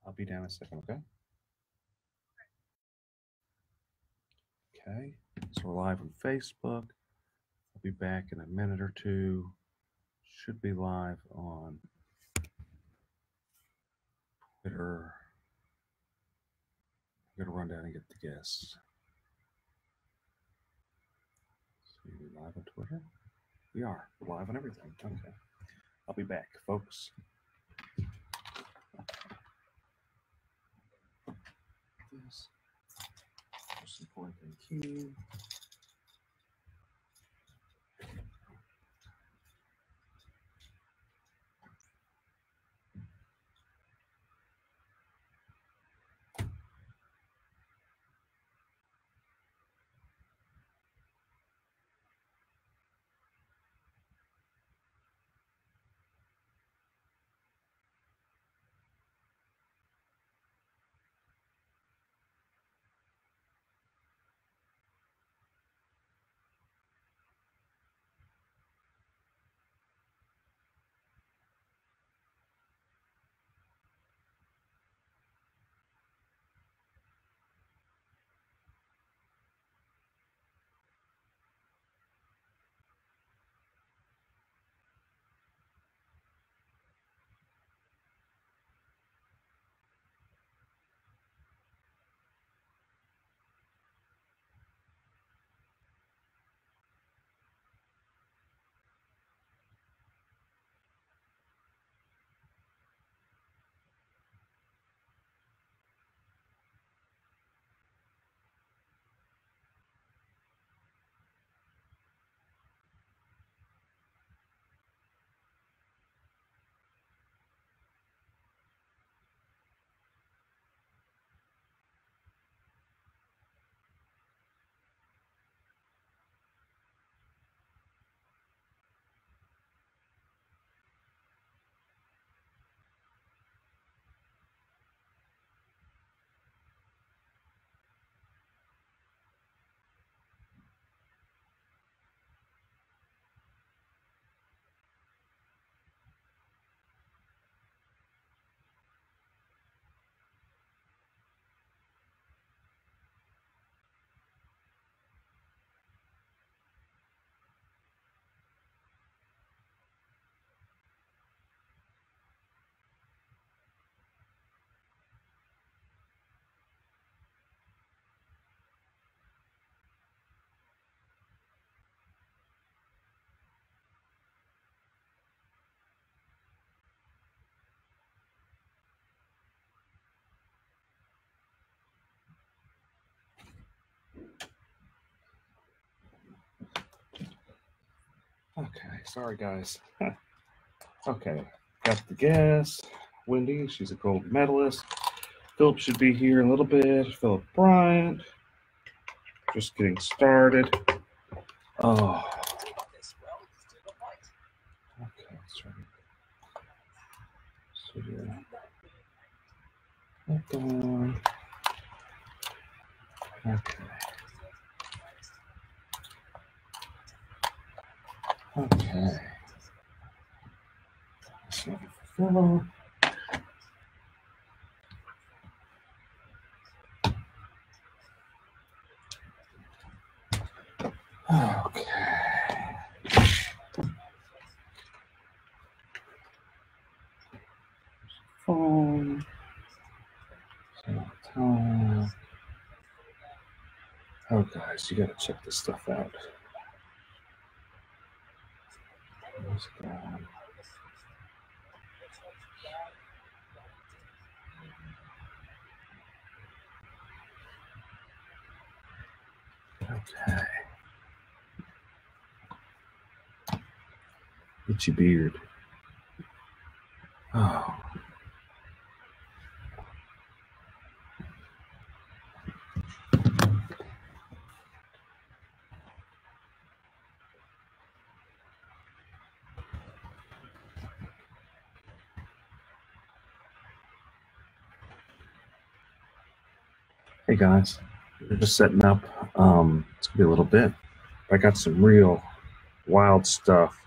I'll be down in a second, okay? Okay, so we're live on Facebook. I'll be back in a minute or two. Should be live on Twitter. I'm gonna run down and get the guests. So we're live on Twitter? We are. We're live on everything. Okay. I'll be back, folks. This. Most important thing here. Okay, sorry guys. Okay, got the guest. Wendy, she's a gold medalist. Philip should be here in a little bit. Philip Bryant. Just getting started. Oh. Okay, let's try to. So yeah. Okay. Okay. So Philip. Okay. Phone. Time. Oh, guys, you gotta check this stuff out. Where's it going? Okay. Itchy beard. Oh. Hey guys, we're just setting up. It's gonna be a little bit. I got some real wild stuff.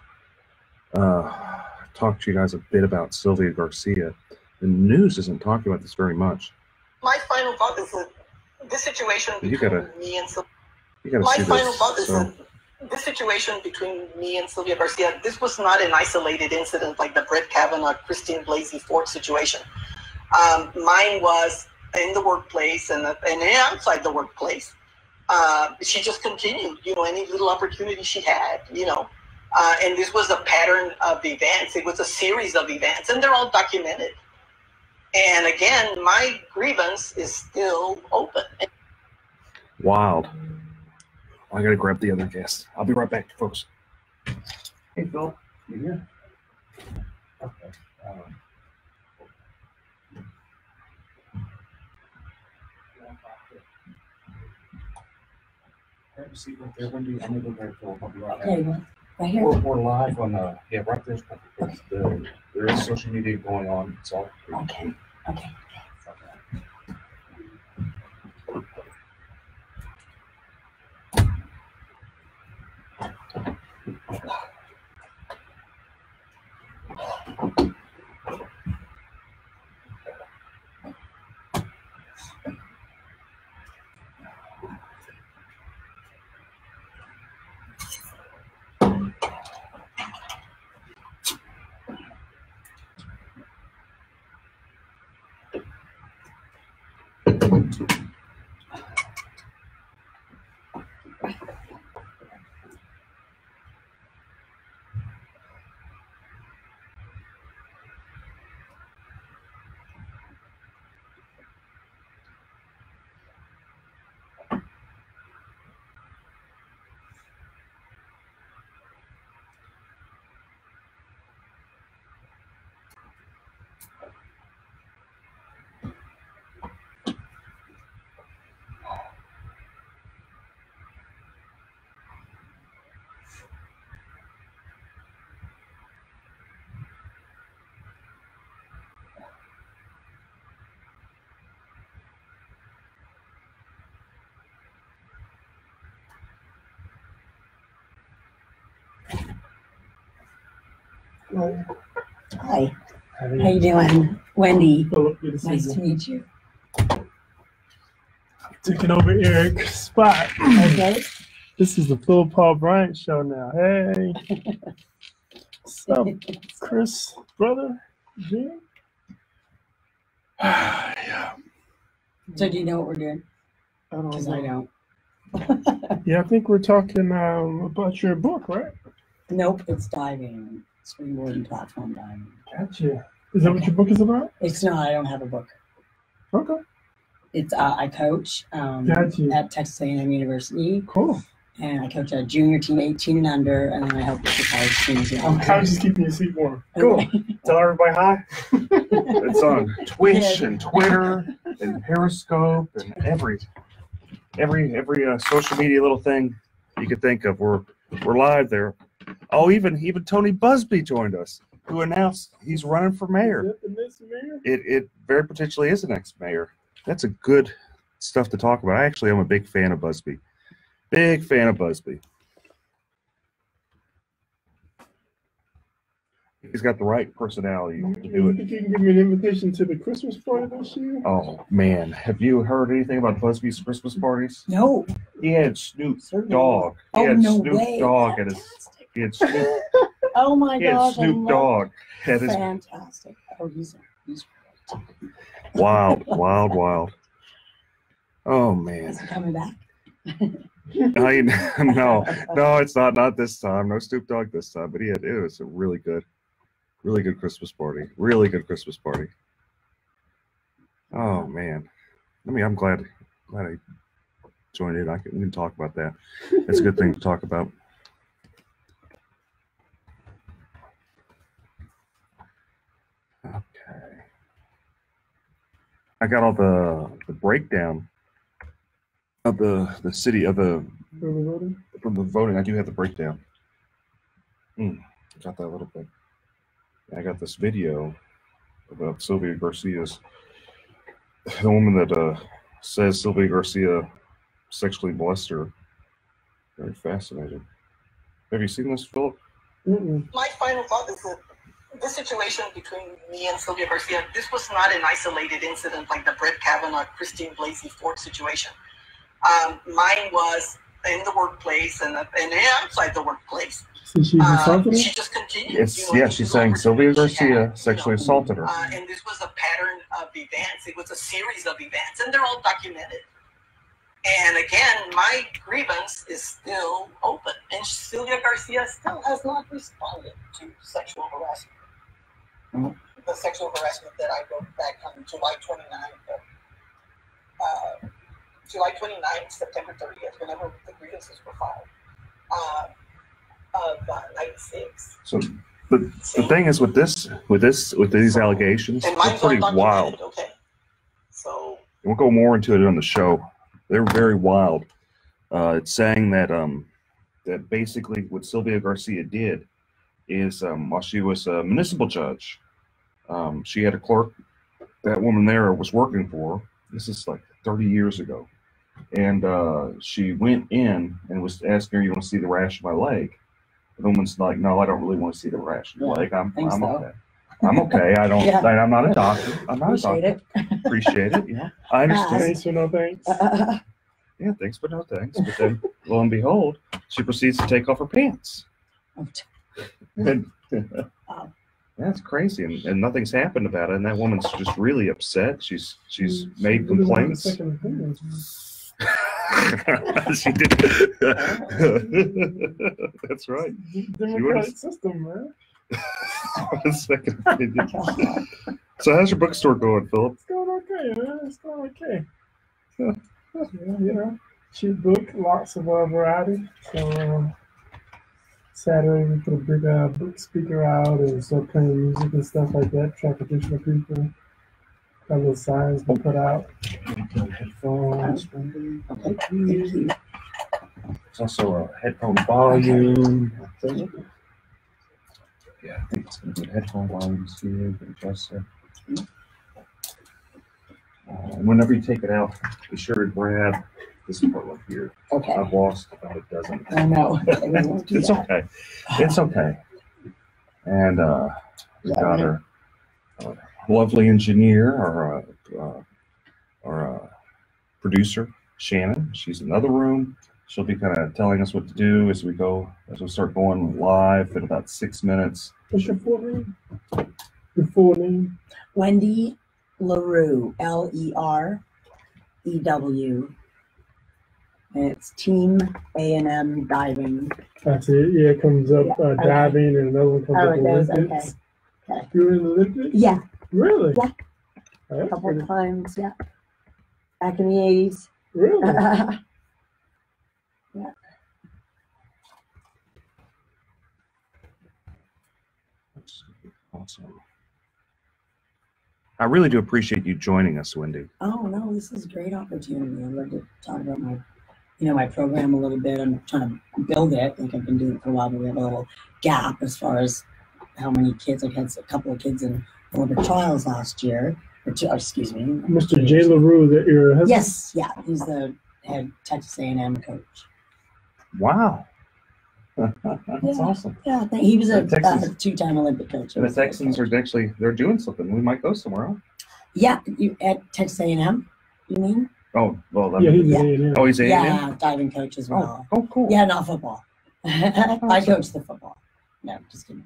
Talk to you guys a bit about Sylvia Garcia. The news isn't talking about this very much. My final thought is that this situation between me and Sylvia. This situation between me and Sylvia Garcia, this was not an isolated incident like the Brett Kavanaugh, Christine Blasey Ford situation. Mine was in the workplace and outside the workplace. She just continued, any little opportunity she had, and this was a pattern of events. It was a series of events, and they're all documented. And again, my grievance is still open. Wild. I gotta grab the other guest. I'll be right back, folks. Hey, Phil, you here? Okay. Grab a seat right there, Wendy. I'm gonna go grab Phil. I'll be right back. Okay, right here. We're live on right there's there is social media going on. It's all okay. Hi. How you doing? Wendy. Nice to meet you. Taking over Eric's spot. Okay. This is the Philip Paul Bryant show now. Hey. What's up, Chris, brother? Jim? Yeah. So do you know what we're doing? I don't Because know. I don't. Yeah, I think we're talking about your book, right? Nope, it's diving. Springboard and platform diving. Gotcha. Is that what your book is about? It's not. I don't have a book. Okay. It's I coach Gotcha. at Texas A&M University, Cool. and I coach a junior team, 18 and under, and then I help with the college teams. I was just keeping your seat warm. Cool. Tell everybody hi. It's on Twitch and Twitter and Periscope and every social media little thing you could think of. We're live there. Oh, even Tony Busby joined us, who announced he's running for mayor. Is that the next mayor? It very potentially is the next mayor. That's a good stuff to talk about. Actually, I'm a big fan of Busby. Big fan of Busby. He's got the right personality to do You it. think you can give me an invitation to the Christmas party this year? Oh man, have you heard anything about Busby's Christmas parties? No. He had Snoop Certainly. Dogg. He Oh, had no Snoop way. Dogg at his. He had Snoop. Oh my He had gosh. Snoop Dogg at his. Fantastic. Oh, he's great. Wild. Oh Is man. he coming back? No, it's not this time. No Snoop Dogg this time. But it was a really good Christmas party. Really good Christmas party. Oh man. I'm glad I joined in. We can talk about that. It's a good thing to talk about. Okay. I got all the breakdown of the city of the from the voting. I do have the breakdown. Got that a little bit. I got this video about Sylvia Garcia's, the woman that says Sylvia Garcia sexually molested her. Very fascinating. Have you seen this, Philip? Mm-mm. My final thought is that this situation between me and Sylvia Garcia, this was not an isolated incident like the Brett Kavanaugh, Christine Blasey Ford situation. Mine was in the workplace and outside the workplace. So she just continued. She's saying Sylvia Garcia sexually assaulted her. And this was a pattern of events. It was a series of events, and they're all documented. And again, my grievance is still open, and Sylvia Garcia still has not responded to sexual harassment. The sexual harassment that I wrote back on July 29th, September 30th, whenever the grievances were filed, of 96. So the thing is with these allegations, they're pretty wild. Okay. So we'll go more into it on the show. They're very wild. It's saying that that basically what Sylvia Garcia did is while she was a municipal judge, she had a clerk. That woman there was working for her. This is like 30 years ago, and she went in and was asking her, "You want to see the rash of my leg?" The woman's like, "No, I don't really want to see the rash of my leg. I'm okay. I'm okay. I don't. Yeah. I'm not a doctor. I'm not Appreciate a doctor. Appreciate it. Yeah, I understand. Thanks for no thanks. Yeah, thanks, but no thanks. But then, lo and behold, she proceeds to take off her pants. And, that's crazy, and nothing's happened about it. And that woman's just really upset. She's made complaints. She did. That's right. Democratic system, man. Second opinion. So how's your bookstore going, Philip? It's going okay, man. It's going okay. Cheap book, lots of variety. So Saturday we put a big book speaker out and start playing music and stuff like that. Attract additional people. Got little signs to put out. Headphones. There's also a headphone volume. Yeah, I think it's going to be headphone volumes here. Just whenever you take it out, be sure to grab this part right here. Okay. I've lost about a dozen. I know. It's okay. It's okay. And we got our lovely engineer, our producer, Shannon. She's in another room. She'll be kind of telling us what to do as we start going live in about 6 minutes. What's your full name? Your full name? Wendy LaRue, LEREW. And it's Team A&M Diving. That's it. Yeah, it comes up diving, and another one comes up Olympics. Okay. You're in the Olympics? Yeah. Really? Yeah. Oh, A couple of times, yeah. Back in the 80s. Really? Yeah. Awesome. I really do appreciate you joining us, Wendy. Oh no, this is a great opportunity. I'd love to talk about my program a little bit. I'm trying to build it. Like I've been doing it for a while, but we have a little gap as far as how many kids. I've had a couple of kids in Olympic trials last year. Excuse me. Mr. Jay LaRue, that your husband? Yes, yeah. He's the head Texas A&M coach. Wow. That's awesome. Yeah, he was a two-time Olympic coach. And the Texans are they're doing something. We might go somewhere, huh? Yeah, at Texas A&M, you mean? Oh, well, he's A&M. Oh, he's A&M? Yeah, diving coach as well. Oh, cool. Yeah, not football. I coach the football. No, just kidding.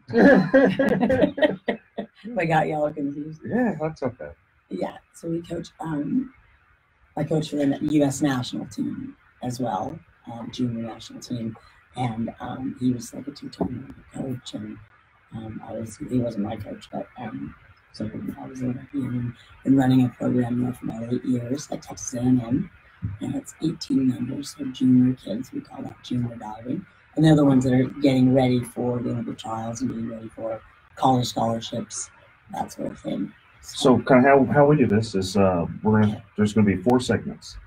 I got y'all confused. Yeah, that's okay. Yeah, so we coach. I coach for the U.S. national team as well, junior national team. And he was like a two-time coach, and he wasn't my coach, but so I was been running a program there for about 8 years at Texas A&M, and it's 18 members, so junior kids. We call that junior diving, and they're the ones that are getting ready for the Olympic trials and being ready for college scholarships, that sort of thing. So kind of how we do this is there's going to be 4 segments.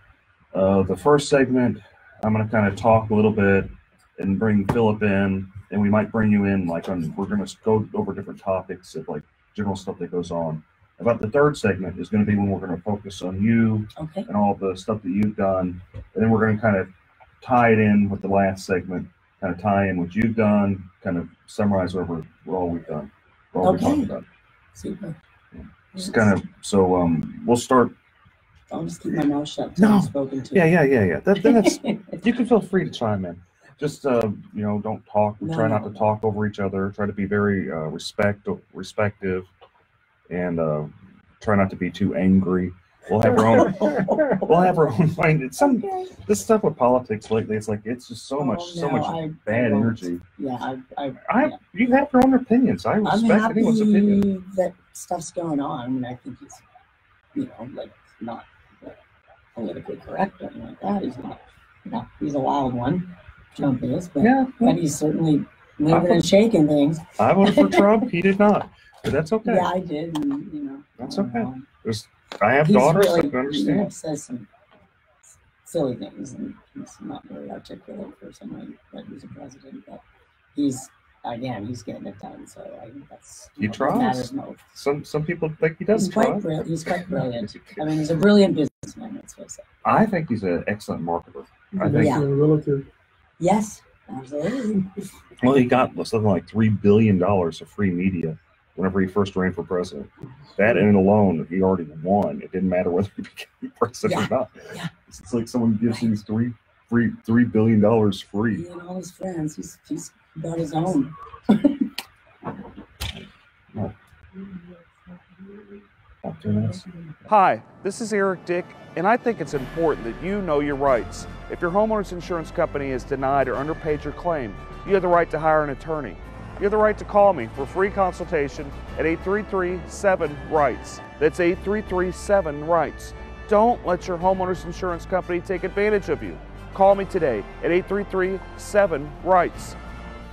The first segment, I'm going to kind of talk a little bit and bring Philip in, and we might bring you in we're going to go over different topics of like general stuff that goes on. About the third segment is going to be when we're going to focus on you and all the stuff that you've done, and then we're going to kind of tie it in with the last segment, kind of tie in what you've done, kind of summarize over all we've done. what we're Okay. talking about. Super. Just kind of, so we'll start. I'll just keep my mouth shut. No. I've spoken to. Yeah. That's, you can feel free to chime in. Just, don't talk. We try not to talk over each other. Try to be very respective, and try not to be too angry. We'll have our own mind. It's this stuff with politics lately. It's like it's just so much bad energy. Yeah, You have your own opinions. I respect anyone's opinion. That stuff's going on. I mean, I think he's, not politically correct or anything like that. He's not. He's a wild one. Trump is, but he's certainly moving and shaking things. I voted for Trump. He did not, but that's okay. Yeah, I did. And, that's okay. I have daughters. I can understand. Says some silly things, and he's not very articulate for someone that was a president. But he's getting it done. So I think that's he tries. Matters most. Some people think he doesn't try. He's quite brilliant. I mean, he's a brilliant businessman. Let's face it. I think he's an excellent marketer. I think. Yes, absolutely. Well, he got something like $3 billion of free media whenever he first ran for president. That in alone, he already won. It didn't matter whether he became president or not. Yeah. It's like someone gives him $3 billion free. He and all his friends, he's got his own. Hi, this is Eric Dick, and I think it's important that you know your rights. If your homeowner's insurance company has denied or underpaid your claim, you have the right to hire an attorney. You have the right to call me for free consultation at 833-7-RIGHTS. That's 833-7-RIGHTS. Don't let your homeowner's insurance company take advantage of you. Call me today at 833-7-RIGHTS.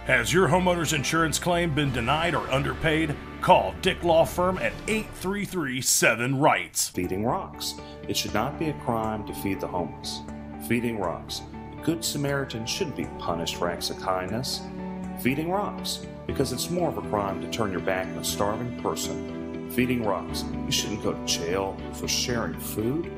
Has your homeowner's insurance claim been denied or underpaid? Call Dick Law Firm at 833-7-RIGHTS. Feeding Rocks. It should not be a crime to feed the homeless. Feeding Rocks. A good Samaritan shouldn't be punished for acts of kindness. Feeding Rocks. Because it's more of a crime to turn your back on a starving person. Feeding Rocks. You shouldn't go to jail for sharing food.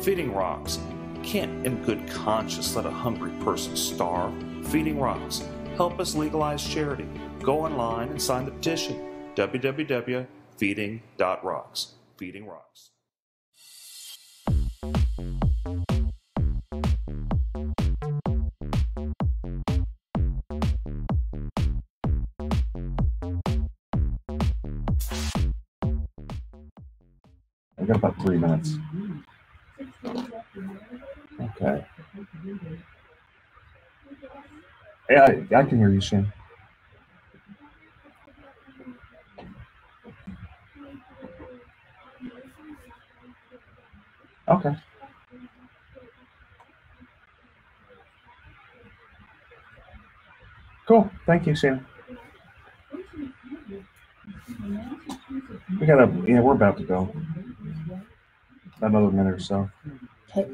Feeding Rocks. You can't in good conscience let a hungry person starve. Feeding Rocks. Help us legalize charity. Go online and sign the petition. www.feeding.rocks. Feeding Rocks. I got about 3 minutes. Okay. Yeah, I can hear you, Shane. Okay. Cool. Thank you, Shannon. We're about to go. Another minute or so. Okay.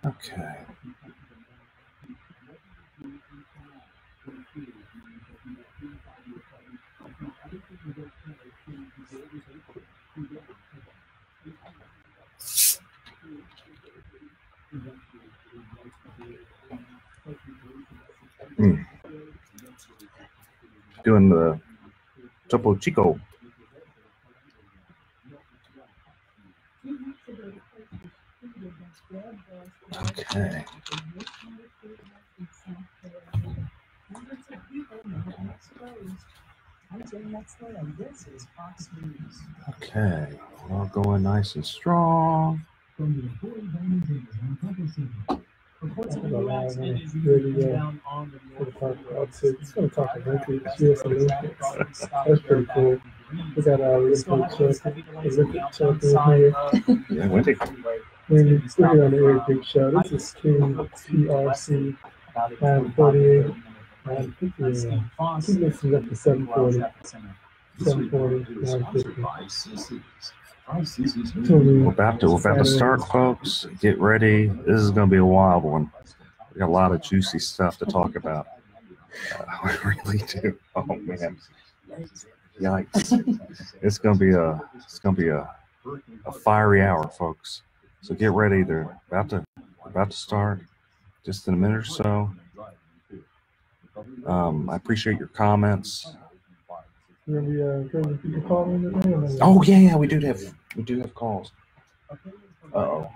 Okay. Doing the Topo Chico. Okay. Okay, we're all going nice and strong. It's going to talk about US Olympics. That's pretty cool. We got our Olympic champion here. Yeah, Wendy. We're on the Eric Big Show. This is King TRC 948. 950. Keep listening up to 740. 950. We're about to start, folks. Get ready. This is going to be a wild one. We got a lot of juicy stuff to talk about. We really do. Oh man. Yikes! It's gonna be a fiery hour, folks. So get ready. They're about to start. Just in a minute or so. I appreciate your comments. You gonna be people calling today? Oh yeah, we do have calls. Uh oh.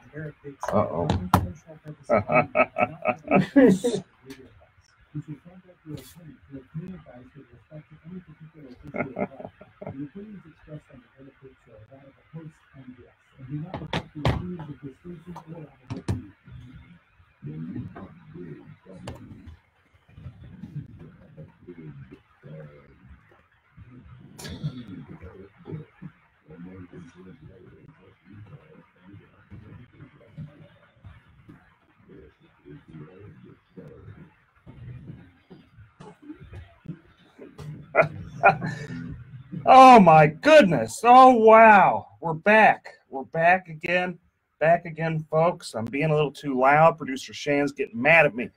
Oh my goodness. Oh wow. We're back. We're back again. Back again, folks. I'm being a little too loud. Producer Shan's getting mad at me.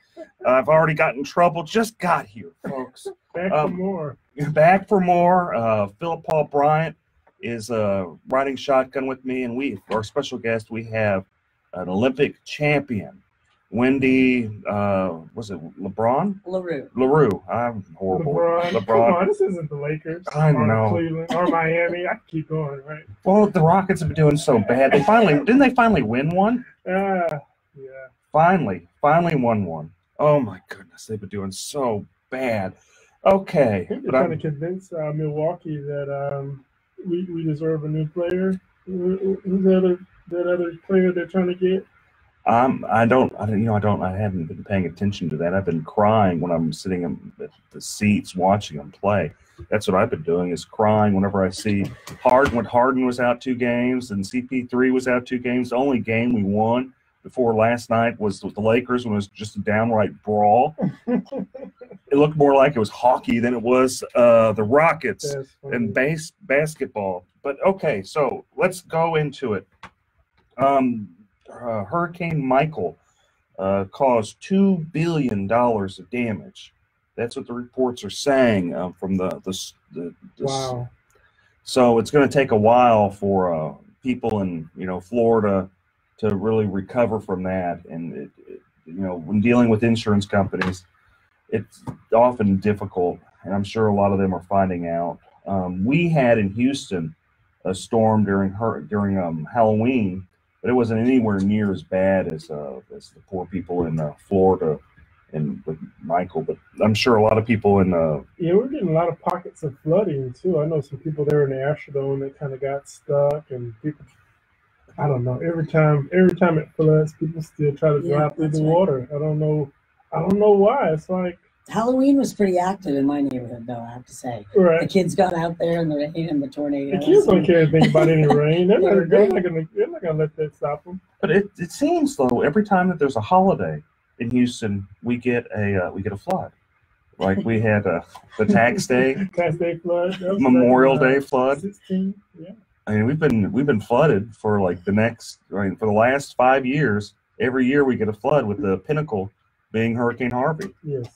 I've already gotten in trouble. Just got here, folks. Back for more. Back for more. Philip Paul Bryant is riding shotgun with me, and our special guest, we have an Olympic champion. Wendy, was it LaRue. I'm horrible. LeBron. Come on, this isn't the Lakers. I know. Cleveland or Miami. I can keep going, right? Well, the Rockets have been doing so bad. Didn't they finally win one? Yeah. Finally won one. Oh my goodness, they've been doing so bad. Okay. They're trying to convince Milwaukee that we deserve a new player. Who's that other player they're trying to get? I haven't been paying attention to that. I've been crying when I'm sitting in the seats watching them play. That's what I've been doing, is crying whenever I see Harden was out 2 games and CP3 was out 2 games. The only game we won before last night was with the Lakers, when it was just a downright brawl. It looked more like it was hockey than it was the Rockets and basketball. But okay, so let's go into it. Hurricane Michael caused $2 billion of damage. That's what the reports are saying from the Wow. So it's going to take a while for people in Florida to really recover from that. And when dealing with insurance companies, it's often difficult, and I'm sure a lot of them are finding out. We had in Houston a storm during Halloween, but it wasn't anywhere near as bad as the poor people in Florida and with Michael. But I'm sure a lot of people in we're getting a lot of pockets of flooding too. I know some people there in the Astrodome that kind of got stuck, and people, I don't know. Every time it floods, people still try to drive through the water. I don't know why. It's like Halloween was pretty active in my neighborhood, though, I have to say. Right. The kids got out there in the rain and the tornadoes. The kids don't care anything about any rain. They're not gonna let that stop them. But it seems, though, every time that there's a holiday in Houston, we get a flood. Like we had the tax day flood, Memorial Day flood. 16, yeah. I mean, we've been flooded for like for the last 5 years. Every year we get a flood, with the pinnacle being Hurricane Harvey. Yes.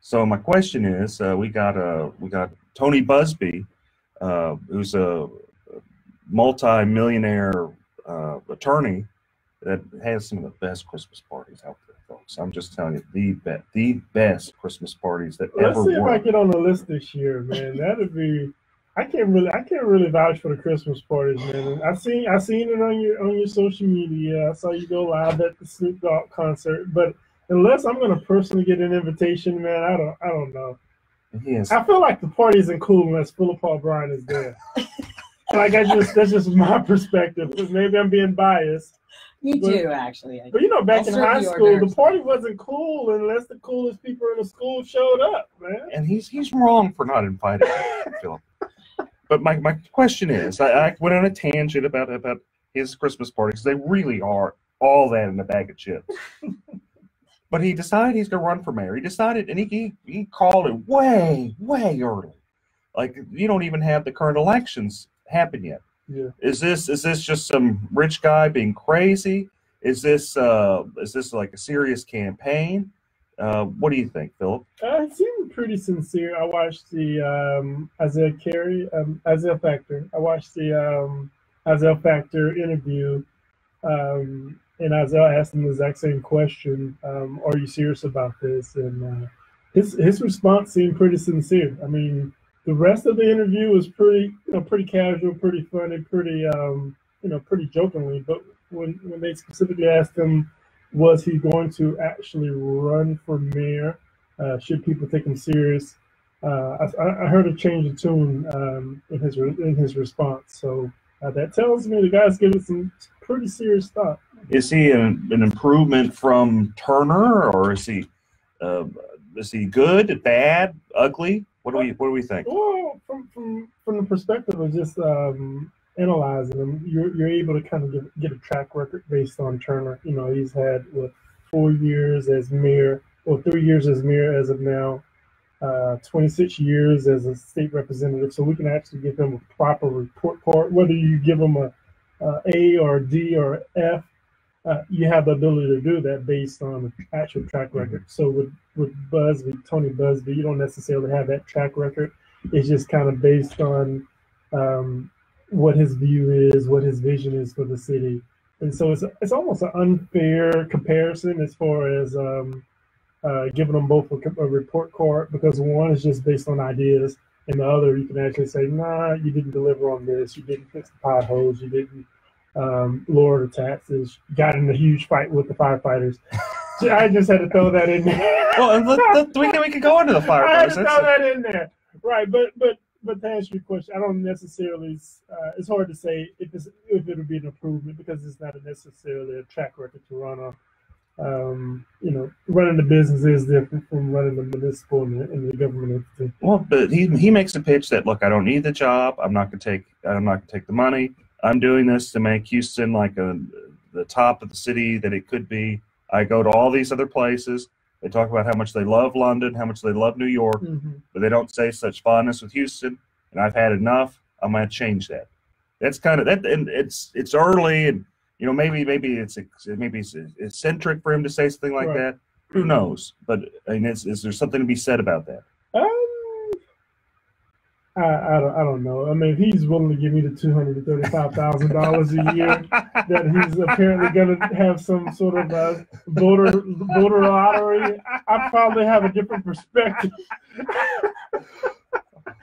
So my question is, we got Tony Busby, who's a multi-millionaire attorney that has some of the best Christmas parties out there, folks. I'm just telling you, the best Christmas parties that ever were. Let's see if I get on the list this year, man. That'd be. I can't really vouch for the Christmas parties, man. I seen it on your social media. I saw you go live at the Snoop Dogg concert, but unless I'm gonna personally get an invitation, man, I don't know. Yes. I feel like the party isn't cool unless Philip Paul Bryant is there. Like that's just my perspective. Maybe I'm being biased. Me too, actually. But back in high school, the party wasn't cool unless the coolest people in the school showed up, man. And he's wrong for not inviting Philip. But my question is, I went on a tangent about his Christmas parties. They really are all that in a bag of chips. But he decided he's going to run for mayor. He decided, and he called it way, way early. Like, you don't even have the current elections happen yet. Yeah. Is this just some rich guy being crazy? Is this like a serious campaign? What do you think, Philip? It seemed pretty sincere. I watched the Isaiah Factor. I watched the Isaiah Factor interview, and Isaiah asked him the exact same question: "Are you serious about this?" And his response seemed pretty sincere. I mean, the rest of the interview was pretty casual, pretty funny, pretty pretty jokingly. But when they specifically asked him, was he going to actually run for mayor? Should people take him serious? I heard a change of tune in his response. So that tells me the guy's giving some pretty serious thought. Is he an improvement from Turner, or is he good, bad, ugly? What do we think? Well, from the perspective of just analyzing him, you're able to kind of get a track record based on Turner. You know, he's had 4 years as mayor, or 3 years as mayor as of now, 26 years as a state representative. So we can actually give him a proper report card. Whether you give him a A or a D or F, you have the ability to do that based on the actual track record. So with Tony Busby, you don't necessarily have that track record. It's just kind of based on what his view is, what his vision is for the city. And so it's almost an unfair comparison as far as giving them both a report card, because one is just based on ideas, and the other you can actually say, nah, you didn't deliver on this, you didn't fix the potholes, you didn't lower the taxes, got in a huge fight with the firefighters. I just had to throw that in there. Well, we can go into the firefighters. I had to throw that in there, right? But to answer your question, I don't necessarily. It's hard to say if it'll be an improvement, because it's not necessarily a track record to run on. Running the business is different from running the municipal and the government entity. Well, but he makes a pitch that, look, I don't need the job. I'm not going to take the money. I'm doing this to make Houston like the top of the city that it could be. I go to all these other places. They talk about how much they love London, how much they love New York, but they don't say such fondness with Houston. And I've had enough. I'm going to change that. That's kind of that, and it's early, and maybe it's eccentric for him to say something like that. Who knows? But I mean, is there something to be said about that? I don't know. I mean, if he's willing to give me the $235,000 a year, that he's apparently going to have some sort of voter lottery, I probably have a different perspective.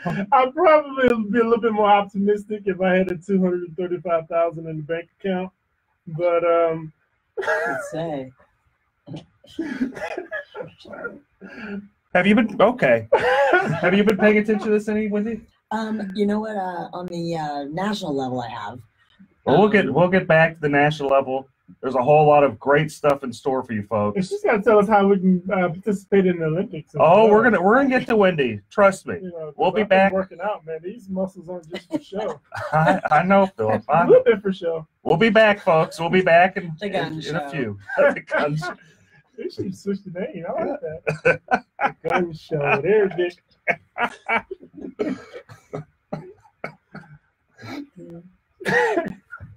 I'd probably be a little bit more optimistic if I had the $235,000 in the bank account. But Let's say. Have you been okay? Have you been paying attention to this any, Wendy? You know what? On the national level, I have. Well, we'll get back to the national level. There's a whole lot of great stuff in store for you folks. She's got to tell us how we can participate in the Olympics. Oh, we're gonna get to Wendy. Trust me. We'll be back. Working out, man. These muscles aren't just for show. I know, Philip. A little bit for show. We'll be back, folks. We'll be back in a few. The gun show. They should switch the name. I like that. The gun show. There, Dick.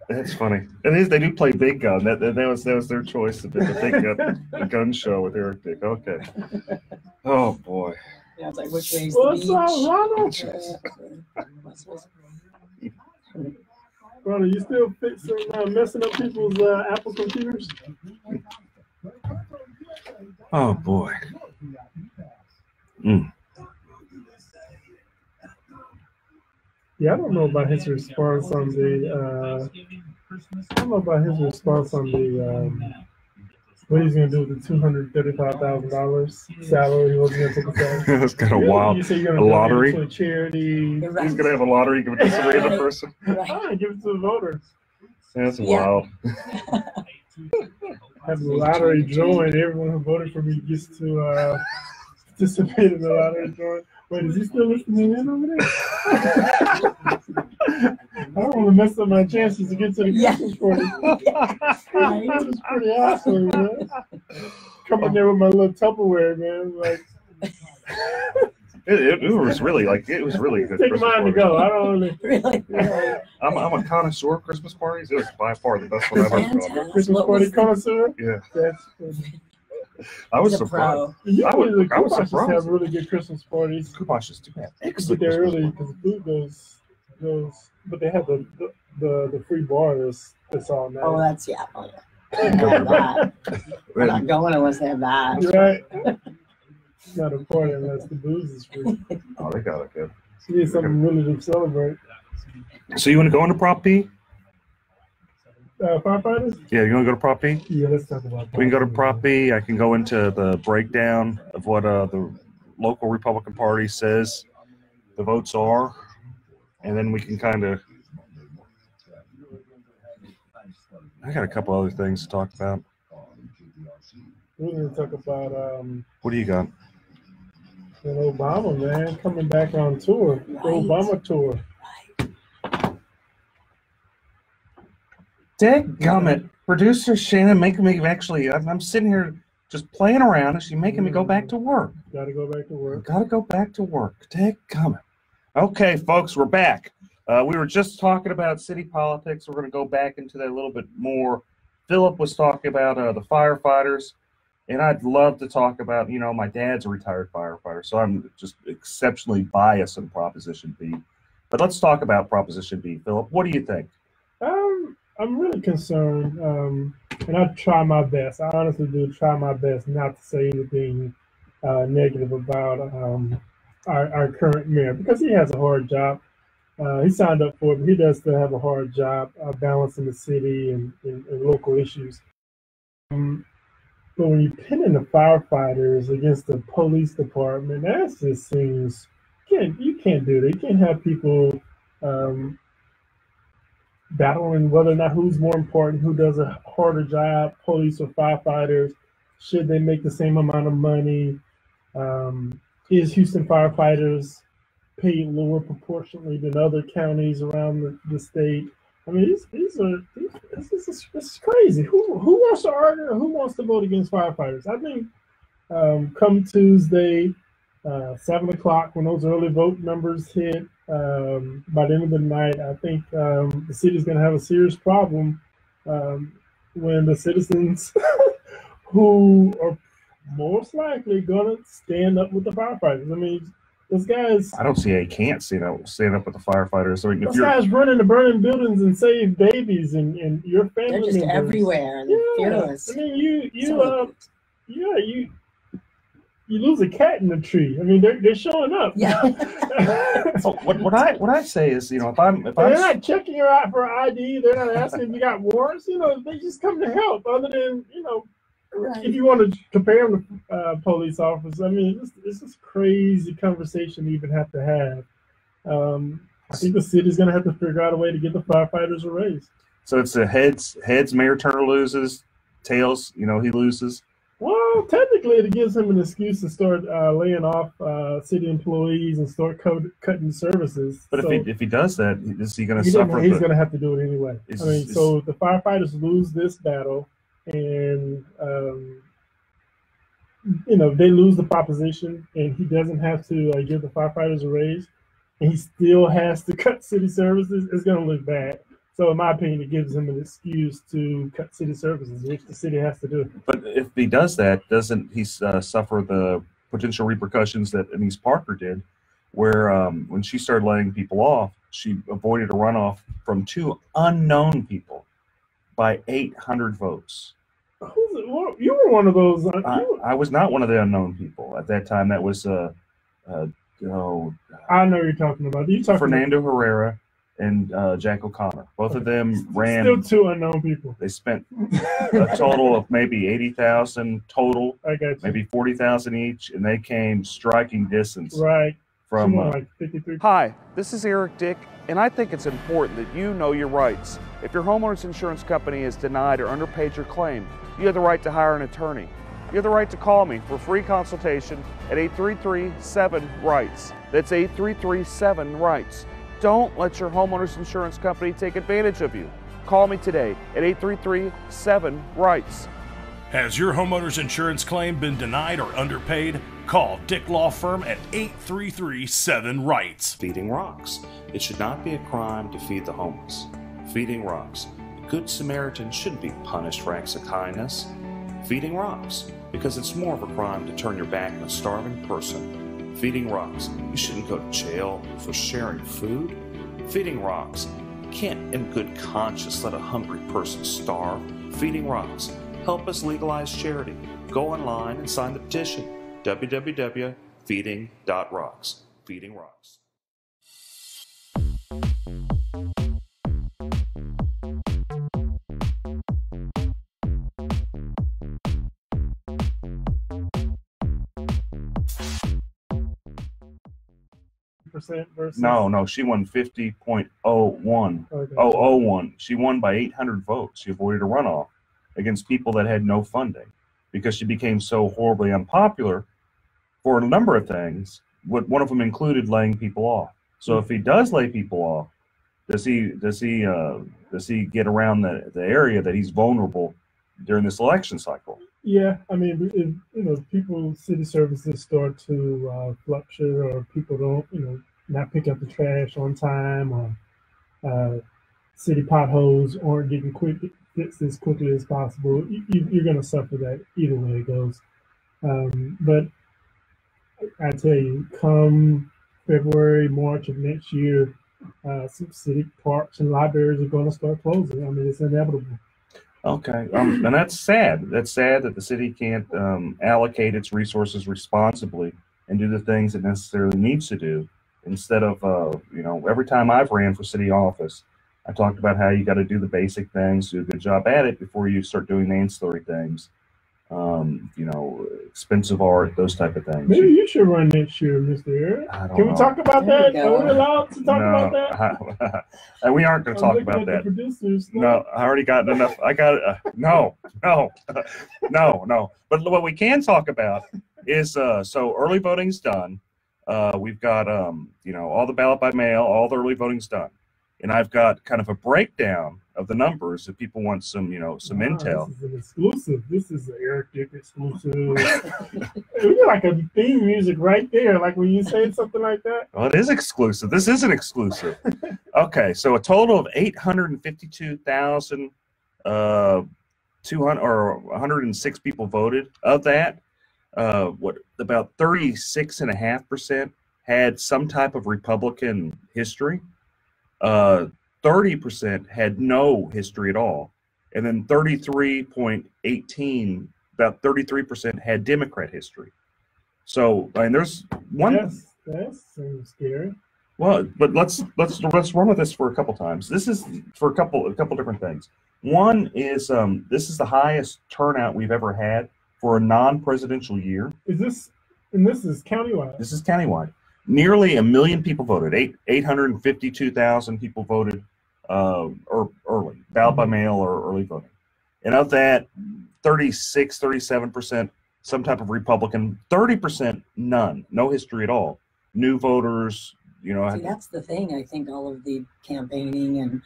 That's funny. It is. They do play Big Gun. That was their choice. The Big Gun show with Eric Dick. Okay. Oh boy. Yeah, it's like which way is What's the up, beach? Ronald? Ronald, you still fixing messing up people's Apple computers? Oh boy. Yeah, I don't know about his response on the. I don't know about his response on the. What he's going to do with the $235,000 salary? He wasn't going to take a salary. That's kind of wild. You say you're a going to lottery to a charity. He's going to have a lottery. Give it to some random person. Right. Give it to the voters. That's wild. Have the lottery drawing. Everyone who voted for me gets to participate in the lottery drawing. Wait, is he still listening in over there? I don't want to mess up my chances to get to the Christmas party. That was pretty awesome, man. Coming there with my little Tupperware, man. Like, it was really a good take Christmas mine party. to go. I don't really. Really? Yeah. I'm a connoisseur of Christmas parties. It was by far the best one I've ever gone to. Christmas party connoisseur? Yeah. That's funny. I was He's a surprised. pro. Usually the I was Kumashes surprised. have really good Christmas parties. Kumash is too bad. You get there early because the food goes, but they have the free bar that's all night. Oh, that's yeah. Oh, yeah. They have that. We're not going unless they have that. You're right. It's not a party unless the booze is free. Oh, they got it good. You need something really to celebrate. So you want to go into Prop P? Firefighters? Yeah, you want to go to Prop P? Yeah, let's talk about that. We can go to Prop B. I can go into the breakdown of what the local Republican Party says the votes are, and then we can kind of. I got a couple other things to talk about. We're going to talk about What do you got? Obama, man, coming back on tour. The Obama tour. Dadgummit. Producer Shannon making me actually, I'm sitting here just playing around and she's making me go back to work. Got to go back to work. Gotta go back to work. Dadgummit. Okay, folks, we're back. We were just talking about city politics. We're going to go back into that a little bit more. Philip was talking about the firefighters, and I'd love to talk about, my dad's a retired firefighter, so I'm just exceptionally biased on Proposition B. But let's talk about Proposition B. Philip, what do you think? I'm really concerned, and I try my best. I honestly do try my best not to say anything negative about our current mayor, because he has a hard job. He signed up for it, but he does still have a hard job balancing the city and local issues. But when you pin in the firefighters against the police department, that just seems you can't do that. You can't have people battling whether or not who's more important, who does a harder job, police or firefighters. Should they make the same amount of money? Is Houston firefighters paid lower proportionally than other counties around the state? I mean, this is crazy. Who wants to argue or who wants to vote against firefighters? I think come Tuesday, 7 o'clock, when those early vote numbers hit, by the end of the night, I think the city's going to have a serious problem when the citizens who are most likely going to stand up with the firefighters. I mean, those guys. I don't see how you can't stand up with the firefighters. I mean, those guys run into burning buildings and save babies and your family They're just members. Everywhere. And they're fearless. I mean, you lose a cat in the tree. I mean, they're showing up. Yeah. What I say is, if I'm they're not checking you out for ID. They're not asking if you got warrants. They just come to help. Other than right. If you want to compare them to police officers, I mean, this is crazy conversation to even have to have. I think the city's going to have to figure out a way to get the firefighters a raise. So it's a heads. Mayor Turner loses. Tails, he loses. Well, technically, it gives him an excuse to start laying off city employees and start cutting services. But so if he does that, is he going to suffer? He's going to have to do it anyway. So the firefighters lose this battle, and they lose the proposition, and he doesn't have to give the firefighters a raise, and he still has to cut city services. It's going to look bad. So in my opinion, it gives him an excuse to cut city services, which the city has to do. But if he does that, doesn't he suffer the potential repercussions that Anise Parker did, where when she started letting people off, she avoided a runoff from 2 unknown people by 800 votes. You were one of those. I was not one of the unknown people at that time. That was I know you're talking about. Fernando Herrera and Jack O'Connor. Both of them ran. Still 2 unknown people. They spent a total of maybe 80,000 total. I got you. Maybe 40,000 each, and they came striking distance. Right. From like 53. Hi, this is Eric Dick, and I think it's important that you know your rights. If your homeowner's insurance company has denied or underpaid your claim, you have the right to hire an attorney. You have the right to call me for free consultation at 833-7-RIGHTS. That's 833-7-RIGHTS. Don't let your homeowner's insurance company take advantage of you. Call me today at 833-7-RIGHTS. Has your homeowner's insurance claim been denied or underpaid? Call Dick Law Firm at 833-7-RIGHTS. Feeding rocks. It should not be a crime to feed the homeless. Feeding rocks. A good Samaritan shouldn't be punished for acts of kindness. Feeding rocks, because it's more of a crime to turn your back on a starving person. Feeding rocks, you shouldn't go to jail for sharing food. Feeding rocks, you can't in good conscience let a hungry person starve. Feeding rocks, help us legalize charity. Go online and sign the petition. www.feeding.rocks. Feeding rocks. Versus No, she won 50.01. Okay. 001. She won by 800 votes. She avoided a runoff against people that had no funding because she became so horribly unpopular for a number of things. One of them included laying people off. So if he does lay people off, does he get around the area that he's vulnerable during this election cycle? Yeah, I mean, if people, city services start to fluctuate, or people don't, not pick up the trash on time, or city potholes aren't getting fixed as quickly as possible, you're going to suffer that either way it goes. But I tell you, come February, March of next year, some city parks and libraries are going to start closing. I mean, it's inevitable. Okay, and that's sad. That's sad that the city can't allocate its resources responsibly and do the things it necessarily needs to do. Instead of, every time I've ran for city office, I talked about how you got to do the basic things, do a good job at it before you start doing the ancillary things. Expensive art, those type of things. Maybe you should run next year, Mr. Eric. Can we talk about that? Are we allowed to talk about that? And we aren't going to talk about that. No, I already got enough. I got it. No. But what we can talk about is so early voting's done. We've got all the ballot by mail, all the early voting's done, and I've got kind of a breakdown of the numbers if people want some intel. This is an exclusive. This is an Eric Dick exclusive. You're like a theme music right there, like when you say something like that. Well, it is exclusive. This is an exclusive. Okay, so a total of 106 people voted. Of that, about 36.5% had some type of Republican history. 30% had no history at all, and then 33.18, about 33% had Democrat history. So, and there's one. That seems scary. Well, but let's run with this for a couple times. This is for a couple different things. One is this is the highest turnout we've ever had for a non-presidential year. This is countywide. This is countywide. Nearly 1 million people voted. 852,000 people voted early, ballot by mail or early voting. And of that, 37%, some type of Republican, 30% none, no history at all. New voters, See, that's the thing. I think all of the campaigning and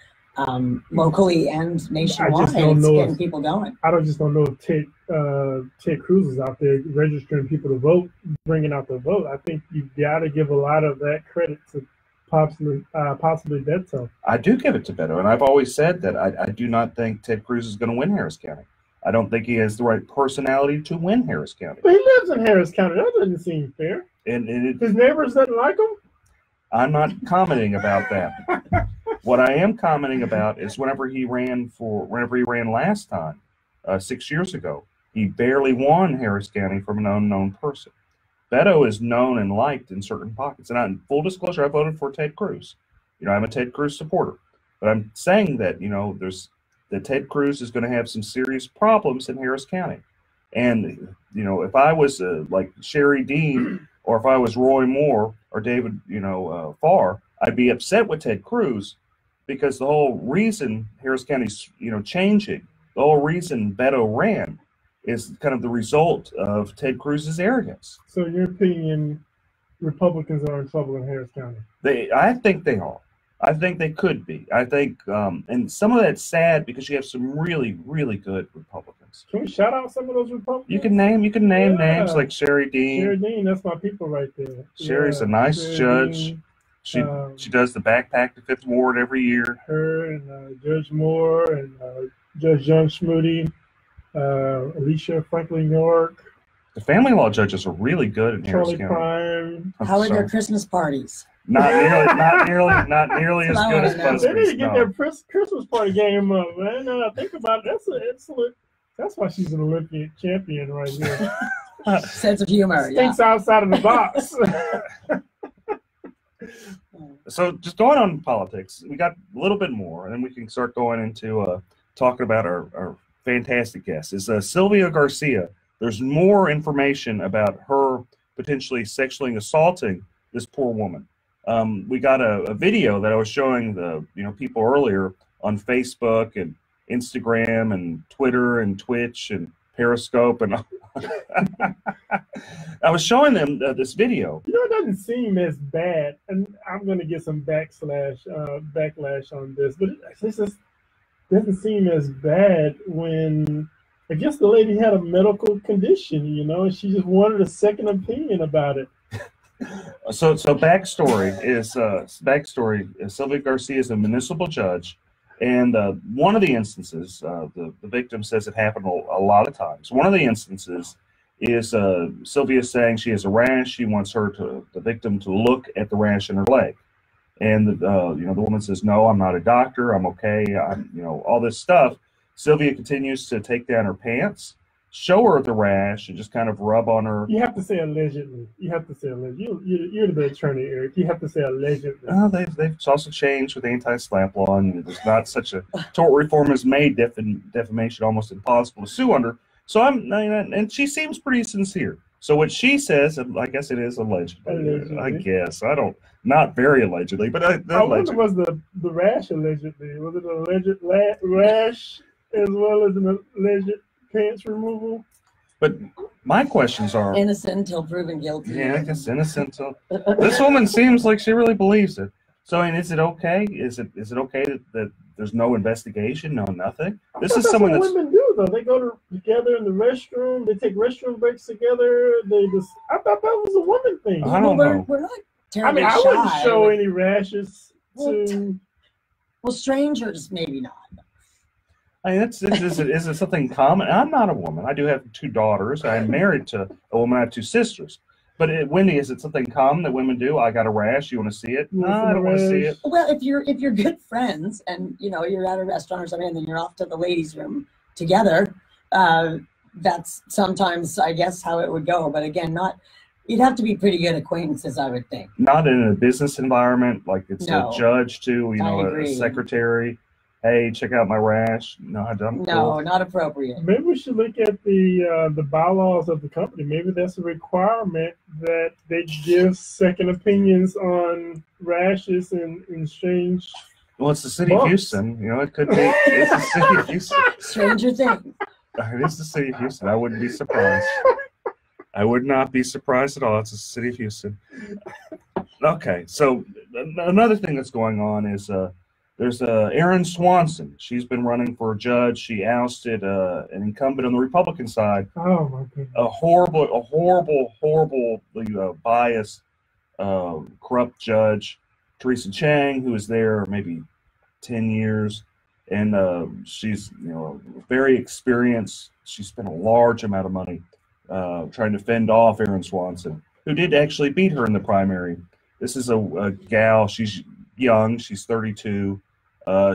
locally and nationwide, it's getting people going. I just don't know if Ted Cruz is out there registering people to vote, bringing out the vote. I think you've got to give a lot of that credit to possibly Beto. I do give it to Beto, and I've always said that I do not think Ted Cruz is going to win Harris County. I don't think he has the right personality to win Harris County. But he lives in Harris County. That doesn't seem fair. And his neighbors doesn't like him? I'm not commenting about that. What I am commenting about is whenever he ran last time, 6 years ago, he barely won Harris County from an unknown person. Beto is known and liked in certain pockets. And in full disclosure, I voted for Ted Cruz. I'm a Ted Cruz supporter. But I'm saying that, that Ted Cruz is going to have some serious problems in Harris County. And, if I was like Sherry Dean, or if I was Roy Moore or David, Farr, I'd be upset with Ted Cruz, because the whole reason Harris County's, changing, the whole reason Beto ran is kind of the result of Ted Cruz's arrogance. So in your opinion, Republicans are in trouble in Harris County? I think they are. I think they could be. I think, and some of that's sad because you have some really, really good Republicans. Can we shout out some of those Republicans? You can name names like Sherry Dean. Sherry Dean, that's my people right there. Sherry's a nice judge. Dean. She does the backpack to Fifth Ward every year. Her and Judge Moore and Judge John Schmoody. Alicia Franklin York, The family law judges are really good in Harris Charlie County. Prime. I'm How are sorry. their Christmas parties? Not nearly as That's what I good as wanna know. They need to Busby's. get No. their Christmas party game up, man. Think about it. That's an excellent. That's why she's an Olympic champion right here. Sense of humor. Yeah. Thinks outside of the box. So just going on politics, we got a little bit more, and then we can start going into talking about our fantastic guest. Is Sylvia Garcia. There's more information about her potentially sexually assaulting this poor woman. We got a video that I was showing the people earlier on Facebook and Instagram and Twitter and Twitch and Periscope, and I was showing them this video. It doesn't seem as bad, and I'm going to get some backlash on this, but it just doesn't seem as bad when I guess the lady had a medical condition, and she just wanted a second opinion about it. So backstory is Sylvia Garcia is a municipal judge. And one of the instances, the victim says it happened a lot of times. One of the instances is Sylvia saying she has a rash. She wants the victim to look at the rash in her leg. And the woman says, "No, I'm not a doctor. I'm okay. I'm all this stuff." Sylvia continues to take down her pants, show her the rash, and just kind of rub on her. You have to say allegedly. You're the attorney, Eric. You have to say allegedly. They've also changed with anti-SLAPP law, and there's not such a tort reform has made defamation almost impossible to sue under. So and she seems pretty sincere. So what she says, I guess it is allegedly. I guess not very allegedly, but I wonder, was the rash allegedly? Was it an alleged rash as well as an alleged pants removal? But my questions are Innocent until proven guilty. Yeah, I guess innocent. So this woman seems like she really believes it. So, is it okay? Is it okay that there's no investigation, nothing? This is someone what that's women do though. They go together in the restroom. They take restroom breaks together. I thought that was a woman thing. I don't know. We're not terribly I wouldn't shy. show any rashes Well, to. Well, strangers maybe not. is it something common? I'm not a woman. I do have 2 daughters. I'm married to a woman. I have 2 sisters. But Wendy, is it something common that women do? I got a rash. You want to see it? No, I don't want to see it. Well, if you're good friends and you're at a restaurant or something, and then you're off to the ladies' room together, that's sometimes, I guess, how it would go. But again, you'd have to be pretty good acquaintances, I would think. Not in a business environment, like it's No. a judge to, I a agree. secretary. Hey, check out my rash. No, I don't. No, not appropriate. Maybe we should look at the bylaws of the company. Maybe that's a requirement that they give second opinions on rashes and strange. Well, it's the city of Houston. It could be. It's the city of Houston. Stranger things. It is the city of Houston. I wouldn't be surprised. I would not be surprised at all. It's the city of Houston. Okay, so another thing that's going on is there's Erin Swanson. She's been running for a judge. She ousted an incumbent on the Republican side. Oh my goodness! A horrible, biased, corrupt judge, Teresa Chang, who was there maybe 10 years, and she's very experienced. She spent a large amount of money trying to fend off Erin Swanson, who did actually beat her in the primary. This is a gal. She's young. She's 32.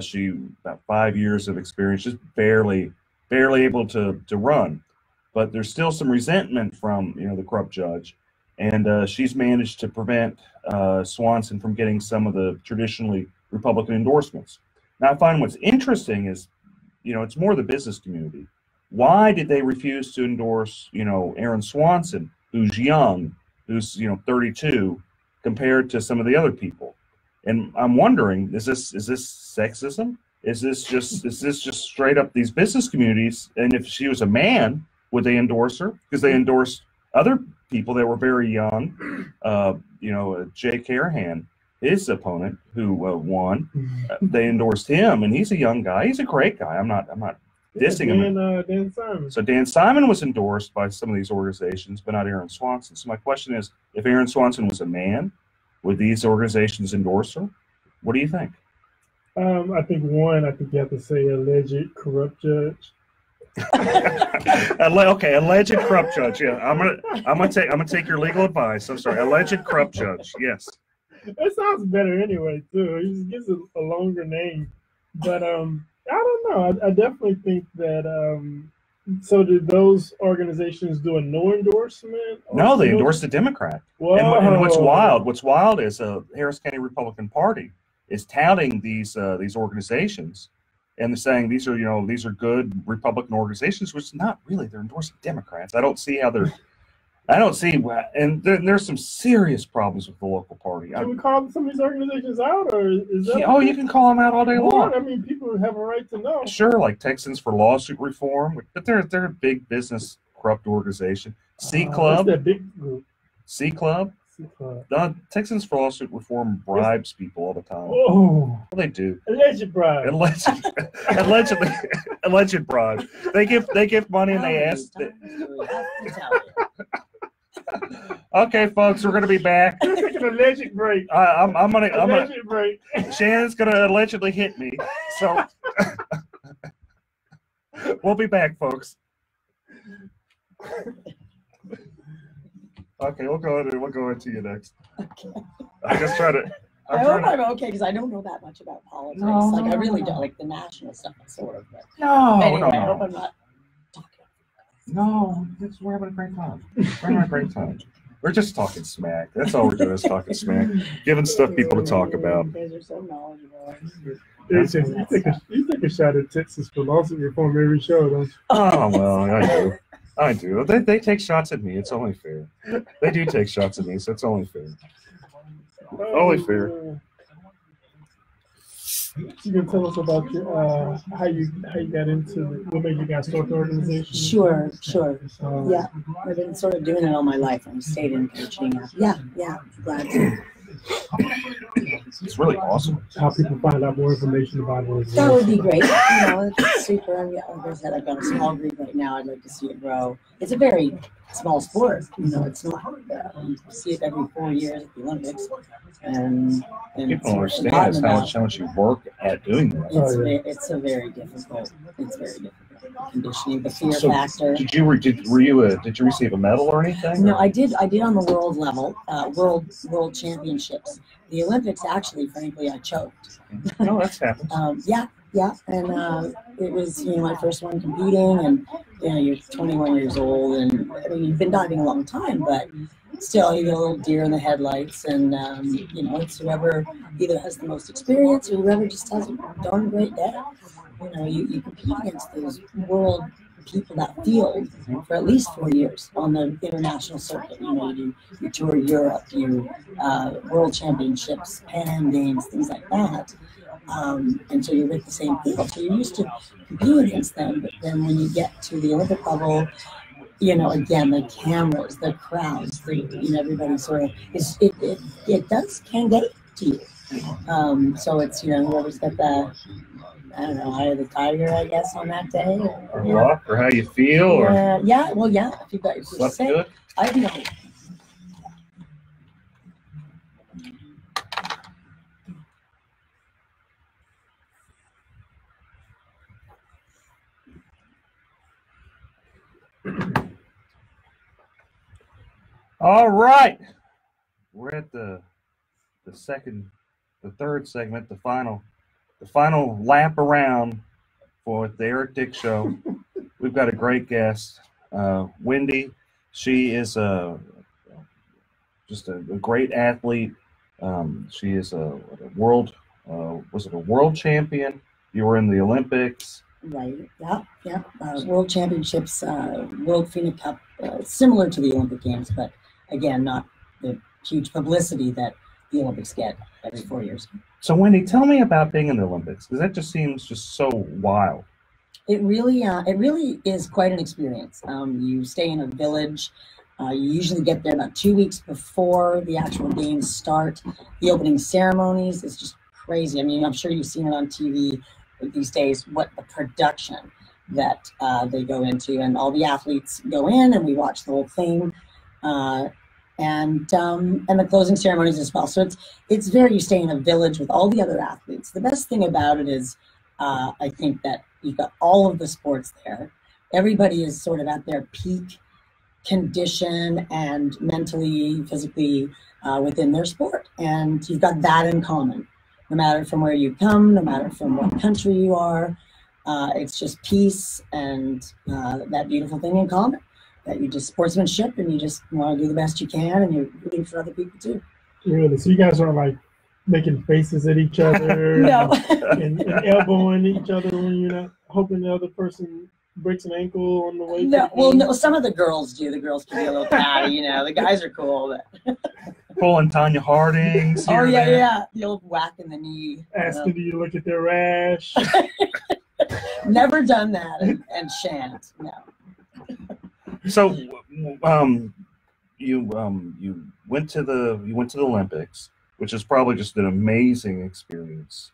She about 5 years of experience, just barely able to run. But there's still some resentment from the corrupt judge, and she's managed to prevent Swanson from getting some of the traditionally Republican endorsements. Now, I find what's interesting is, it's more the business community. Why did they refuse to endorse, Erin Swanson, who's young, who's 32, compared to some of the other people? And I'm wondering, is this sexism? Is this just straight up these business communities? And if she was a man, would they endorse her? Because they endorsed other people that were very young. Jay Carahan, his opponent, who won, they endorsed him, and he's a young guy. He's a great guy. I'm not dissing him. Dan Simon. So Dan Simon was endorsed by some of these organizations, but not Erin Swanson. So my question is, if Erin Swanson was a man, would these organizations endorse her? What do you think? I think you have to say alleged corrupt judge. Okay, alleged corrupt judge. Yeah, I'm gonna take your legal advice. I'm sorry, alleged corrupt judge. Yes. That sounds better anyway, too. He just gives it a longer name. But I don't know. I definitely think that. So did those organizations do a no endorsement? No, they endorsed a Democrat. Whoa. And what's wild is Harris County Republican Party is touting these organizations, and they're saying these are good Republican organizations, which not really. They're endorsing Democrats. I don't see, and there's some serious problems with the local party. Can we call some of these organizations out, or is that? Yeah, you can call them out all day long. I mean, people have a right to know. Sure, like Texans for Lawsuit Reform, but they're a big business corrupt organization. C Club, that's that big group. C Club. Texans for Lawsuit Reform bribes people all the time. Oh, well, they do. Alleged bribe. Alleged bribe. They give money and they ask. Okay, folks, we're gonna be back. Take an alleged break. Alleged break. Shannon's gonna allegedly hit me, so we'll be back, folks. Okay, we'll go into you next. Okay. I just try to. I hope I'm okay because I don't know that much about politics. No, I really don't, like the national stuff, sort of. But No, anyway, no. I hope I'm not talking. No, we're having a great time. We're having a great time. We're just talking smack. That's all we're doing is talking smack, giving stuff people to talk about. You guys are so knowledgeable. You take a shot at Texas for lawsuit reform every show, don't you? Oh well, I do. They take shots at me. It's only fair. They do take shots at me, so it's only fair. Only fair. You can tell us about your how you got into what made you guys start the organization? Sure. Yeah, I've been sort of doing it all my life. I've stayed in coaching. Yeah, glad to. It's really awesome. How people find out more information about it. That would be great. It's super. Like I said, I've got a small group right now. I'd like to see it grow. It's a very small sport. It's not. You see it every 4 years at the Olympics, and people don't understand how much you work at doing that. It's very difficult. Conditioning, the fear factor. Did you receive a medal or anything? No, I did on the world level, world championships. The Olympics, actually, frankly, I choked. No, that's happened. Yeah, and it was my first one competing, and you're 21 years old, and I mean you've been diving a long time, but still you get a little deer in the headlights, and it's whoever either has the most experience or whoever just has a darn great day. You compete against those world people, that field, for at least 4 years on the international circuit. You tour Europe, World Championships, Pan Am Games, things like that. And so you're with the same field. So you're used to competing against them. But then when you get to the Olympic level, again, the cameras, the crowds, everybody sort of can get to you. So it's, whoever's got the, eye of the tiger, I guess, on that day. Or luck, or how you feel, or if you've got your slept good. I know. All right, we're at the third segment, the final lap around for the Eric Dick Show. We've got a great guest, Wendy. She is just a great athlete. She is a world champion? You were in the Olympics. Right. Yeah. World Championships, World Phoenix Cup, similar to the Olympic Games, but again, not the huge publicity that the Olympics get every 4 years. So, Wendy, tell me about being in the Olympics, because that just seems just so wild. It really is quite an experience. You stay in a village. You usually get there about 2 weeks before the actual games start. The opening ceremonies is just crazy. I mean, I'm sure you've seen it on TV these days, what the production that they go into, and all the athletes go in and we watch the whole thing, and the closing ceremonies as well. So it's very, you stay in a village with all the other athletes. The best thing about it is I think that you've got all of the sports there. everybody is sort of at their peak condition and mentally, physically within their sport. And you've got that in common, no matter from where you come, no matter from what country you are. It's just peace and that beautiful thing in common, that you just sportsmanship and you just want to do the best you can and you're rooting for other people too. Really? So you guys aren't like making faces at each other No. and elbowing each other when you're not hoping the other person breaks an ankle on the way? No, well, no, some of the girls do. The girls can be a little catty, you know. The guys are cool. But Pulling Tanya Harding's. oh, yeah. The old whack in the knee. Asking, do you look at their rash? Never done that and shan't. No. So, you went to the Olympics, which is probably just an amazing experience.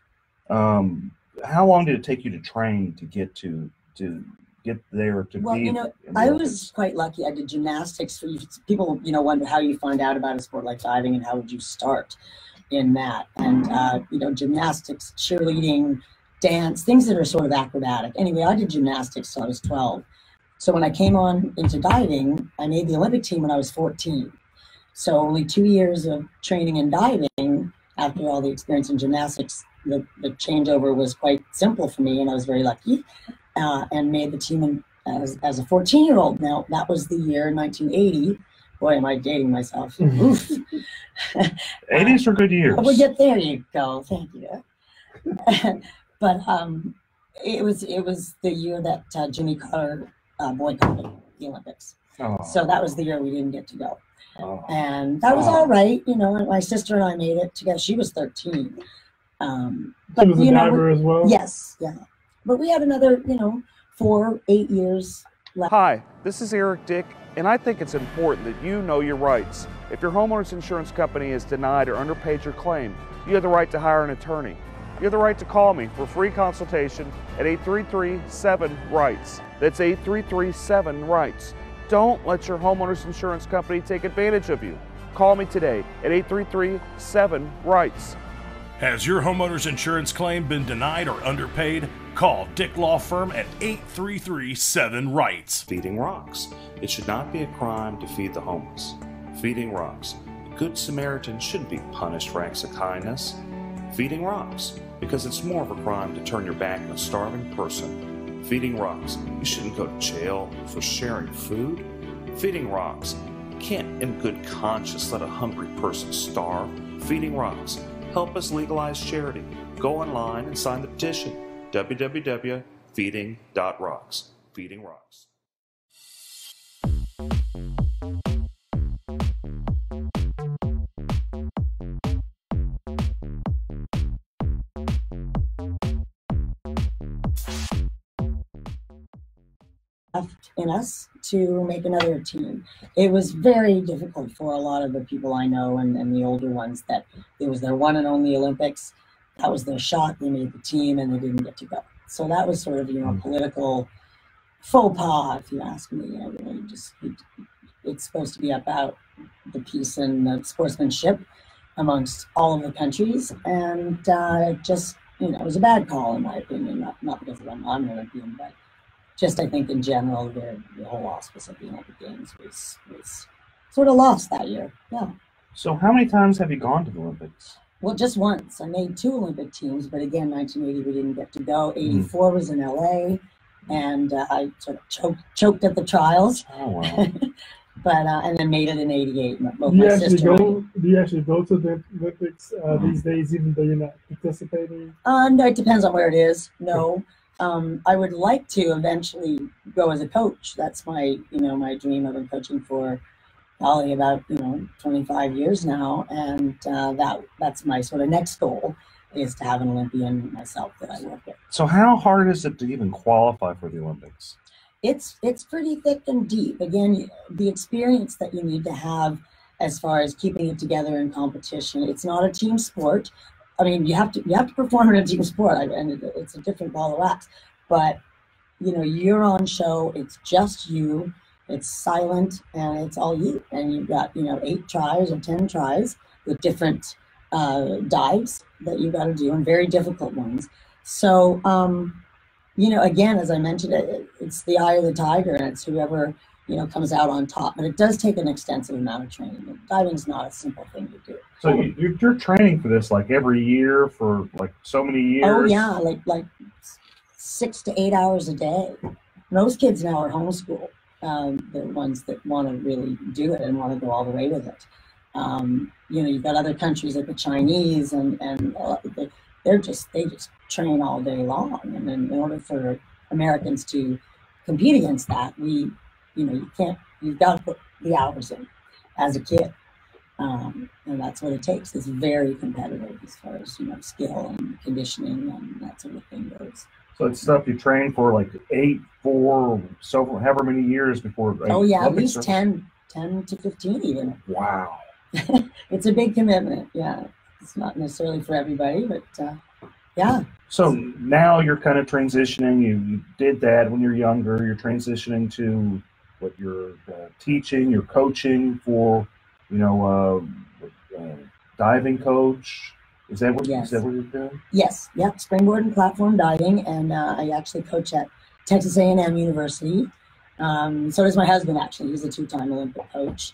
How long did it take you to train to get there to well, be? you know, I was quite lucky. I did gymnastics. For people, you know, wonder how you find out about a sport like diving and how would you start in that. And you know, gymnastics, cheerleading, dance, things that are sort of acrobatic. Anyway, I did gymnastics till I was 12. So when I came on into diving, I made the Olympic team when I was 14. So only 2 years of training in diving after all the experience in gymnastics, the changeover was quite simple for me, and I was very lucky, and made the team as a 14-year-old. Now, that was the year 1980. Boy, am I dating myself. Oof. 80s were good years. Well, there you go. Thank you. But it was the year that Jimmy Carter boycotted the Olympics. Oh. So that was the year we didn't get to go. Oh. And that was all right, you know. And my sister and I made it together. She was 13. But She was a diver as well? Yes, yeah. But we had another, 4-8 years left. Hi, this is Eric Dick, and I think it's important that you know your rights. If your homeowner's insurance company has denied or underpaid your claim, you have the right to hire an attorney. You have the right to call me for a free consultation at 833-7-RIGHTS. That's 833-7-RIGHTS. Don't let your homeowner's insurance company take advantage of you. Call me today at 833-7-RIGHTS. Has your homeowner's insurance claim been denied or underpaid? Call Dick Law Firm at 833-7-RIGHTS. Feeding rocks. It should not be a crime to feed the homeless. Feeding rocks. A good Samaritan shouldn't be punished for acts of kindness. Feeding rocks. Because it's more of a crime to turn your back on a starving person. Feeding rocks. You shouldn't go to jail for sharing food. Feeding rocks. You can't in good conscience let a hungry person starve. Feeding rocks. Help us legalize charity. Go online and sign the petition. www.feeding.rocks. Feeding Rocks. In us to make another team. It was very difficult for a lot of the people I know and the older ones that it was their one and only Olympics. That was their shot. They made the team and they didn't get to go. So that was sort of, political faux pas, if you ask me. It's supposed to be about the peace and the sportsmanship amongst all of the countries. And it was a bad call in my opinion, not because I'm an Olympian, but just I think in general, the whole auspice of the Olympic Games was sort of lost that year. Yeah. So how many times have you gone to the Olympics? Well, just once. I made 2 Olympic teams, but again, 1980 we didn't get to go. 84 was in LA, and I sort of choked at the trials. Oh wow! But and then made it in '88. Do you actually go to the Olympics these days, even though you're not participating? No, it depends on where it is. No. I would like to eventually go as a coach. That's my, my dream. I've been coaching for probably about, 25 years now. And that's my sort of next goal is to have an Olympian myself that I work with. So how hard is it to even qualify for the Olympics? It's pretty thick and deep. Again, the experience that you need to have as far as keeping it together in competition. It's not a team sport. I mean, you have to perform in a team sport, and it's a different ball of wax. But you're on show. It's just you. It's silent, and it's all you. And you've got 8 tries or 10 tries with different dives that you've got to do, and very difficult ones. So again, as I mentioned, it's the eye of the tiger, and it's whoever, comes out on top. But it does take an extensive amount of training. Diving is not a simple thing to do. So you're training for this like every year for like so many years? Oh yeah, like 6 to 8 hours a day. Most kids now are homeschooled. The ones that want to really do it and want to go all the way with it. You've got other countries like the Chinese, and they just train all day long. And then in order for Americans to compete against that, you've got to put the hours in as a kid. And that's what it takes. It's very competitive as far as, skill and conditioning and that sort of thing goes. So it's stuff you train for like however many years before. Oh yeah, at least 10 to 15 even. Wow. It's a big commitment. Yeah. It's not necessarily for everybody, but yeah. So now you're kind of transitioning. You did that when you're younger. You're transitioning to what you're teaching, you're coaching for, diving coach. Is that what you're doing? Yes. Yep. Springboard and platform diving, and I actually coach at Texas A&M University. So does my husband. Actually, he's a 2-time Olympic coach,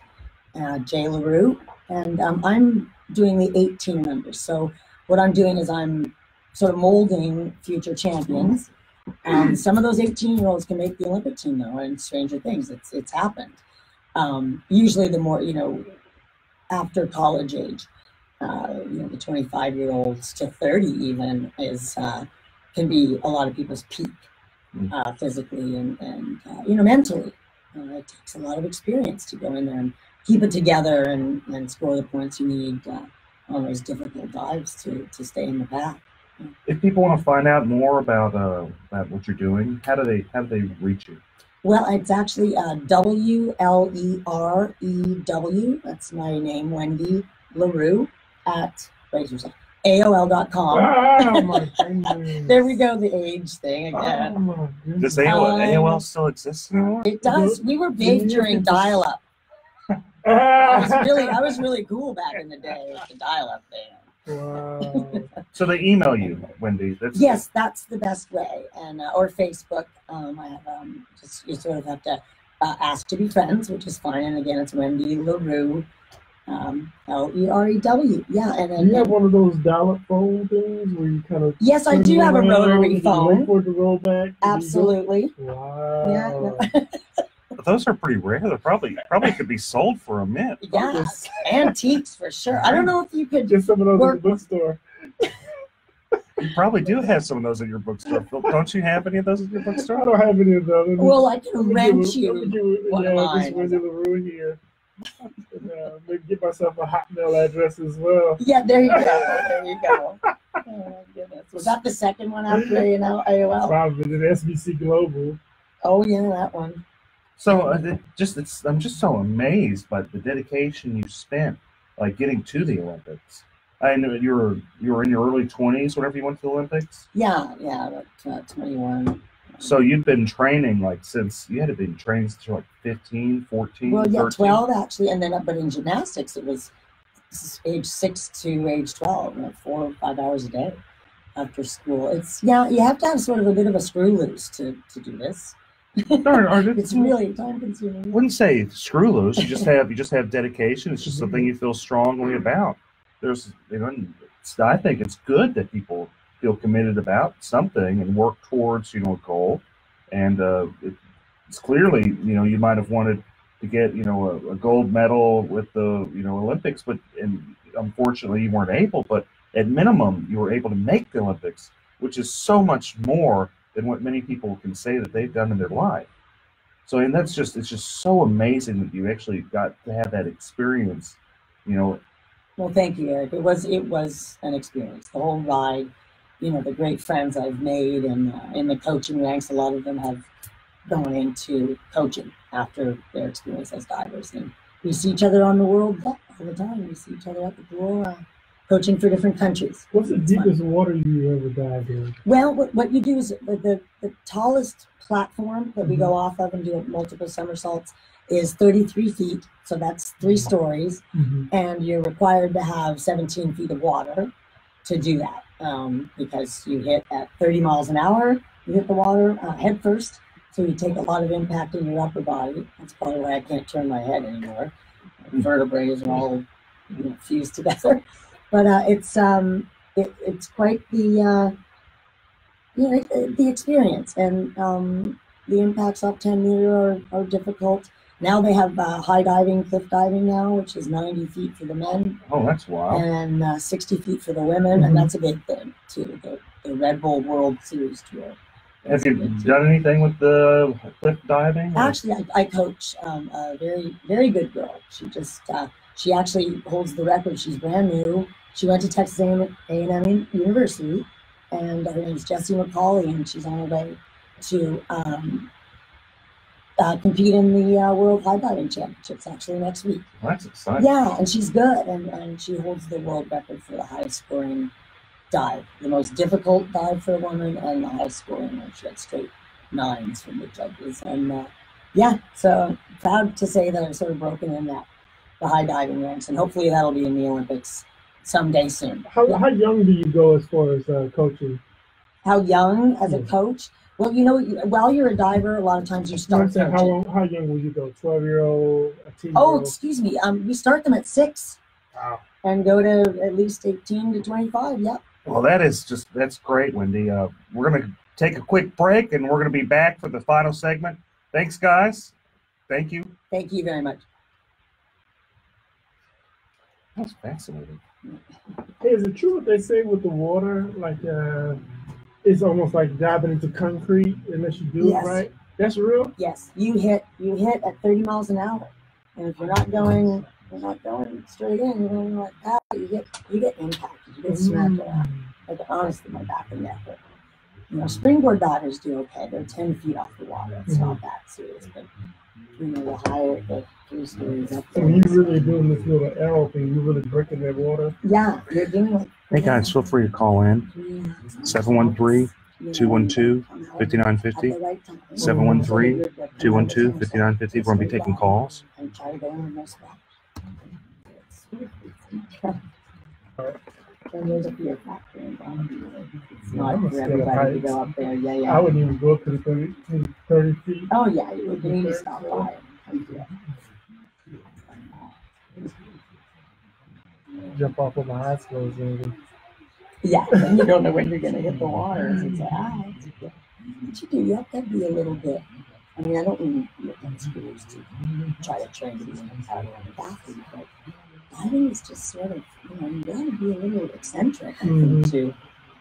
Jay LaRue, and I'm doing the 18 members. So what I'm doing is I'm sort of molding future champions. Some of those 18-year-olds can make the Olympic team though, and stranger things. It's happened. Usually the more, after college age, the 25-year-olds to 30 even can be a lot of people's peak physically and mentally. It takes a lot of experience to go in there and keep it together and score the points you need on those difficult dives to stay in the pack. If people want to find out more about what you're doing, how do they reach you? Well, it's actually WLEREW. That's my name, Wendy LaRue, at AOL.com. Oh my goodness. There we go, the age thing again. Oh my goodness. Does AOL still exist anymore? It does. We were big during dial-up. I was really cool back in the day with the dial-up thing. Wow. So they email you, Wendy. Yes, that's the best way, and or Facebook. I have you sort of have to ask to be friends, which is fine. And again, it's Wendy LaRue, LEREW. Yeah, and then you have one of those dial-up phone things where you kind of. Yes, I do have a rotary phone. Wait for it to roll back. Absolutely. Wow. Yeah. Those are pretty rare. They probably could be sold for a mint. Yeah, antiques for sure. I don't know if you could get some of those in the bookstore. You probably do have some of those in your bookstore. Don't you have any of those in your bookstore? I don't have any of those. Well, I can rent you one of mine. Just Wendy LaRue here. Maybe get myself a Hotmail address as well. Yeah, there you go. There you go. Oh my goodness. Was that the second one after AOL? Probably the SBC Global. Oh yeah, that one. So I'm just so amazed by the dedication you spent, like getting to the Olympics. I know you were in your early 20s whenever you went to the Olympics. Yeah, about 21. So you've been training since you had been training since you're 15, 14. Well, yeah, 13. 12 actually, and then but in gymnastics it was age 6 to age 12, 4 or 5 hours a day after school. It's you have to have sort of a bit of a screw loose to do this. It's really time consuming. I wouldn't say screw loose. You just have dedication. It's just something you feel strongly about. I think it's good that people feel committed about something and work towards a goal. And it's clearly you might have wanted to get a gold medal with the Olympics, but unfortunately you weren't able. But at minimum you were able to make the Olympics, which is so much more than what many people can say that they've done in their life. So, and it's just so amazing that you actually got to have that experience, Well, thank you, Eric. It was an experience. The whole ride, the great friends I've made, and in the coaching ranks, a lot of them have gone into coaching after their experience as divers. And we see each other on the world all the time. We see each other at the pool, coaching for different countries. What's the deepest water you ever dived in? Well, what you do is the tallest platform that we go off of and do multiple somersaults is 33 feet. So that's 3 stories. And you're required to have 17 feet of water to do that. because you hit at 30 miles an hour, you hit the water head first, so you take a lot of impact in your upper body. That's probably why I can't turn my head anymore. Vertebrae are all fused together. But it's quite the the experience, and the impacts up 10 meter are difficult. Now they have high diving, cliff diving now, which is 90 feet for the men. Oh, that's wild. And 60 feet for the women, and that's a big thing too. The Red Bull World Series Tour. Have you done anything with the cliff diving? Actually, I coach a very, very good girl. She just she actually holds the record. She's brand new. She went to Texas A&M University, and her name is Jessie McCauley, and she's on her way to compete in the World High Diving Championships actually next week. Well, that's exciting. Yeah, and she's good, and she holds the world record for the highest scoring dive, the most difficult dive for a woman, and the highest scoring. She had straight 9s from the judges, and yeah, so proud to say that I've sort of broken in the high diving ranks, and hopefully that'll be in the Olympics someday soon. How young do you go as far as coaching? How young as a coach? Well, while you're a diver, a lot of times you start. How young will you go? 12-year-old, a teen-year-old? Oh, excuse me. We start them at 6. Wow. And go to at least 18 to 25. Yep. Well, that's great, Wendy. We're going to take a quick break, and we're going to be back for the final segment. Thanks, guys. Thank you. Thank you very much. That's fascinating. Hey, is it true what they say with the water? Like, it's almost like diving into concrete unless you do it right. That's real? Yes. You hit at 30 miles an hour. And if you're not going straight in, you're going like that, you get impacted, you get smacked around. Like honestly, my back and neck hurt. Springboard divers do okay. They're 10 feet off the water. It's not that serious, but the higher the 3 stories up there. So you really doing this little arrow thing, you really breaking that water? Yeah, you're doing it. Hey guys, feel free to call in 713-212-5950. 713-212-5950. We're going to be taking calls. And try to go in the spot. And there's a fear factor involved. It's not for everybody to go up there. Yeah. I wouldn't even go up to the 30 feet. Oh, yeah, you would need to stop by it. Jump off with my eyes closed. Yeah, and you don't know when you're going to hit the water. So it's like, what you do, you have to be a little bit. I mean, I don't mean look at schools to try to train to be an athlete, but diving is just sort of, you got to be a little eccentric, I think, to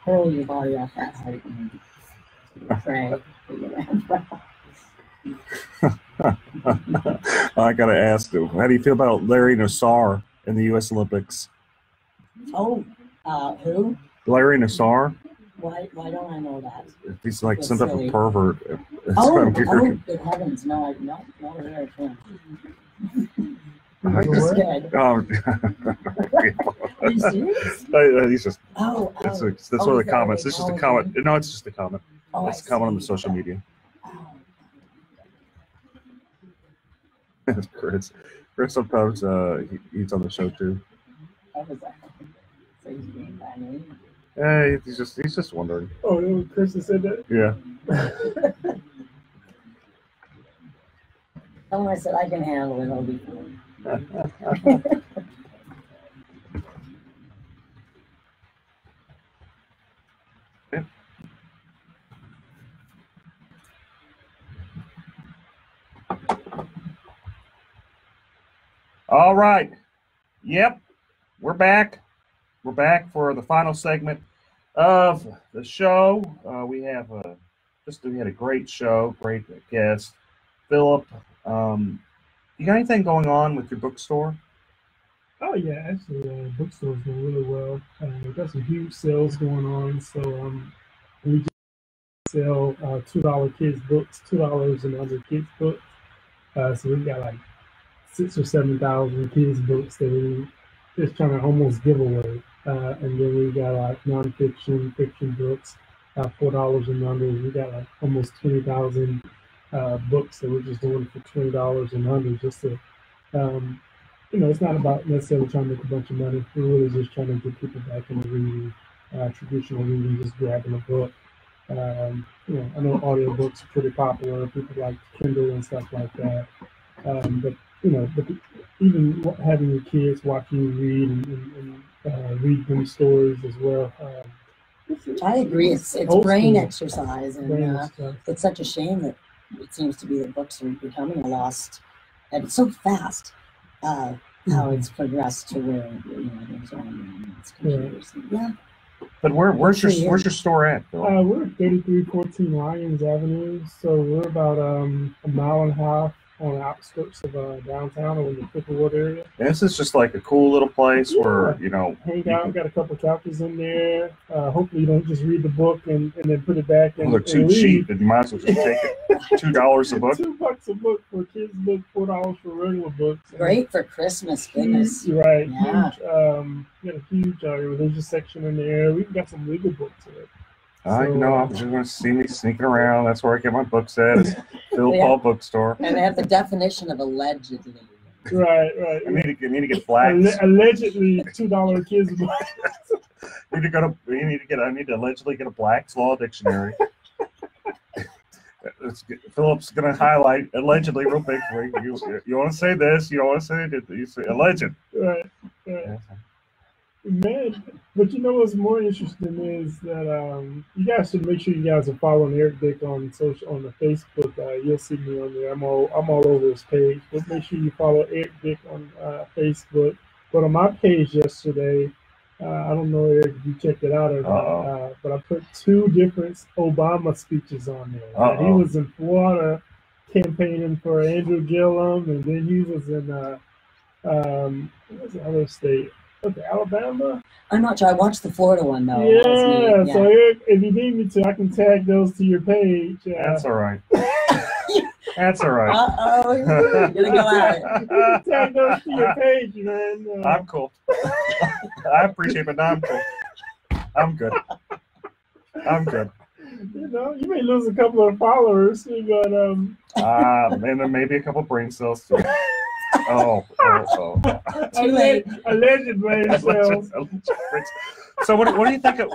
hurl your body off that height and pray that you land well. I got to ask you, how do you feel about Larry Nassar in the U.S. Olympics? Oh, who? Larry Nassar. Why don't I know that? He's like some type of pervert. Good heavens, no, I'm not aware of him. Just good. Oh, Are you serious? He's just. That's one of the comments. It's just a comment. No, it's just a comment. It's a comment on the social media. That's Chris. Chris sometimes he's on the show too. How was that? So he's being funny. Yeah, he's just wondering. Oh, Chris said that? Yeah. Tell him I said I can handle it. I'll be fine. All right. Yep. We're back. We're back for the final segment of the show. We had a great show, great guest, Philip. You got anything going on with your bookstore? Oh yeah, actually, bookstore's doing really well. We've got some huge sales going on. So we just sell $2 kids books, $2 and under kids books. So we got like 6,000 or 7,000 kids books that we just trying to almost give away. And then we got like nonfiction, fiction books, $4 and under. We got like almost 20,000 books that we're just doing for $20 and under, just to, it's not about necessarily trying to make a bunch of money. We're really just trying to get people back into reading. traditional reading, just grabbing a book. I know audiobooks are pretty popular. People like Kindle and stuff like that. But even having your kids watching you read and read them stories as well. I agree. It's brain exercise, and it's such a shame that it seems to be that books are becoming a lost. And it's so fast how it's progressed to where there's on computers. Yeah. But where's your store at, Phil? We're at 3314 Lyons Avenue, so we're about a mile and a half on the outskirts of downtown or in the Picklewood area. And this is just like a cool little place where hang out. Got a couple of couches in there. Hopefully you don't just read the book and then put it back. They're too cheap, and you might as well just take it. $2 a book. $2 a book for a kid's book. $4 for regular books. Great for Christmas, goodness. Right. Yeah. Huge. Got a huge religious section in there. We've got some legal books in it. I'm just going to see me sneaking around. That's where I get my books at. Is Phil Paul Bookstore. And they have the definition of allegedly. Right. I need to get blacks. Allegedly $2 kids books. I need to allegedly get a Black's Law Dictionary. Philip's going to highlight allegedly real big for you. You want to say this? You don't want to say it? You say alleged. Right. Yeah. Man, but what's more interesting is that you guys should make sure you guys are following Eric Dick on the Facebook. You'll see me on there. I'm all over his page. But make sure you follow Eric Dick on Facebook. But on my page yesterday, I don't know, Eric, if you checked it out or not, but I put 2 different Obama speeches on there. He was in Florida campaigning for Andrew Gillum, and then he was in what's the other state? Alabama? I'm not sure. I watched the Florida one, though. Yeah. So Eric, if you need me to, I can tag those to your page. That's all right. That's all right. Uh-oh. You're going to go at it. Tag those to your page, man. I'm cool. I appreciate it, but I'm cool. I'm good. You may lose a couple of followers, but and then maybe a couple brain cells too. Too late. Alleged brain cells. So what do you think of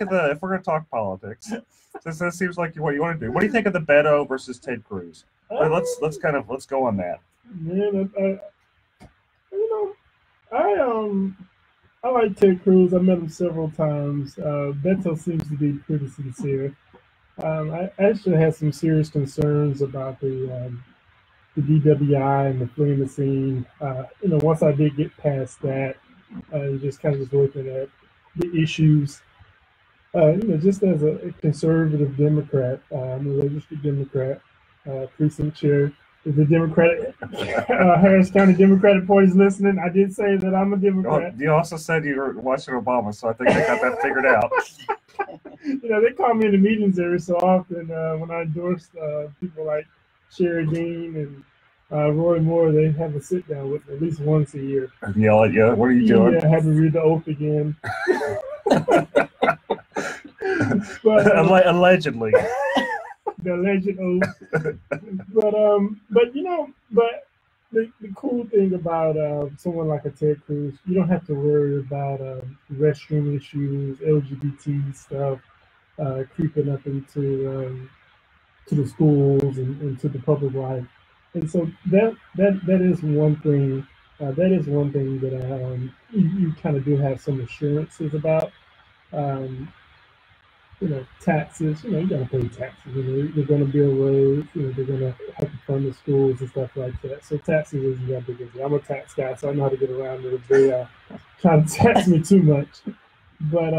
the, if we're going to talk politics, since that seems like what you want to do, what do you think of the Beto versus Ted Cruz? Let's go on that. Man, I like Ted Cruz. I met him several times. Beto seems to be pretty sincere. I actually had some serious concerns about the DWI and the fleeing the scene. Once I did get past that, just kind of just looking at the issues. Just as a conservative Democrat, I'm a registered Democrat, precinct chair. If the Democratic Harris County Democratic Party is listening, I did say that I'm a Democrat. You also said you were watching Obama, so I think they got that figured out. They call me in the meetings every so often when I endorse people like Sherry Dean and Roy Moore. They have a sit down with me at least once a year. And yell at you. What are you doing? Yeah, I have to read the oath again. But, allegedly. The alleged oath. But the cool thing about someone like a Ted Cruz, you don't have to worry about restroom issues, LGBT stuff creeping up into the schools and to the public life. And so that is one thing. That is one thing that you kind of do have some assurances about. Taxes. You got to pay taxes. They're going to build roads. They're going to have to fund the schools and stuff like that. So taxes isn't that big a deal. I'm a tax guy, so I know how to get around it if they try to tax me too much. But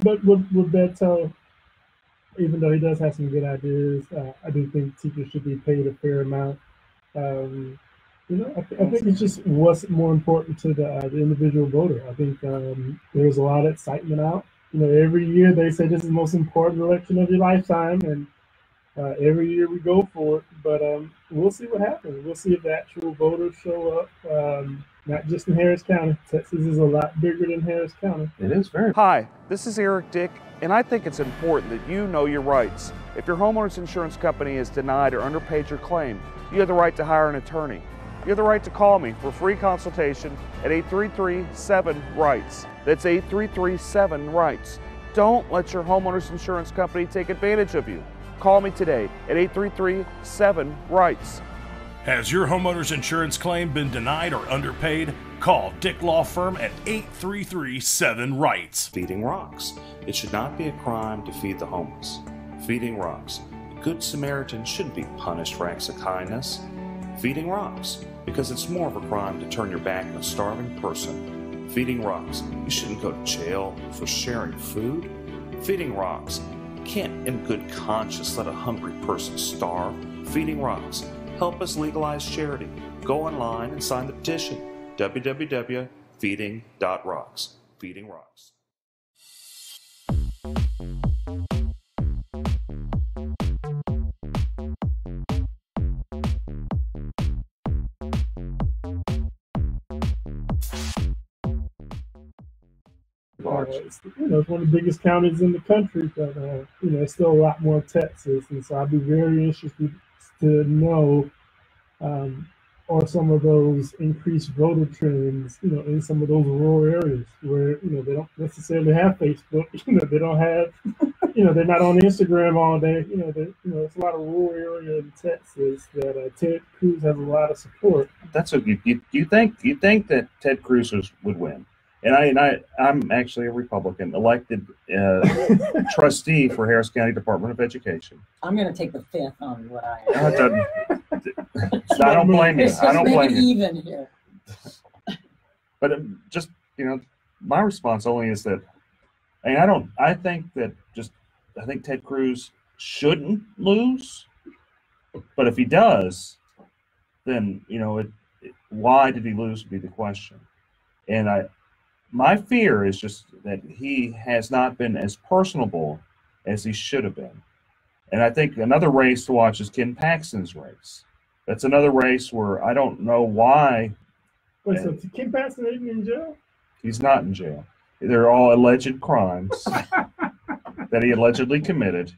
with Beto, even though he does have some good ideas, I do think teachers should be paid a fair amount. I think it's just what's more important to the individual voter. I think there's a lot of excitement out. Every year they say this is the most important election of your lifetime, and every year we go for it. But we'll see what happens. We'll see if the actual voters show up, not just in Harris County. Texas is a lot bigger than Harris County. It is very. Hi, this is Eric Dick, and I think it's important that you know your rights. If your homeowner's insurance company has denied or underpaid your claim, you have the right to hire an attorney. you have the right to call me for a free consultation at 833-7-RIGHTS. That's 833-7-RIGHTS. Don't let your homeowner's insurance company take advantage of you. Call me today at 833-7-RIGHTS. Has your homeowner's insurance claim been denied or underpaid? Call Dick Law Firm at 833-7-RIGHTS. Feeding rocks. It should not be a crime to feed the homeless. Feeding rocks. A good Samaritan shouldn't be punished for acts of kindness. Feeding rocks. Because it's more of a crime to turn your back on a starving person. Feeding rocks. You shouldn't go to jail for sharing food. Feeding rocks. You can't in good conscience let a hungry person starve. Feeding rocks. Help us legalize charity. Go online and sign the petition. www.feeding.rocks. Feeding Rocks. It's one of the biggest counties in the country, but it's still a lot more Texas, and so I'd be very interested to know or some of those increased voter trends, in some of those rural areas where, they don't necessarily have Facebook, they don't have, they're not on Instagram all day, it's a lot of rural area in Texas that Ted Cruz has a lot of support. That's what you think that Ted Cruz would win. And I'm actually a Republican, elected trustee for Harris County Department of Education. I'm going to take the fifth on what I am. I don't blame you. I don't blame you. Even here. But just, my response only is that, I think Ted Cruz shouldn't lose. But if he does, then, why did he lose would be the question. And my fear is just that he has not been as personable as he should have been. And I think another race to watch is Ken Paxton's race. That's another race where I don't know why. Wait, so Ken Paxton isn't in jail? He's not in jail. They're all alleged crimes that he allegedly committed.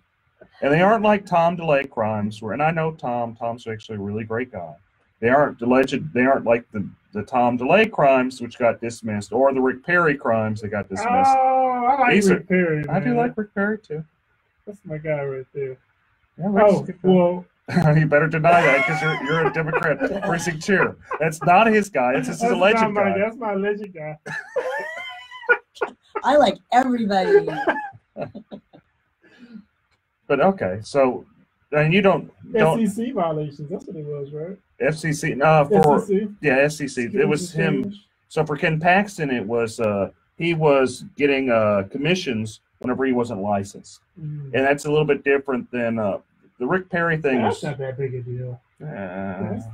And they aren't like Tom DeLay crimes, and I know Tom's actually a really great guy. They aren't like the Tom DeLay crimes, which got dismissed, or the Rick Perry crimes that got dismissed. Oh, I like Rick Perry. Man. I do like Rick Perry, too. That's my guy right there. Yeah, well, you better deny that because you're a Democrat precinct chair. That's not his guy. It's just his alleged guy. That's my alleged guy. I like everybody. But okay, so and you don't FCC violations. That's what it was, right? FCC. FCC. Yeah, FCC. It was him. So for Ken Paxton, it was he was getting commissions whenever he wasn't licensed, and that's a little bit different than the Rick Perry thing. That's not that big a deal. It's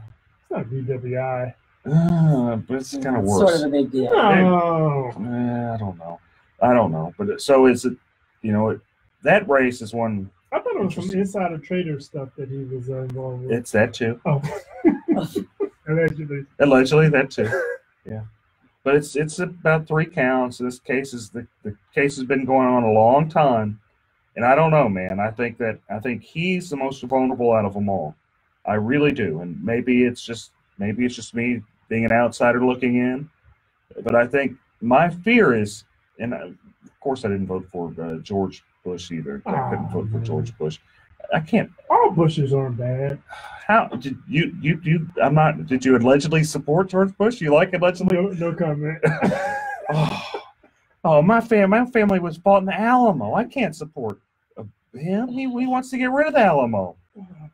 not BWI. But it's kind of worse. Sort of a big deal. No. I don't know. But so is it? That race is one. I thought it was some insider trader stuff that he was involved with. It's that too. Oh. Allegedly, that too. Yeah. But it's about 3 counts. This case is the case has been going on a long time, and I don't know, man. I think he's the most vulnerable out of them all. I really do, and maybe it's just me being an outsider looking in. But I think my fear is, and of course I didn't vote for George Bush either. I couldn't vote for George Bush. I can't. All Bushes aren't bad. How did you? I'm not. Did you allegedly support George Bush? You like allegedly? No comment. My family was bought in the Alamo. I can't support him. He wants to get rid of the Alamo.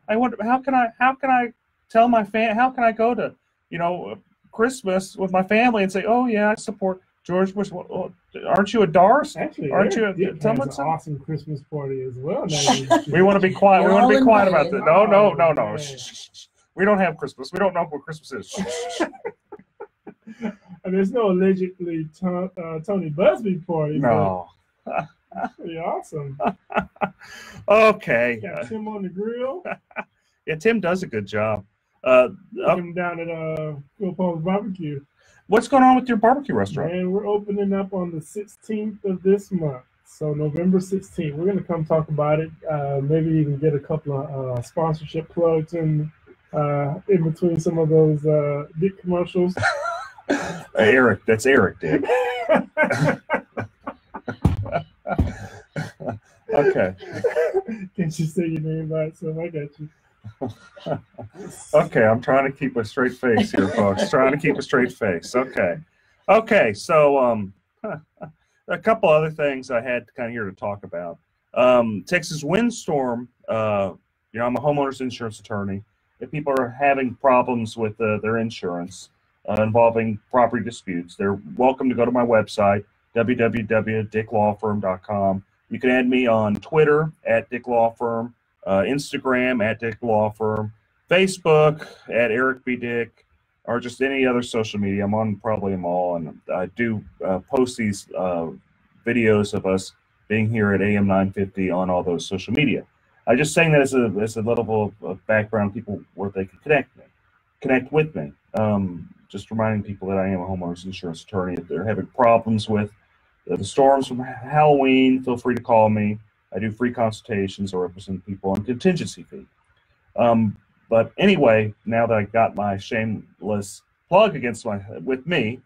I wonder how can I tell my how can I go to Christmas with my family and say, oh yeah, I support George Bush. Well, aren't you a Darce? Actually, aren't you an awesome Christmas party as well? We want to be quiet. We want to be quiet about that. No. Shh. We don't have Christmas. We don't know what Christmas is. And there's no allegedly Tony Busby party. No. Pretty awesome. Okay. Got Tim on the grill. Yeah, Tim does a good job. Him down at Phil Paul's Barbecue. What's going on with your barbecue restaurant? And we're opening up on the 16th of this month. So November 16th. We're going to come talk about it. Maybe even get a couple of sponsorship plugs in in between some of those Dick commercials. Eric, that's Eric, Dick. Okay. Can't you say your name right? So I got you. Okay, I'm trying to keep a straight face here, folks. Trying to keep a straight face. Okay. Okay, so a couple other things I had kind of here to talk about. Texas windstorm, I'm a homeowner's insurance attorney. If people are having problems with their insurance involving property disputes, they're welcome to go to my website, www.dicklawfirm.com. You can add me on Twitter @DickLawFirm, Instagram @DickLawFirm, Facebook @EricBDick, or just any other social media. I'm on probably them all, and I do post these videos of us being here at AM 950 on all those social media. I just saying that as a little of background, people where they can connect with me. Just reminding people that I am a homeowner's insurance attorney. If they're having problems with the storms from Halloween, feel free to call me. I do free consultations or represent people on contingency fee. But anyway, now that I got my shameless plug with me,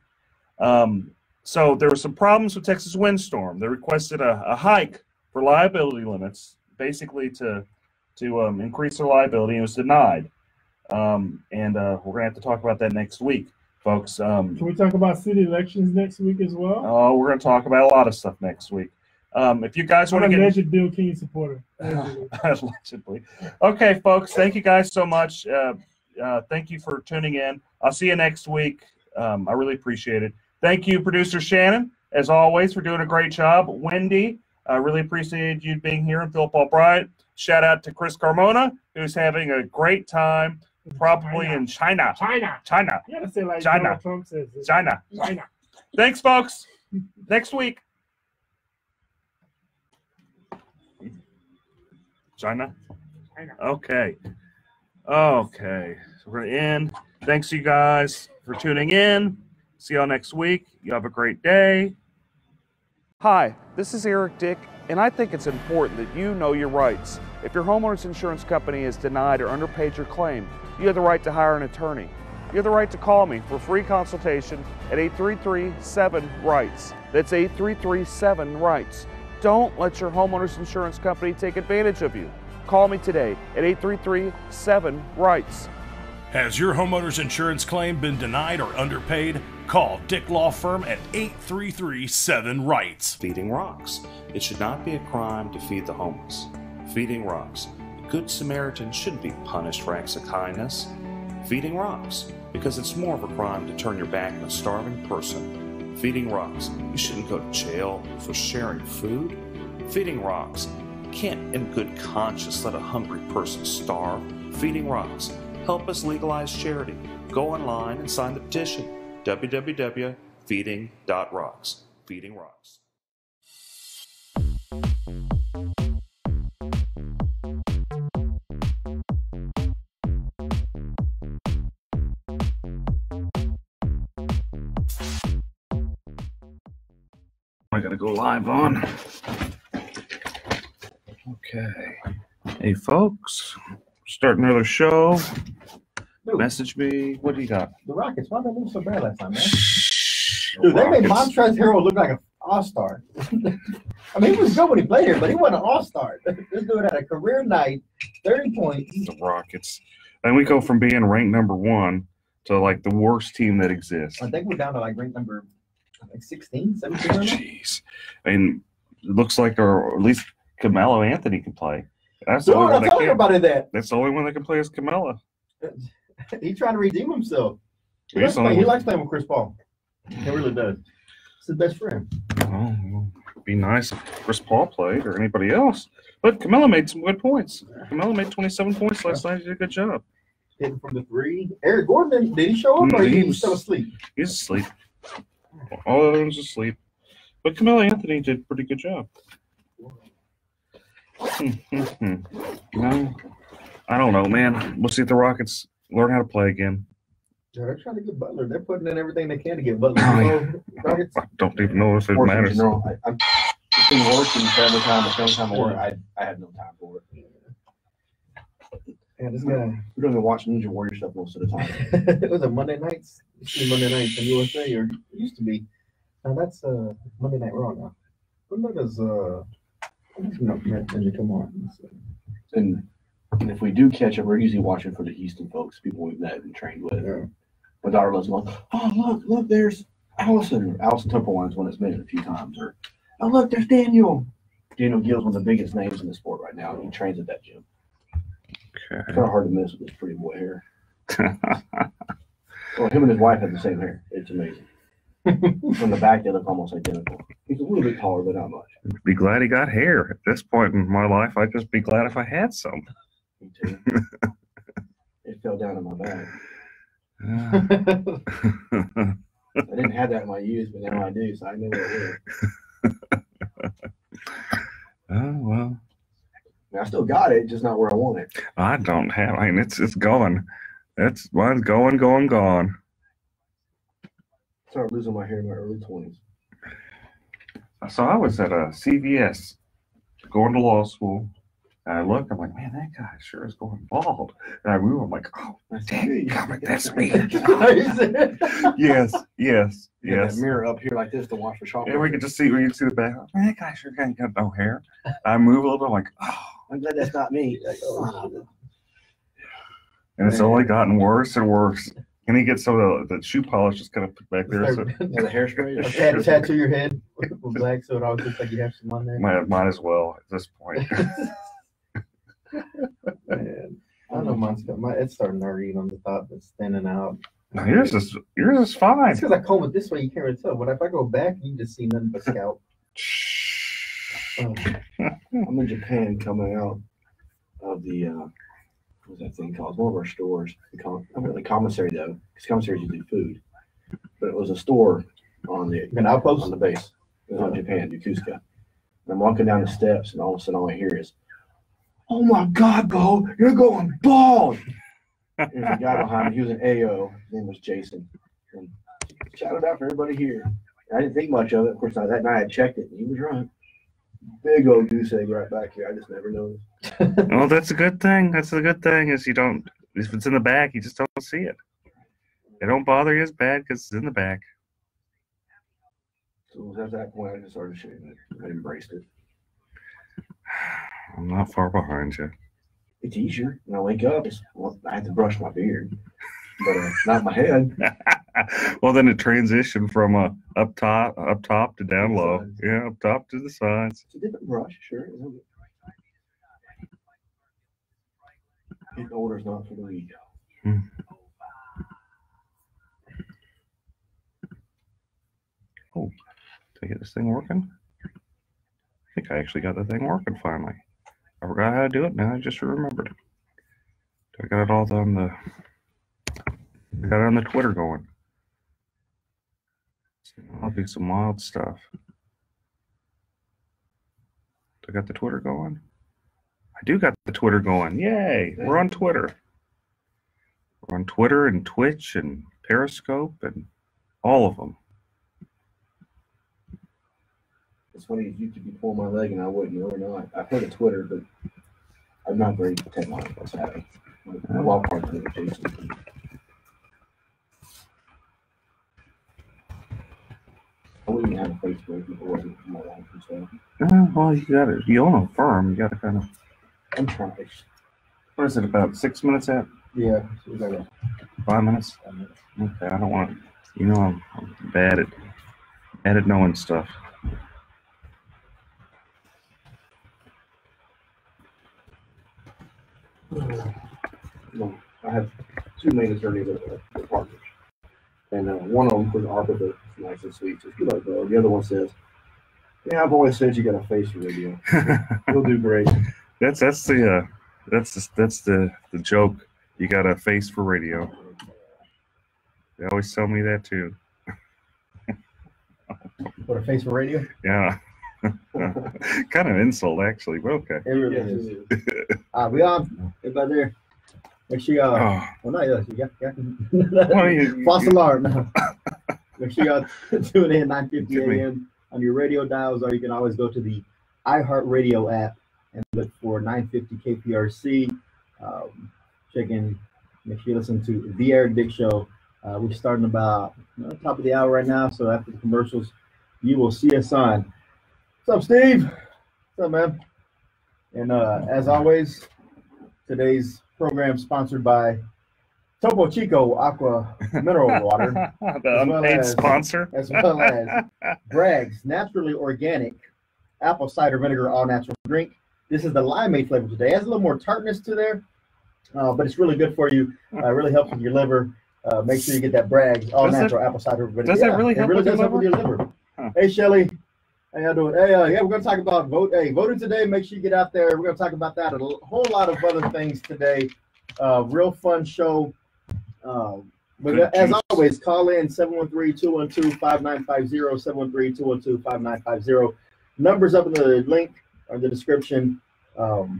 so there were some problems with Texas windstorm. They requested a hike for liability limits, basically to increase their liability, and it was denied. We're gonna have to talk about that next week, folks. Can we talk about city elections next week as well? Oh, we're gonna talk about a lot of stuff next week. If you guys want to get alleged Bill King supporter, allegedly. Okay, folks, thank you guys so much. Thank you for tuning in. I'll see you next week. I really appreciate it. Thank you, producer Shannon, as always, for doing a great job. Wendy, I really appreciate you being here, and Philip Albright. Shout out to Chris Carmona, who's having a great time, probably in China. China. You gotta say like China. Donald Trump says. China. China. Thanks, folks. Next week. China? Okay. Okay. So we're going to end. Thanks, you guys, for tuning in. See y'all next week. You have a great day. Hi, this is Eric Dick, and I think it's important that you know your rights. If your homeowner's insurance company has denied or underpaid your claim, you have the right to hire an attorney. You have the right to call me for free consultation at 833-7-RIGHTS. That's 833-7-RIGHTS. Don't let your homeowner's insurance company take advantage of you. Call me today at 833-7-RIGHTS. Has your homeowner's insurance claim been denied or underpaid? Call Dick Law Firm at 833-7-RIGHTS. Feeding rocks. It should not be a crime to feed the homeless. Feeding rocks. A good Samaritan shouldn't be punished for acts of kindness. Feeding rocks. Because it's more of a crime to turn your back on a starving person. Feeding rocks. You shouldn't go to jail for sharing food. Feeding rocks. You can't in good conscience let a hungry person starve. Feeding rocks. Help us legalize charity. Go online and sign the petition. www.feeding.rocks. Feeding rocks. I gotta go live on. Okay. Hey, folks. Start another show. Dude, Message me. What do you got? the Rockets, why did they lose so bad last time, man? Dude, they made Montrezl Harrell look like an all-star. I mean, he was good when he played here, but he wasn't an all-star. This dude had a career night, 30 points. The Rockets. And we go from being ranked #1 to like the worst team that exists. I think we're down to like rank number 16, 17 right now. Jeez. I mean, it looks like, or at least Carmelo Anthony can play. That's Dude, the only I one that told can. everybody that. That's the only one that can play is Carmelo. He's trying to redeem himself. He He's likes playing with Chris Paul. He really does. It's his best friend. Oh, well, it'd be nice if Chris Paul played or anybody else. But Carmelo made some good points. Carmelo made 27 points last night. He did a good job. Hitting from the three. Eric Gordon, did he show up or he was still asleep? He's asleep. All the others asleep. But Carmelo Anthony did a pretty good job. No, I don't know, man. We'll see if the Rockets learn how to play again. Yeah, they're trying to get Butler. They're putting in everything they can to get Butler. Rockets. I don't even know if it Sports in matters. general, I'm between work and family time, family time at work. I had no time for it. Yeah, this guy. We don't even watch Ninja Warrior stuff most of the time. It was a Monday nights. Monday nights in USA, or it used to be. Now that's Monday Night Raw now. But that is come on. And if we do catch up, we're usually watching for the Houston folks, people we've met and trained with. Yeah. My daughter loves going, oh, look, there's Allison. Allison Templewine's one that's been a few times. Or, oh, look, there's Daniel. Daniel Gill's one of the biggest names in the sport right now. He trains at that gym. Okay. It's kind of hard to miss with his pretty boy hair. Well, him and his wife have the same hair. It's amazing. From the back, they look almost identical. He's a little bit taller, but not much. Be glad he got hair. At this point in my life, I'd just be glad if I had some. Me too. It fell down in my bag. I didn't have that in my youth, but now I do, so I know what it is. Oh, well. I mean, I still got it, just not where I want it. I don't have. I mean, it's gone. Mine's gone. I started losing my hair in my early 20s. So I was at a CVS going to law school. And I looked, I'm like, man, that guy sure is going bald. And I move, I'm like, oh, dang, that's me. Yes. That mirror up here like this to watch for shopping. And we can see the back. Man, that guy sure ain't got no hair. I move a little bit, I'm like, oh. I'm glad that's not me. And it's only gotten worse and worse. And he gets some of the shoe polish just kind of put back there. So. The A hairspray? tattoo your head with black so it always looks like you have some on there. Might as well at this point. Man, I don't know, mine's got it's starting to read on the top that's standing out. No, yours is fine. It's because I comb it this way, you can't really tell. But if I go back, you just see nothing but scalp. I'm in Japan coming out of the what's that thing called? It's one of our stores. I'm at the commissary though, because commissaries usually food. But it was a store on the outpost on the base. It was on Japan, Yokosuka. And I'm walking down the steps, and all of a sudden, all I hear is, "Oh my God, Bo, you're going bald!" There's a guy behind me. He was an AO. His name was Jason. And shouted out for everybody here. And I didn't think much of it. Of course, that night I checked it, and he was right. Big old goose egg right back here. I just never noticed. Well, that's a good thing. That's the good thing is you don't. If it's in the back, you just don't see it. It don't bother you as bad because it's in the back. So at that point, I just started shaving it. I embraced it. I'm not far behind you. It's easier. When I wake up, I have to brush my beard, but not my head. Well, then it transitioned from up top to down low. Yeah, up top to the sides. It's a different brush, sure. Getting older is not for the weak. Oh, did I get this thing working? I think I actually got the thing working finally. I forgot how to do it. Now I just remembered. I got it all on the. I got it on the Twitter going. I'll do some wild stuff. I got the Twitter going. I do got the Twitter going. Yay! We're on Twitter. We're on Twitter and Twitch and Periscope and all of them. It's funny, you could be pulling my leg and I wouldn't know or not. I've heard of Twitter, but I'm not very technological savvy. A wild card to Jason. I wouldn't even have a Facebook if it wasn't for my life and stuff. Well, you own a firm. You got to kind of. I'm trying. What is it, about 6 minutes at? Yeah. 5 minutes? Okay, I don't want to. You know, I'm bad at knowing stuff. No, I have two main attorneys that are partners. And one of them was Arbiter. It's nice and sweet. Says, good luck, bro. The other one says, yeah, I've always said you got a face for radio. You'll do great. That's the joke. You got a face for radio. They always tell me that too. What, a face for radio? Yeah. Kind of an insult, actually, but okay. It really is. We on? Everybody there? Make sure y'all. Well, not us. False alarm now. Make sure y'all tune in 9:50 a.m. on your radio dials, or you can always go to the iHeartRadio app and look for 950 KPRC. check in. Make sure you listen to The Eric Dick Show. We're starting about top of the hour right now, so after the commercials, you will see us on. What's up, Steve? What's up, man? And as always, today's program sponsored by Topo Chico Aqua Mineral Water. The unpaid sponsor. As well as Bragg's Naturally Organic Apple Cider Vinegar All Natural Drink. This is the limeade flavor today. It has a little more tartness to there, but it's really good for you. Really helps with your liver. Make sure you get that Bragg's All Natural Apple Cider Vinegar. Does it really help with does help with your liver. Huh. Hey, Shelly. How y'all doing? Hey, yeah, we're going to talk about voting today. Make sure you get out there. We're going to talk about that, a whole lot of other things today. Real fun show. But as always, call in 713-212-5950, 713-212-5950. Numbers up in the link or the description. But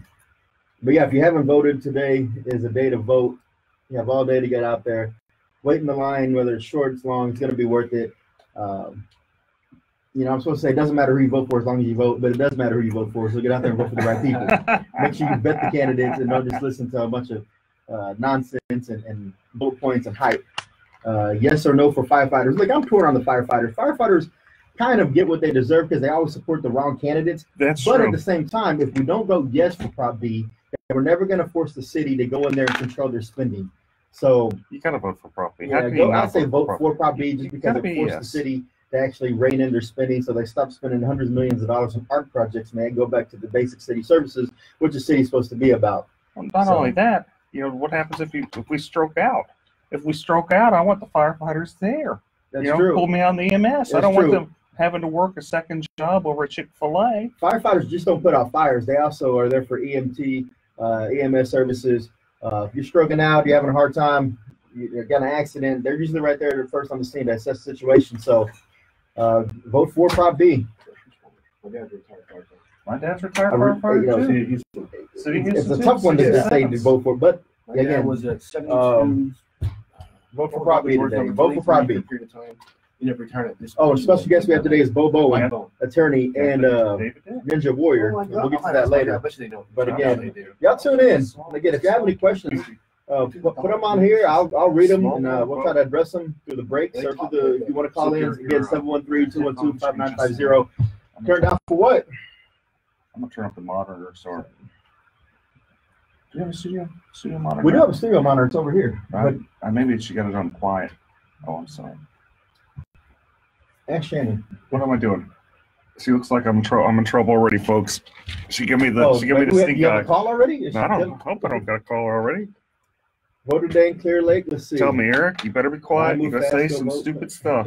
yeah, if you haven't voted, today is a day to vote. You have all day to get out there. Wait in the line, whether it's short, it's long, it's going to be worth it. I'm supposed to say it doesn't matter who you vote for as long as you vote, but it does matter who you vote for. So get out there and vote for the right people. Make sure you vet the candidates and don't just listen to a bunch of nonsense and bullet points and hype. Yes or no for firefighters. Look, I'm torn on the firefighters. Firefighters kind of get what they deserve because they always support the wrong candidates. That's but true. At the same time, if we don't vote yes for Prop B, then we're never going to force the city to go in there and control their spending. So You got to vote for Prop B. yeah, I'd say vote for Prop B just because it forced the city to actually rein in their spending, so they stop spending hundreds of millions of dollars on art projects, man. Go back to the basic city services, which the city's supposed to be about. Well, not only that, what happens if we stroke out? If we stroke out, I want the firefighters there. That's true. Pull me on the EMS. I don't want them having to work a second job over at Chick-fil-A. Firefighters just don't put out fires. They also are there for EMT, EMS services. If you're stroking out, you're having a hard time, you got an accident, they're usually right there first on the scene to assess the situation. So vote for Prop B. My dad's retired firefighter too. It's a tough one to say to vote for, but again, was at 72. Vote for Prop B today. Vote for Prop B. You never return it. Oh, the special guest we have today is Bo Bowen, attorney and Ninja Warrior. We'll get to that later. But again, y'all tune in. Again, if you have any questions, put them on here. I'll read them and we'll try to address them through the breaks or through if you want to call in, again, 713-212-5950. Turn down for what? I'm going to turn up the monitor. Sorry. Do you have a studio monitor? We do have a studio monitor. It's over here. But maybe she got it on quiet. Oh, I'm sorry. Ask Shannon. What am I doing? She looks like I'm in trouble already, folks. She gave me the stink you eye. have a call already? No, I hope I don't got a call already. Voter Day in Clear Lake. Let's see. Tell me, Eric. You better be quiet. You gotta say some stupid stuff.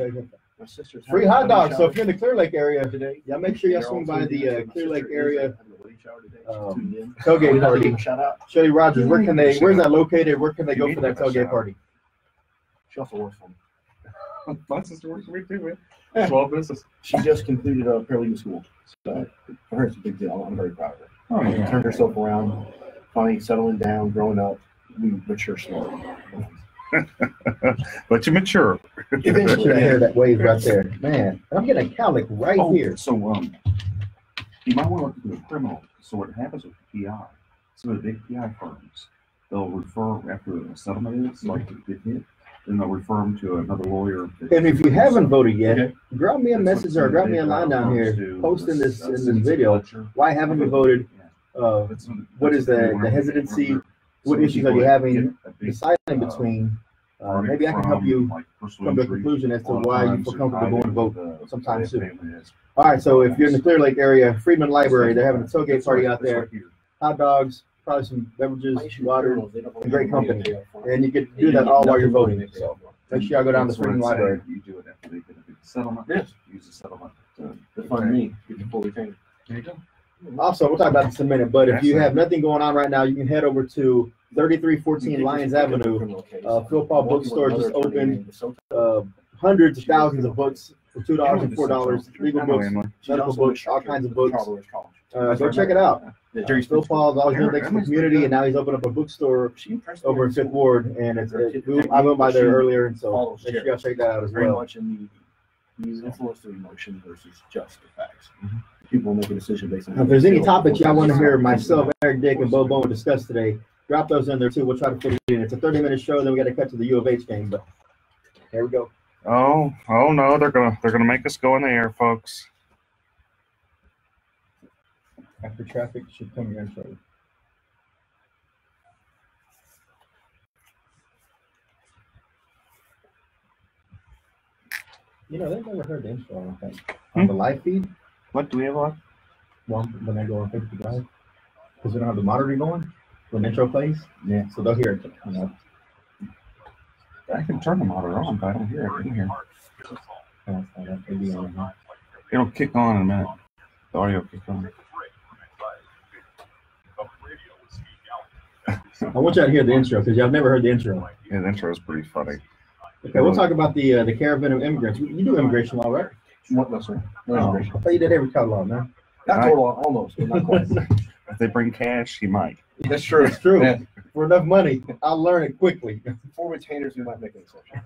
Free hot dogs. So if you're in the Clear Lake area today, y'all make sure y'all swing by the Clear Lake area tailgate party. Shelly Rogers, where's that located? Where can they go for that tailgate party? She also works for me. My sister works for me too, man. Small business. She just completed a paralegal school. So for her, it's a big deal. I'm very proud of her. Oh, yeah. Turned herself around, finally settling down, growing up. We mature slowly. But you mature. Eventually, I hear that wave right there. Man, I'm getting a cowlick right here. So, you might want to look at the criminal. So what happens with PI, some of the big PI firms, they'll refer after a settlement is like a good hit, then they'll refer them to another lawyer. And if you haven't voted yet, drop me a message or drop me a line down here, post in this video. Why haven't you voted? What is the hesitancy? What issues are you having deciding between? Maybe I can help you come to a conclusion as to why you feel comfortable going to vote sometime soon. All right, so if you're in the Clear Lake area, Freedman Library, they're having a tailgate party out there. Hot dogs, probably some beverages, water, and great company. And you get to do that all while you're voting. So make sure y'all go down to Freedman Library. You do it after they get a big settlement. Yes. Use the settlement to fund me. Get the full retainer. There you go. Also, we'll talk about this in a minute, but if you have nothing going on right now, you can head over to 3314 Lyons Avenue. Phil Paul Bookstore just opened. Hundreds of thousands of books for $2 and $4. Legal books, medical books, all kinds of books. Go check it out. Phil Paul's always doing things for the community, and now he's opened up a bookstore over in Fifth Ward. And I went by there earlier, and so make sure y'all check that out as Very well. much in the influence through emotion versus just the facts. People make a decision based on. If there's any topics y'all want to hear myself, Eric Dick, and Bo Bowen discuss today, drop those in there too. We'll try to fit it in. It's a 30-minute show, then we got to cut to the U of H game. But here we go. Oh no, they're gonna make us go in the air, folks. After traffic should come here shortly. You know, they've never heard the intro, I don't think. On the live feed? What do we have on? Well, when I go on Facebook Live. Because we don't have the monitor going when the intro plays. Yeah, so they'll hear it. You know. I can turn the monitor on, but I don't hear it in here. It'll kick on in a minute. The audio will kick on. I want y'all to hear the intro because y'all never heard the intro. Yeah, the intro is pretty funny. Okay, we'll talk about the caravan of immigrants. You do immigration law, right? What, no, sir? No immigration. I thought you did every kind of law, man. Not total law, almost, but not quite. If they bring cash, he might. That's true. It's true. Yeah. For enough money, I'll learn it quickly. For retainers, we might make an exception.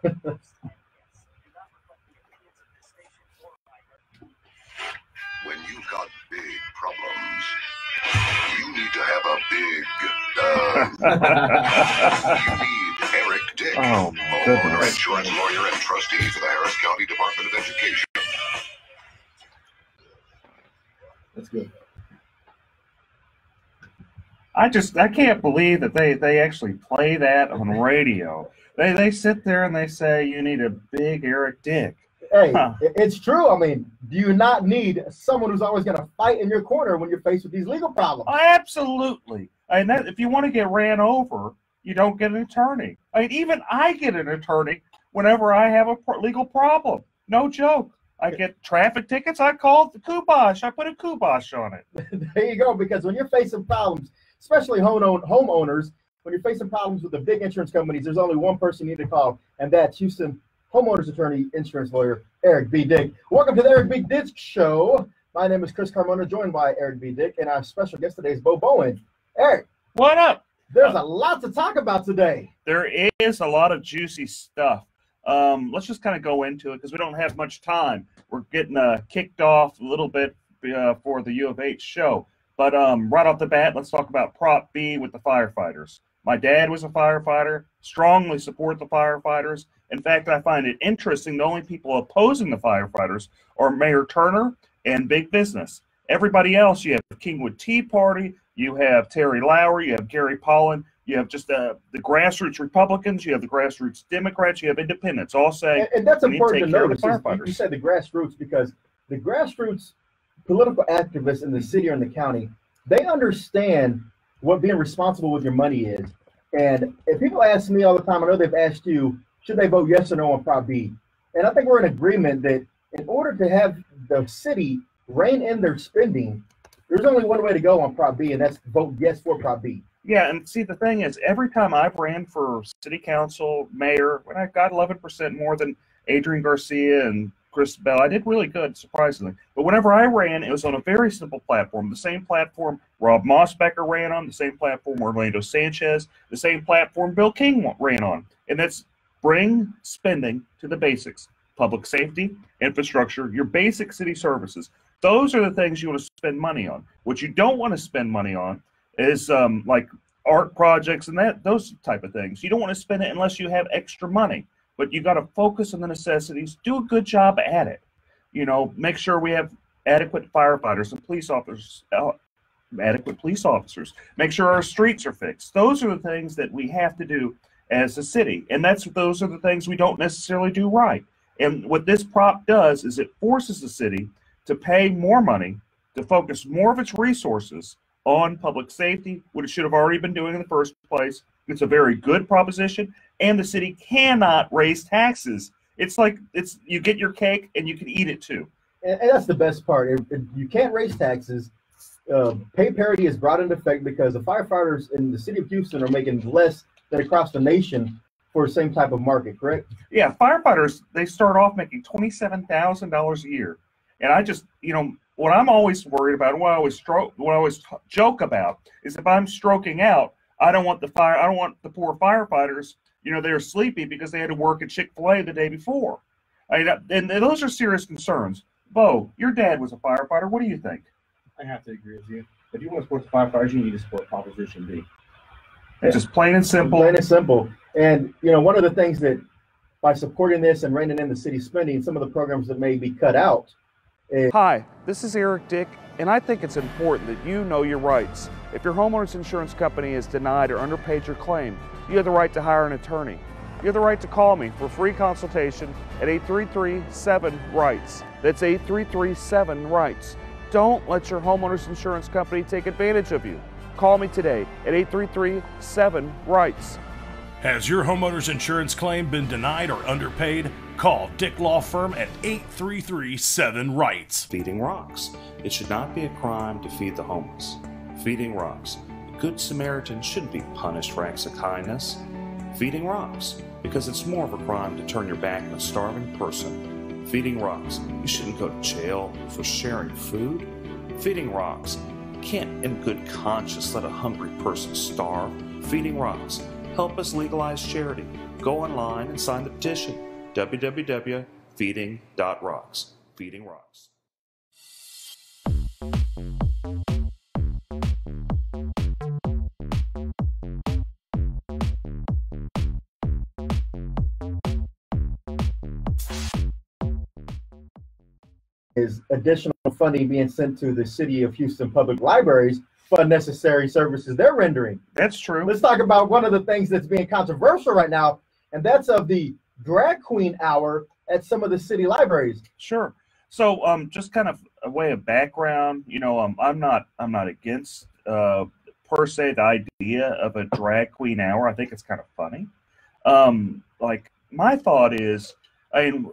When you've got big problems, you need to have a big, you need Eric Dick, Oh, my homeowner goodness. insurance lawyer and trustee for the Harris County Department of Education. That's good. I can't believe that they actually play that on radio. They sit there and they say you need a big Eric Dick. Hey, it's true. I mean, do you not need someone who's always going to fight in your corner when you're faced with these legal problems? Absolutely. And that, if you want to get ran over, you don't get an attorney. I mean, even I get an attorney whenever I have a legal problem. No joke. I get traffic tickets. I call the kibosh. I put a kibosh on it. There you go. Because when you're facing problems, especially homeowners, when you're facing problems with the big insurance companies, there's only one person you need to call, and that's Houston homeowners attorney, insurance lawyer, Eric B. Dick. Welcome to the Eric B. Dick Show. My name is Chris Carmona, joined by Eric B. Dick, and our special guest today is Bo Bowen. Eric, what up? There's a lot to talk about today. There is a lot of juicy stuff. Let's just kind of go into it because we don't have much time. We're getting kicked off a little bit for the U of H show. But right off the bat, let's talk about Prop B with the firefighters. My dad was a firefighter, strongly support the firefighters. In fact, I find it interesting the only people opposing the firefighters are Mayor Turner and big business. Everybody else, you have Kingwood Tea Party, you have Terry Lowry, you have Gary Pollan, you have just the grassroots Republicans, you have the grassroots Democrats, you have independents, all saying, and that's important to notice. Firefighters. You said the grassroots because the grassroots political activists in the city or in the county, they understand what being responsible with your money is. And if people ask me all the time, I know they've asked you, should they vote yes or no on Prop B? And I think we're in agreement that in order to have the city rein in their spending, there's only one way to go on Prop B, and that's vote yes for Prop B. Yeah, and see, the thing is, every time I've ran for city council, mayor, when I got 11% more than Adrian Garcia and Chris Bell, I did really good, surprisingly. But whenever I ran, it was on a very simple platform, the same platform Rob Mossbecker ran on, the same platform Orlando Sanchez, the same platform Bill King ran on. And that's bring spending to the basics, public safety, infrastructure, your basic city services. Those are the things you want to spend money on. What you don't want to spend money on is like art projects and those type of things. You don't want to spend it unless you have extra money. But you got to focus on the necessities. Do a good job at it. You know, make sure we have adequate firefighters and police officers, adequate police officers. Make sure our streets are fixed. Those are the things that we have to do as a city, and those are the things we don't necessarily do right. And what this prop does is it forces the city to pay more money to focus more of its resources on public safety, what it should have already been doing in the first place. It's a very good proposition, and the city cannot raise taxes. It's like you get your cake and you can eat it too. And that's the best part. If you can't raise taxes. Pay parity is brought into effect because the firefighters in the city of Houston are making less than across the nation for the same type of market, correct? Yeah, firefighters, they start off making $27,000 a year. And I just, you know, what I'm always worried about, what I always joke about is if I'm stroking out, I don't want the poor firefighters, you know, they're sleepy because they had to work at Chick-fil-A the day before. And those are serious concerns. Bo, your dad was a firefighter. What do you think? I have to agree with you. If you want to support the firefighters, you need to support Proposition B. Just plain and simple. Plain and simple. And, you know, one of the things that by supporting this and reining in the city spending, some of the programs that may be cut out. Hi, this is Eric Dick, and I think it's important that you know your rights. If your homeowner's insurance company has denied or underpaid your claim, you have the right to hire an attorney. You have the right to call me for free consultation at 833-7-RIGHTS. That's 833-7-RIGHTS. Don't let your homeowner's insurance company take advantage of you. Call me today at 833-7-RIGHTS. Has your homeowner's insurance claim been denied or underpaid? Call Dick Law Firm at 833-7-RIGHTS. Feeding rocks. It should not be a crime to feed the homeless. Feeding rocks. A good Samaritan shouldn't be punished for acts of kindness. Feeding rocks. Because it's more of a crime to turn your back on a starving person. Feeding rocks. You shouldn't go to jail for sharing food. Feeding rocks. You can't in good conscience let a hungry person starve. Feeding rocks. Help us legalize charity. Go online and sign the petition. www.feeding.rocks. Feeding Rocks. Is additional funding being sent to the City of Houston Public Libraries for unnecessary services they're rendering. That's true. Let's talk about one of the things that's being controversial right now, and that's of the drag queen hour at some of the city libraries. Sure. So, just kind of a way of background, you know, I'm not against per se the idea of a drag queen hour. I think it's kind of funny. Like my thought is, I mean,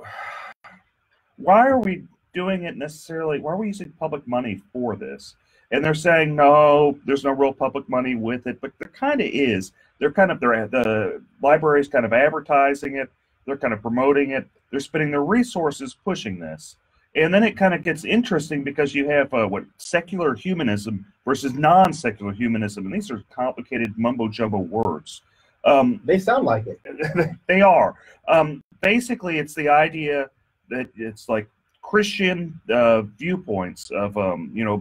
why are we doing it necessarily? Why are we using public money for this? And they're saying, no, there's no real public money with it, but there kind of is. The library's kind of advertising it. They're kind of promoting it. They're spending their resources pushing this. And then it kind of gets interesting because you have secular humanism versus non-secular humanism. And these are complicated mumbo-jumbo words. They sound like it. They are. Basically, it's the idea that it's like Christian viewpoints of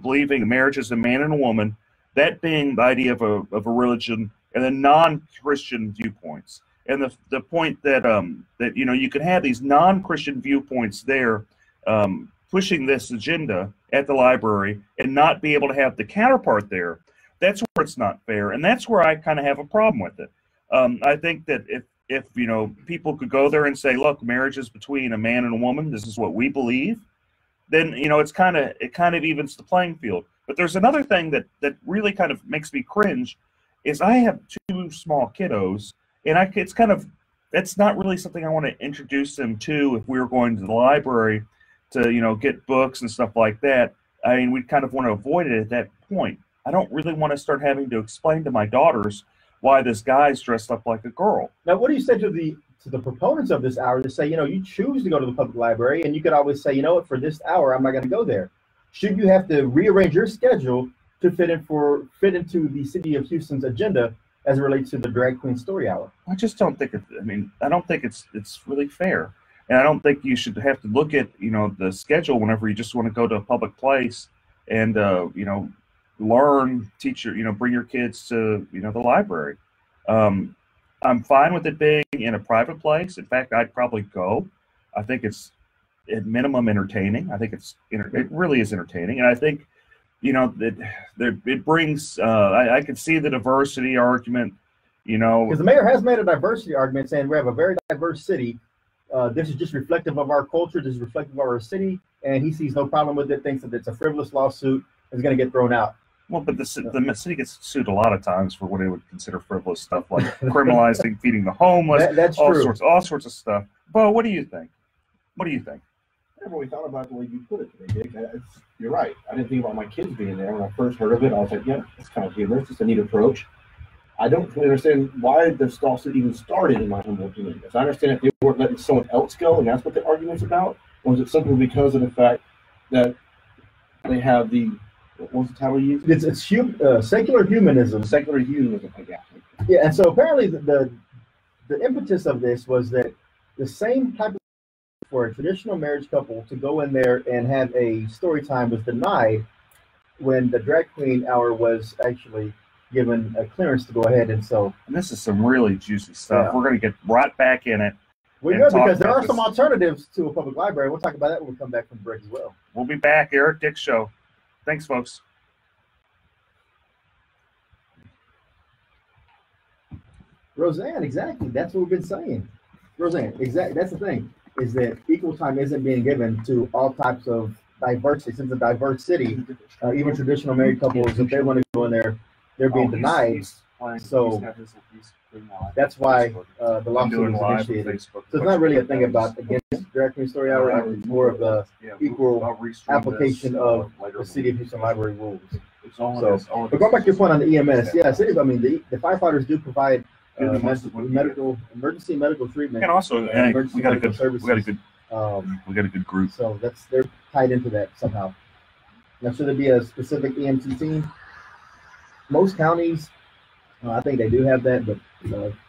believing marriage is a man and a woman, that being the idea of a religion, and then non-Christian viewpoints. And the point that you can have these non-Christian viewpoints there pushing this agenda at the library and not be able to have the counterpart there. That's where it's not fair, and that's where I kind of have a problem with it. I think that if people could go there and say, look, marriage is between a man and a woman, this is what we believe, then it kind of evens the playing field. But there's another thing that really kind of makes me cringe is I have two small kiddos, and that's not really something I want to introduce them to if we were going to the library to get books and stuff like that. I mean, we kind of want to avoid it at that point. I don't really want to start having to explain to my daughters why this guy's dressed up like a girl. Now, what do you say to the proponents of this hour to say, you choose to go to the public library, and you could always say, what, for this hour, I'm not going to go there. Should you have to rearrange your schedule to fit into the City of Houston's agenda as it relates to the drag queen story hour? I just don't think I don't think it's really fair. And I don't think you should have to look at, the schedule whenever you just want to go to a public place and, learn, teach bring your kids to, the library. I'm fine with it being in a private place. In fact, I'd probably go. I think it's at minimum entertaining. I think it really is entertaining. And I think, that it brings, I could see the diversity argument, Because the mayor has made a diversity argument saying we have a very diverse city. This is just reflective of our culture. This is reflective of our city. And he sees no problem with it, thinks that it's a frivolous lawsuit, is going to get thrown out. Well, but the city gets sued a lot of times for what they would consider frivolous stuff, like criminalizing feeding the homeless, that's true. all sorts of stuff. Bo, what do you think? What do you think? I never really thought about the way you put it today, Dick. You're right. I didn't think about my kids being there. When I first heard of it, I was like, yeah, it's kind of humorous. It's a neat approach. I don't really understand why this lawsuit even started in my humble opinion. I understand if they weren't letting someone else go, and that's what the argument's about, or is it simply because of the fact that they have the, what was the title you used? It's secular humanism. Secular humanism, I guess. Yeah, and so apparently the impetus of this was that the same type of for a traditional marriage couple to go in there and have a story time was denied when the drag queen hour was actually given a clearance to go ahead. And so, And this is some really juicy stuff. Yeah. We're going to get right back in it. we And know talk because there about are some this. alternatives to a public library. We'll talk about that when we come back from break as well. We'll be back. Eric Dick Show. Thanks, folks. Roseanne, exactly. That's what we've been saying. Roseanne, exactly. That's the thing, is that equal time isn't being given to all types of diversity. Since a diverse city, even traditional married couples, if they want to go in there, they're being denied. So that's why the I'm lawsuit doing was live on initiated. Facebook. So it's not really a thing about against Drag Queen Story Hour. It's more of the equal application of the City of Houston Library rules. So, but going back to your point on the EMS, yeah, cities. I mean, the firefighters do provide emergency medical treatment. And also, emergency we got a medical good, services. we got a good group. So they're tied into that somehow. Now, should there be a specific EMT team? Most counties, I think they do have that, but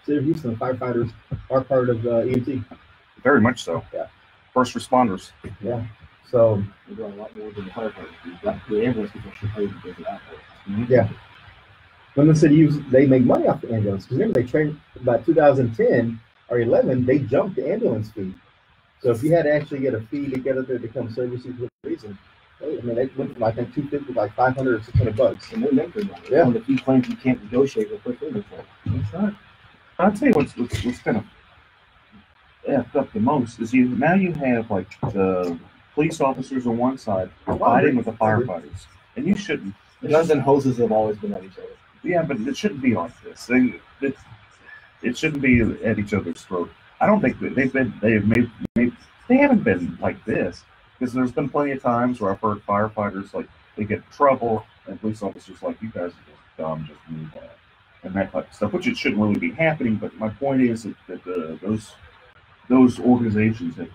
City of Houston firefighters are part of EMT. Very much so. Yeah. First responders. Yeah. So We're doing a lot more than the firefighters. The ambulance people should pay because of that. yeah. When the city they make money off the ambulance. Because remember, they trained about 2010 or 11, they jumped the ambulance fee. So if you had to actually get a fee to get up there to come service you for a reason, I mean, they went from I think 250 to like 500 or 600 bucks. And they're making money. Yeah. If you claim you can't negotiate with first inventory. That's right. I'll tell you what's kind of effed up the most is now you have like the police officers on one side fighting with the firefighters, and you shouldn't. Guns and hoses have always been at each other. Yeah, but it shouldn't be like this. It shouldn't be at each other's throat. I don't think that they haven't been like this, because there's been plenty of times where I've heard firefighters like they get in trouble and police officers like, you guys are just dumb, just move on, and that type of stuff, which it shouldn't really be happening. But my point is that those organizations have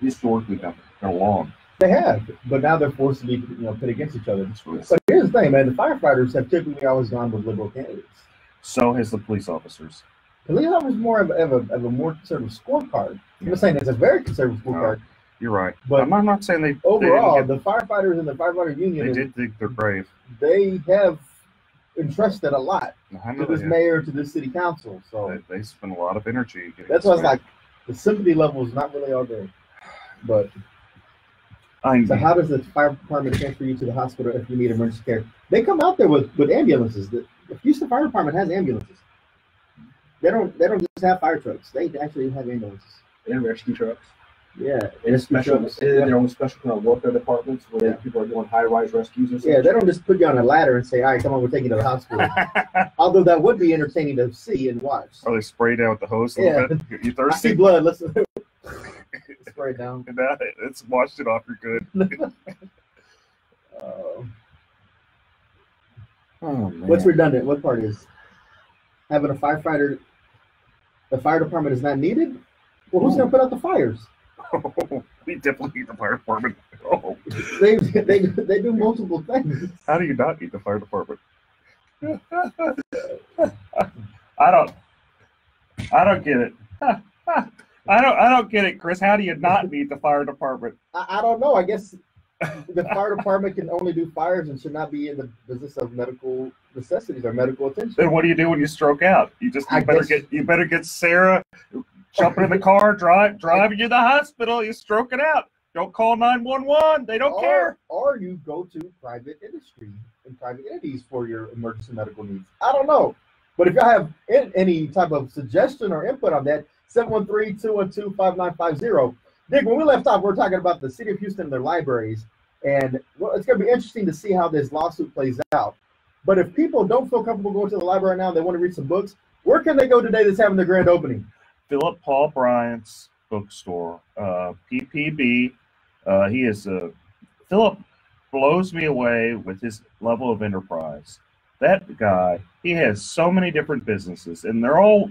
historically got along. They have, but now they're forced to be put against each other. But here's the thing, man: the firefighters have typically always gone with liberal candidates. So has the police officers. Police officers more of a more conservative scorecard. I'm not saying it's a very conservative scorecard. You're right, but I'm not saying they overall the firefighters and the firefighter union they did think they're brave. They have entrusted a lot I know to this they have. mayor, to this city council. So They spend a lot of energy. Getting that's this why it's right. like the sympathy level is not really all there. But I so how does the fire department transfer you to the hospital if you need emergency care? They come out there with ambulances. The Houston Fire Department has ambulances. They don't just have fire trucks. They actually have ambulances. And rescue trucks. Yeah, And special, trucks. their own special kind of welfare departments where people are doing high-rise rescues and stuff. Yeah, they don't just put you on a ladder and say, "All right, come on, we're taking you to the hospital." Although that would be entertaining to see and watch. Are they sprayed out with the hose a Yeah. little bit? You I thirsty? see blood. Let's spray it down. Nah, it's washed it off. You're good. Oh, man. What's redundant? What part is having a firefighter? The fire department is not needed. Well, who's going to put out the fires? We definitely need the fire department. Oh, They do multiple things. how do you not need the fire department? I don't get it. I don't get it, Chris. How do you not need the fire department? I don't know. I guess the fire department can only do fires and should not be in the business of medical necessities or medical attention. Then what do you do when you stroke out? You better get Sarah jumping in the car, driving you to the hospital. You stroking out. Don't call 911. They don't care. Or you go to private industry and private entities for your emergency medical needs. I don't know. But if y'all have any type of suggestion or input on that, 713-212-5950. Dick, when we left off, we were talking about the City of Houston and their libraries. And well, it's going to be interesting to see how this lawsuit plays out. But if people don't feel comfortable going to the library now, they want to read some books, where can they go today that's having the grand opening? Philip Paul Bryant's bookstore, PPB. Philip blows me away with his level of enterprise. That guy, he has so many different businesses, and they're all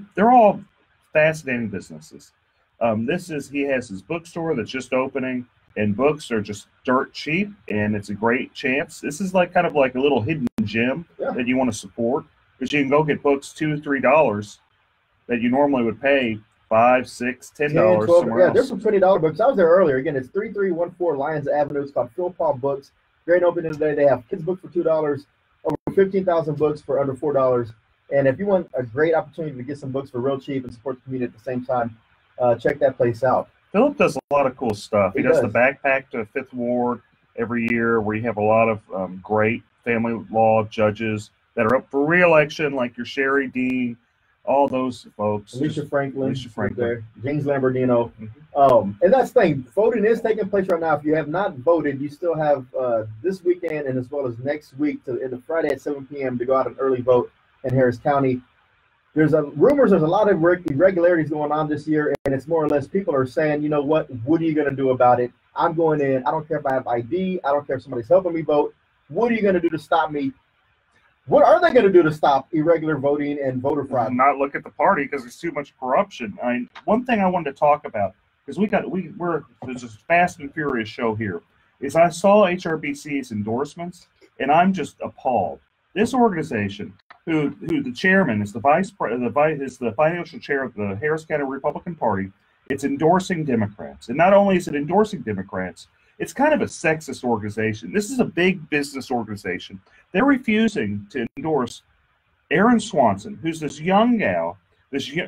fascinating businesses. He has his bookstore that's just opening, and books are just dirt cheap, and it's a great chance. This is kind of like a little hidden gem that you want to support, because you can go get books $2 or $3 that you normally would pay $5, $6, $10 somewhere else. There's some $20 books. I was there earlier. Again, it's 3314 Lyons Avenue. It's called Phil Paul Books. Great opening today. They have kids' books for $2, over 15,000 books for under $4. And if you want a great opportunity to get some books for real cheap and support the community at the same time, check that place out. Philip does a lot of cool stuff. He He does does. the backpack to Fifth Ward every year, where you have a lot of great family law judges that are up for re-election, like your Sherry Dean, all those folks. Alicia Franklin, Alicia right Franklin. there, James Lamborghino. Mhm. And that's the thing. Voting is taking place right now. If you have not voted, you still have this weekend and as well as next week to the Friday at 7 p.m. to go out and early vote in Harris County. There's rumors there's a lot of irregularities going on this year, and it's more or less people are saying, you know what are you going to do about it? I'm going in. I don't care if I have ID. I don't care if somebody's helping me vote. What are you going to do to stop me? What are they going to do to stop irregular voting and voter fraud? Not look at the party because there's too much corruption. One thing I wanted to talk about, because there's this fast and furious show here, is I saw HRBC's endorsements, and I'm just appalled. This organization, who the chairman is the financial chair of the Harris County Republican Party, it's endorsing Democrats. And not only is it endorsing Democrats, it's kind of a sexist organization. This is a big business organization. They're refusing to endorse Erin Swanson, who's this young gal.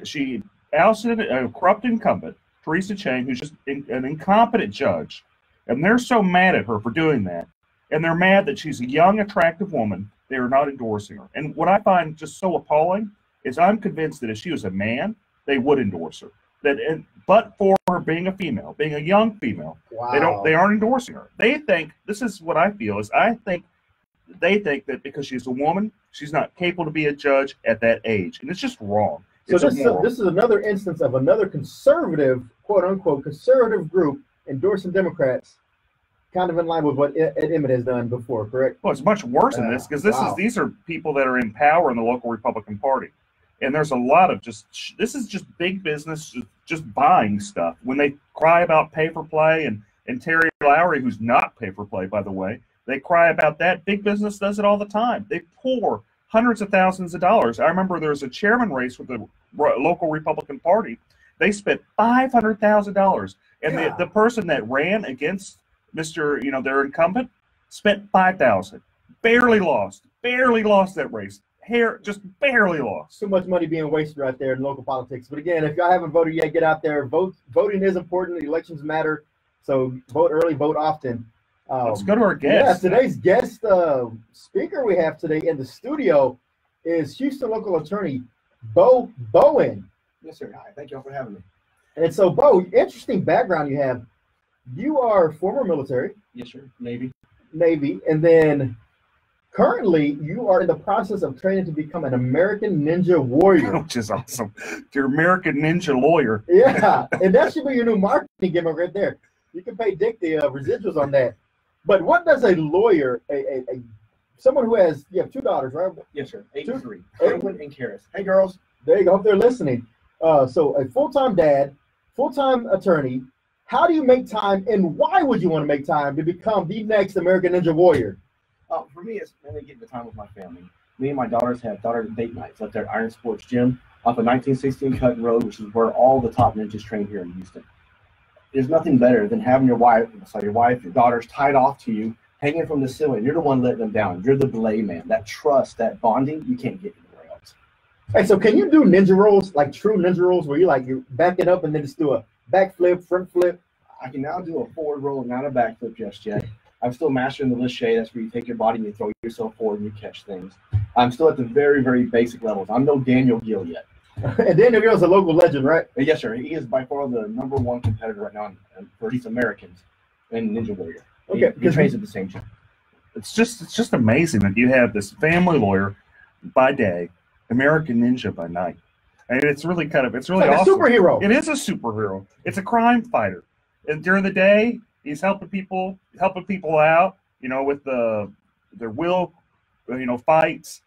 She ousted a corrupt incumbent, Teresa Chang, who's just an incompetent judge. And they're so mad at her for doing that. And they're mad that she's a young, attractive woman. They are not endorsing her. And what I find just so appalling is I'm convinced that if she was a man, they would endorse her. But for her being a female, being a young female, Wow. they aren't endorsing her. They think, this is what I feel, is they think that because she's a woman, she's not capable to be a judge at that age. And it's just wrong. So It's immoral. this is another instance of another conservative, quote unquote, conservative group endorsing Democrats, kind of in line with what Ed Emmett has done before, correct? Well, it's much worse than this, because Wow. these are people that are in power in the local Republican Party. And there's a lot of this is just big business, just buying stuff. When they cry about pay for play, and Terry Lowry, who's not pay for play, by the way, they cry about that. Big business does it all the time. They pour hundreds of thousands of dollars. I remember there was a chairman race with the local Republican Party. They spent $500,000. And the person that ran against their incumbent spent $5,000. Barely lost that race. Just barely lost. So much money being wasted right there in local politics. But again, if y'all haven't voted yet, get out there. Vote. Voting is important. Elections matter. So vote early, vote often. Let's go to our guest. Yeah, today's guest speaker we have today in the studio is Houston local attorney Bo Bowen. Yes, sir. Hi. Thank you all for having me. And so, Bo, interesting background you have. You are former military. Yes, sir. Navy. And then currently you are in the process of training to become an American Ninja Warrior. Which is awesome. You're American Ninja Lawyer. Yeah, and that should be your new marketing gimmick right there. You can pay Dick the residuals on that. But what does a lawyer, someone who has, you have two daughters, right? Yes, sir. 8 Two- and 3. Edwin and Karis. Hey, girls. There you go. Hope they're listening. So a full-time dad, full-time attorney. How do you make time, and why would you want to make time to become the next American Ninja Warrior? For me, it's mainly getting the time with my family. Me and my daughters have daughter date nights up there at Iron Sports Gym off of 1916 Cutting Road, which is where all the top ninjas train here in Houston. There's nothing better than having your wife, your daughters tied off to you, hanging from the ceiling. You're the one letting them down. You're the belay man. That trust, that bonding, you can't get anywhere else. Hey, so can you do ninja rolls, like true ninja rolls, where you back it up and then just do a backflip, front flip? I can now do a forward roll and not a backflip just yet. I'm still mastering the lachey. That's where you take your body and you throw yourself forward and you catch things. I'm still at the very, very basic levels. I'm no Daniel Gill yet. And Daniel Gill's a local legend, right? Yes, sir. He is by far the #1 competitor right now for these Americans in Ninja Warrior. Okay, He trains at the same gym. It's just amazing that you have this family lawyer by day, American Ninja by night. And it's really It's awesome. like a superhero. It is a superhero. It's a crime fighter. And during the day, he's helping people out, with their will, fights,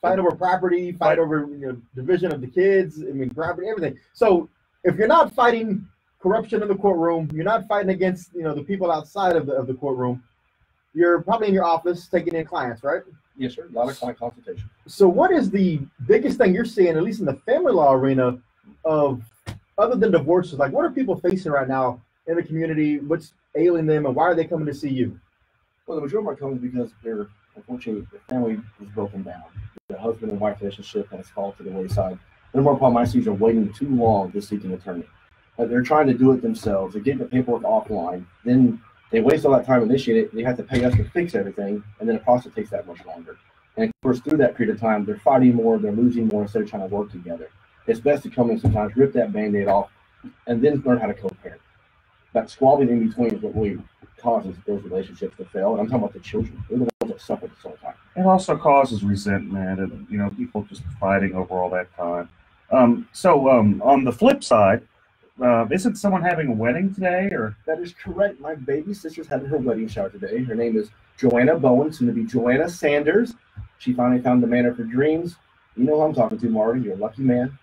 Fight over property, fight over division of the kids. Property, everything. So if you're not fighting corruption in the courtroom, you're not fighting against the people outside of the courtroom. You're probably in your office taking in clients, right? Yes, sir. A lot of client consultation. So what is the biggest thing you're seeing, at least in the family law arena, of other than divorces? Like, what are people facing right now in the community? What's ailing them, and why are they coming to see you? Well, the majority of our companies because they're unfortunately, the family is broken down. The husband and wife relationship has fallen to the wayside. The more problem I see is they're waiting too long to seek an attorney. They're trying to do it themselves. They get the paperwork offline. Then they waste all that time initiating it. They have to pay us to fix everything, and then the process takes that much longer. And of course, through that period of time, they're fighting more, they're losing more instead of trying to work together. It's best to come in sometimes, rip that Band-Aid off, and then learn how to co-parent. That squabbling in between is what really causes those relationships to fail. And I'm talking about the children. They're the ones that suffer this whole time. It also causes resentment and, you know, people just fighting over all that time. So on the flip side, isn't someone having a wedding today? Or that is correct. My baby sister's having her wedding shower today. Her name is Joanna Bowen, soon to be Joanna Sanders. She finally found the man of her dreams. You know who I'm talking to, Marty. You're a lucky man.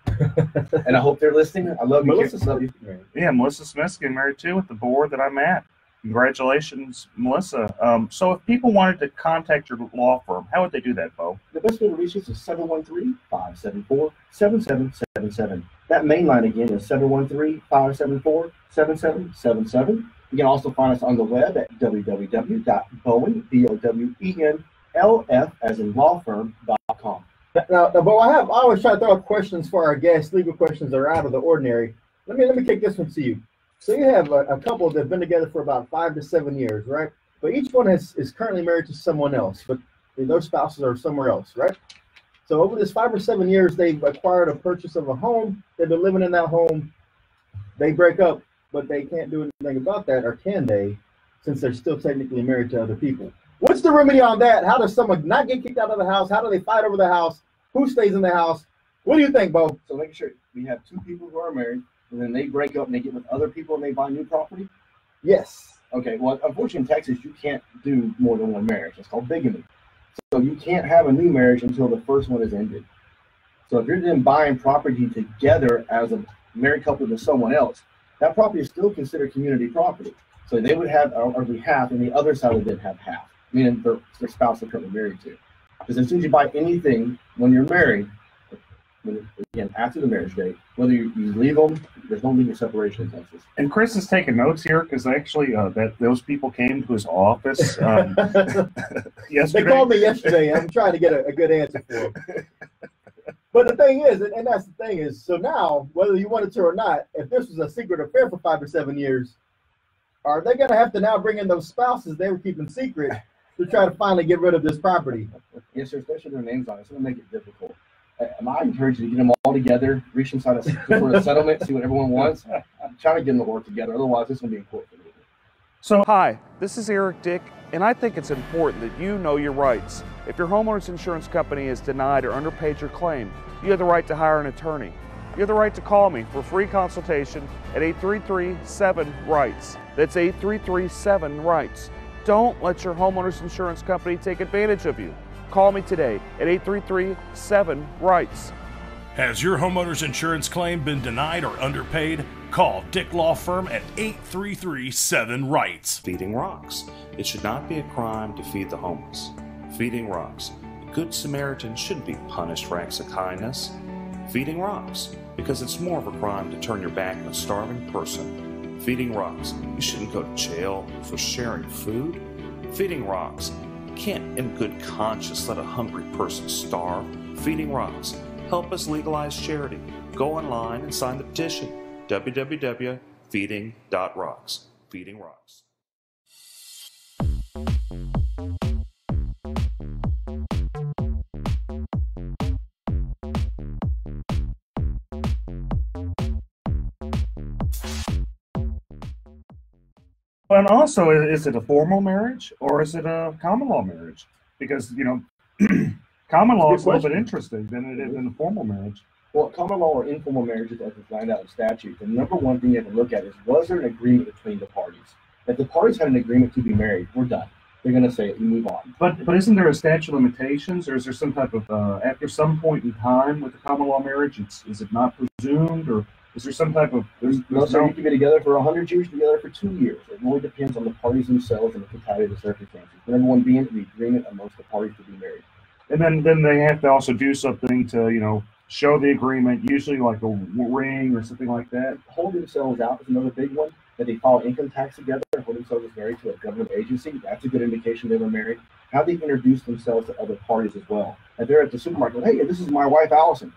And I hope they're listening. I love you. Melissa, love you. Yeah, Melissa Smith's getting married too at the board that I'm at. Congratulations, Melissa. So if people wanted to contact your law firm, how would they do that, Bo? The best way to reach us is 713-574-7777. That main line again is 713-574-7777. You can also find us on the web at www.bowen, BOWENLF, as in lawfirm.com. Now, Bo, I always try to throw out questions for our guests, legal questions that are out of the ordinary. Let me kick this one to you. So you have a couple that have been together for about 5 to 7 years, right? But each one is currently married to someone else, but those spouses are somewhere else, right? So over this 5 or 7 years, they've acquired a purchase of a home. They've been living in that home. They break up, but they can't do anything about that, or can they, since they're still technically married to other people? What's the remedy on that? How does someone not get kicked out of the house? How do they fight over the house? Who stays in the house? What do you think, Bo? So making sure we have 2 people who are married, and then they break up and they get with other people and they buy new property? Yes. Okay, well, unfortunately in Texas, you can't do more than one marriage. It's called bigamy. So you can't have a new marriage until the first one is ended. So if you're then buying property together as a married couple with someone else, that property is still considered community property. So they would have every half, and the other side would then have half, meaning their spouse they're currently married to. Because as soon as you buy anything when you're married, again, after the marriage date, whether you leave them, there's no legal separation in Texas. And Chris is taking notes here because actually those people came to his office yesterday. They called me yesterday. I'm trying to get a good answer for them. But the thing is, and that's the thing is, so now, whether you wanted to or not, if this was a secret affair for 5 or 7 years, are they going to have to now bring in those spouses they were keeping secret to try to finally get rid of this property? Yes, sir, especially their names on it. It's going to make it difficult. I encourage you to get them all together, reach inside a sort of settlement, see what everyone wants. I'm trying to get them to work together. Otherwise, this is going to be in court for a little bit. So, hi, this is Eric Dick, and I think it's important that you know your rights. If your homeowner's insurance company has denied or underpaid your claim, you have the right to hire an attorney. You have the right to call me for a free consultation at 833-7-RIGHTS. That's 833-7-RIGHTS. Don't let your homeowner's insurance company take advantage of you. Call me today at 833-7-RIGHTS. Has your homeowner's insurance claim been denied or underpaid? Call Dick Law Firm at 833-7-RIGHTS. Feeding rocks. It should not be a crime to feed the homeless. Feeding rocks. A good Samaritan shouldn't be punished for acts of kindness. Feeding rocks. Because it's more of a crime to turn your back on a starving person. Feeding rocks. You shouldn't go to jail for sharing food. Feeding rocks. You can't in good conscience let a hungry person starve. Feeding rocks. Help us legalize charity. Go online and sign the petition. www.feeding.rocks. Feeding rocks. And also, is it a formal marriage or is it a common law marriage? Because, you know, common law is a little bit interesting than it is in a formal marriage. Well, common law or informal marriages, as defined out in statute, the number one thing you have to look at is, was there an agreement between the parties? If the parties had an agreement to be married, we're done. They're going to say it, you move on. But isn't there a statute of limitations, or is there some type of, after some point in time with the common law marriage, is it not presumed, or is there some type of... No, sir, you can be together for 100 years, together for 2 years. It really depends on the parties themselves and the totality of the circumstances. The number one being the agreement amongst the parties to be married. And then they have to also do something to, you know, show the agreement, usually like a ring or something like that. Hold themselves out is another big one. That they file income tax together, hold themselves as married to a government agency. That's a good indication they were married. How they introduce themselves to other parties as well. And they're at the supermarket, hey, this is my wife, Allison.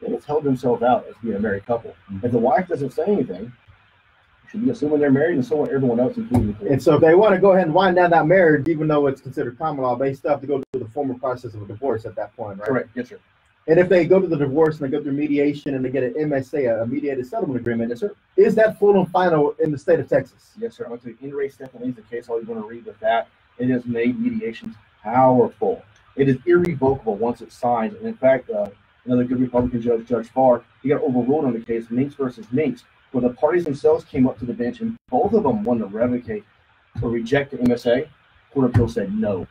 They have held themselves out as being a married couple. If the wife doesn't say anything, you should be assuming they're married, and so are everyone else, including the kids. And so if they want to go ahead and wind down that marriage, even though it's considered common law, they still have to go through the formal process of a divorce at that point, right? Correct. Yes, sir. And if they go to the divorce and they go through mediation and they get an MSA, a mediated settlement agreement, Yes, sir. is that full and final in the state of Texas? Yes, sir. I went to In Re Stephanie, the case all you want to read with that. It has made mediations powerful. It is irrevocable once it's signed. And in fact, another good Republican judge, Judge Farr, he got overruled on the case Minks versus Minks, where the parties themselves came up to the bench and both of them wanted to revocate or reject the MSA. Court of Appeals said, no,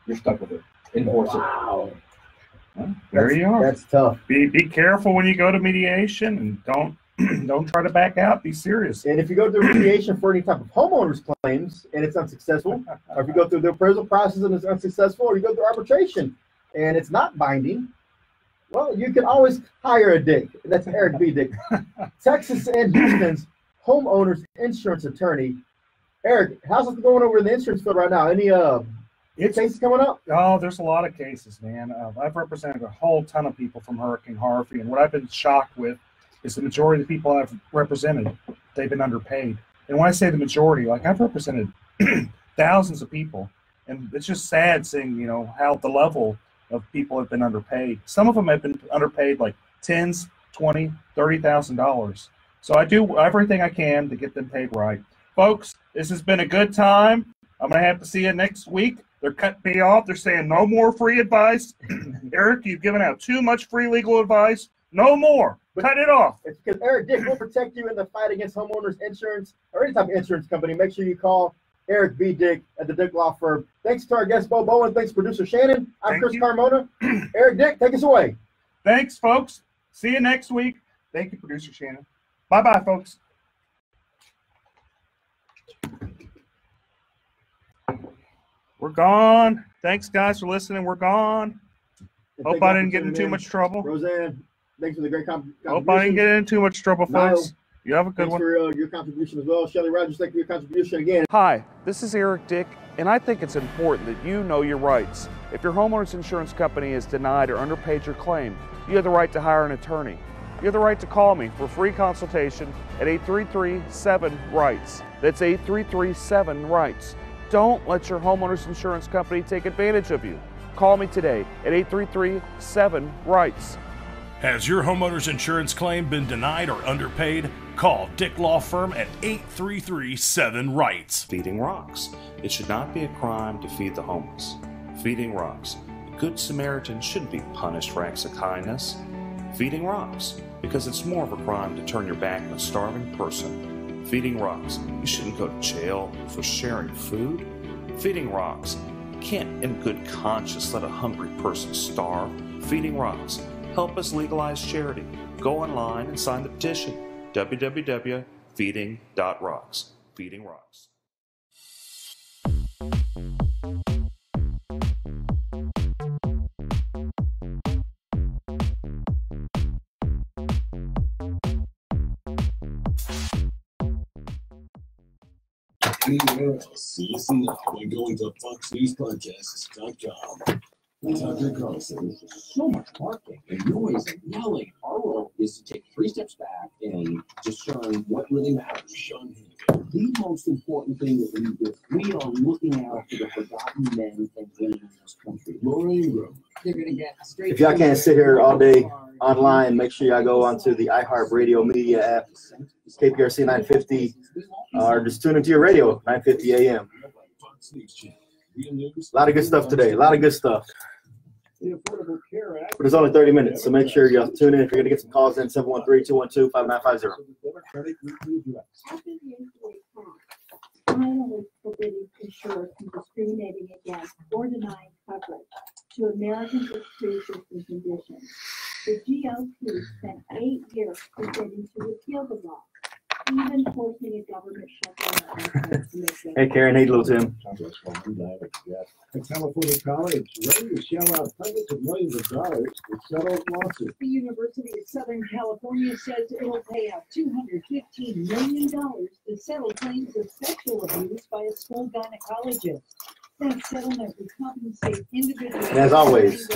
you're stuck with it. Enforce it. Wow. Well, there you are. That's tough. Be careful when you go to mediation, and don't try to back out. Be serious. And if you go through mediation for any type of homeowners claims and it's unsuccessful, or if you go through the appraisal process and it's unsuccessful, or you go through arbitration and it's not binding, well, you can always hire a Dick. That's Eric B. Dick. Texas and Houston's homeowners insurance attorney. Eric, how's it going over in the insurance field right now? Any cases coming up? Oh, there's a lot of cases, man. I've represented a whole ton of people from Hurricane Harvey, and what I've been shocked with is the majority of the people I've represented, they've been underpaid. And when I say the majority, like I've represented thousands of people, and it's just sad seeing, you know, how the level of people have been underpaid. Some of them have been underpaid like $10,000, $20,000, $30,000. So I do everything I can to get them paid right. Folks, this has been a good time. I'm going to have to see you next week. They're cutting me off. They're saying no more free advice. Eric, you've given out too much free legal advice. No more. Cut it off. It's because Eric Dick will protect you in the fight against homeowners insurance or any type of insurance company. Make sure you call Eric B. Dick at the Dick Law Firm. Thanks to our guest, Bo Bowen. Thanks, producer Shannon. I'm Chris Carmona. Eric Dick, take us away. Thanks, folks. See you next week. Thank you, producer Shannon. Bye-bye, folks. We're gone. Thanks, guys, for listening. We're gone. Hope I didn't get in too much trouble. Roseanne, thanks for the great contribution. Hope I didn't get in too much trouble, folks. You have a good one. Thanks for your contribution as well. Shelly Rogers, thank you for your contribution again. Hi, this is Eric Dick, and I think it's important that you know your rights. If your homeowner's insurance company has denied or underpaid your claim, you have the right to hire an attorney. You have the right to call me for free consultation at 833-7-RIGHTS. That's 833-7-RIGHTS. Don't let your homeowner's insurance company take advantage of you. Call me today at 833-7-RIGHTS. Has your homeowner's insurance claim been denied or underpaid? Call Dick Law Firm at 833-7-RIGHTS. Feeding rocks. It should not be a crime to feed the homeless. Feeding rocks. A good Samaritan shouldn't be punished for acts of kindness. Feeding rocks. Because it's more of a crime to turn your back on a starving person. Feeding rocks. You shouldn't go to jail for sharing food. Feeding rocks. You can't in good conscience let a hungry person starve. Feeding rocks. Help us legalize charity. Go online and sign the petition. www.feeding.rocks. Feeding Rocks. See us now by going to FoxNewsPodcasts.com. Tucker Carlson. So much barking and noise and yelling. Our role is to take 3 steps back and discern what really matters. Sean Hannity. The most important thing that we do, we are looking out for the forgotten men and women in this country. Laura Ingram. They're going to get straight. If y'all can't sit here all day online, make sure y'all go onto the iHeartRadio media app, KPRC 950, or just tune into your radio, 950 AM. A lot of good stuff today. A lot of good stuff. But it's only 30 minutes, so make sure you tune in. If you're going to get some calls in, 713-212-5950. Finally forbidding insurers from discriminating against or denying coverage to Americans with pre-existing conditions. The GOP spent 8 years presenting to repeal the law, even forcing a government shutdown. Hey, Karen. Hey, little Tim. A California college ready to shell out hundreds of millions of dollars to settle lawsuits. The University of Southern California says it'll pay out $215 million to settle claims of sexual abuse by a school gynecologist. And as always,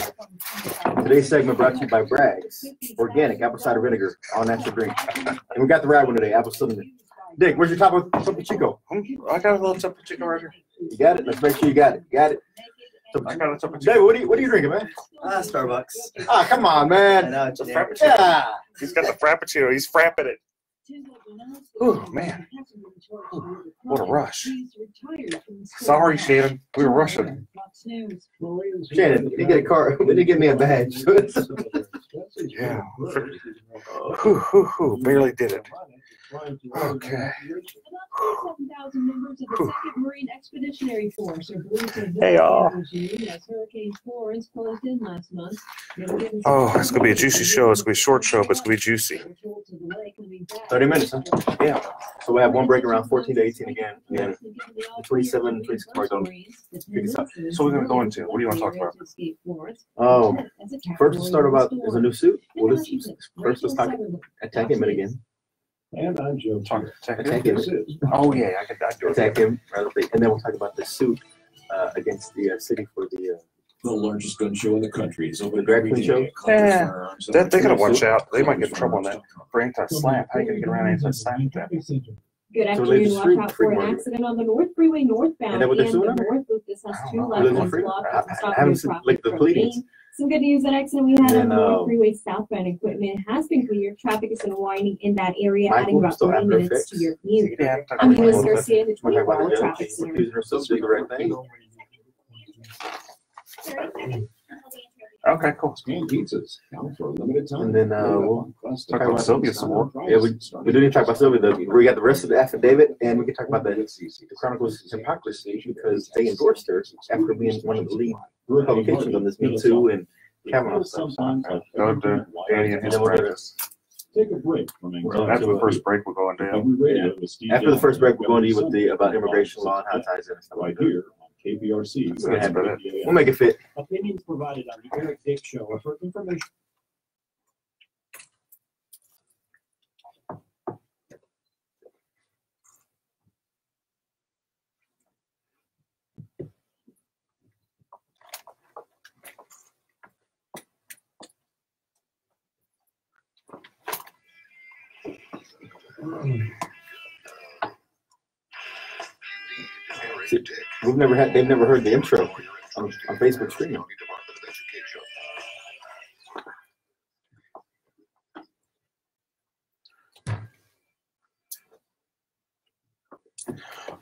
today's segment brought to you by Bragg's Organic Apple Cider Vinegar, all natural drink. And we got the right one today, apple cinnamon. Dick, where's your Topo Chico? I got a little Topo Chico right here. You got it? Let's make sure you got it. You got it? I got a Topo Chico. David, what are you drinking, man? Starbucks. Ah, come on, man. It's a Frappuccino. Yeah. He's got the Frappuccino. He's frapping it. Oh, man. Ooh, what a rush. Sorry, Shannon. We were rushing. Shannon, you get a car. We didn't get me a badge. Yeah. Whew, barely did it. Okay. Hey, y'all. Oh, it's going to be a juicy show. It's going to be a short show, but it's going to be juicy. 30 minutes, huh? Yeah. So we have one break around 14 to 18 again. And then the 27, 26 mark on. So we're going to go into, what do you want to talk about? Oh, first let's start about, there's a new suit. Well, first let's talk attack him again. And I'm Joe. Attack him. Oh, yeah, I could do it. Attack him. And then we'll talk about the suit against the city for the largest gun show in the country. Is over the drag queen show. Yeah, they got to watch out. They might get in trouble on that. For anti-slap, how are you going to get around anti-slap with that? Good afternoon. Watch out for an accident on the North Freeway northbound and the North Loop. This has two left lanes blocked. I haven't seen like the pleadings. Some good news, that accident we had on the North Freeway southbound equipment has been cleared. Traffic is unwinding in that area, adding about 30 minutes to your commute. I'm Eunice Garcia, the 24-hour traffic center. Okay, cool. Pizzas now for a limited time. And then we'll talk about Sylvia some more. Yeah, we do need to talk about Sylvia. We got the rest of the affidavit, and we can talk about the Chronicles hypocrisy because they endorsed her after being one of the lead publications on this Me Too and Kavanaugh stuff. Go to Danny and his friends. Take a break. After the first break, we're going down. After the first break, we're going to you with the about immigration law and how it ties in and stuff like that. KPRC. We'll make it fit. Opinions provided on the Eric Dick Show are for information. They've never heard the intro on Facebook streaming.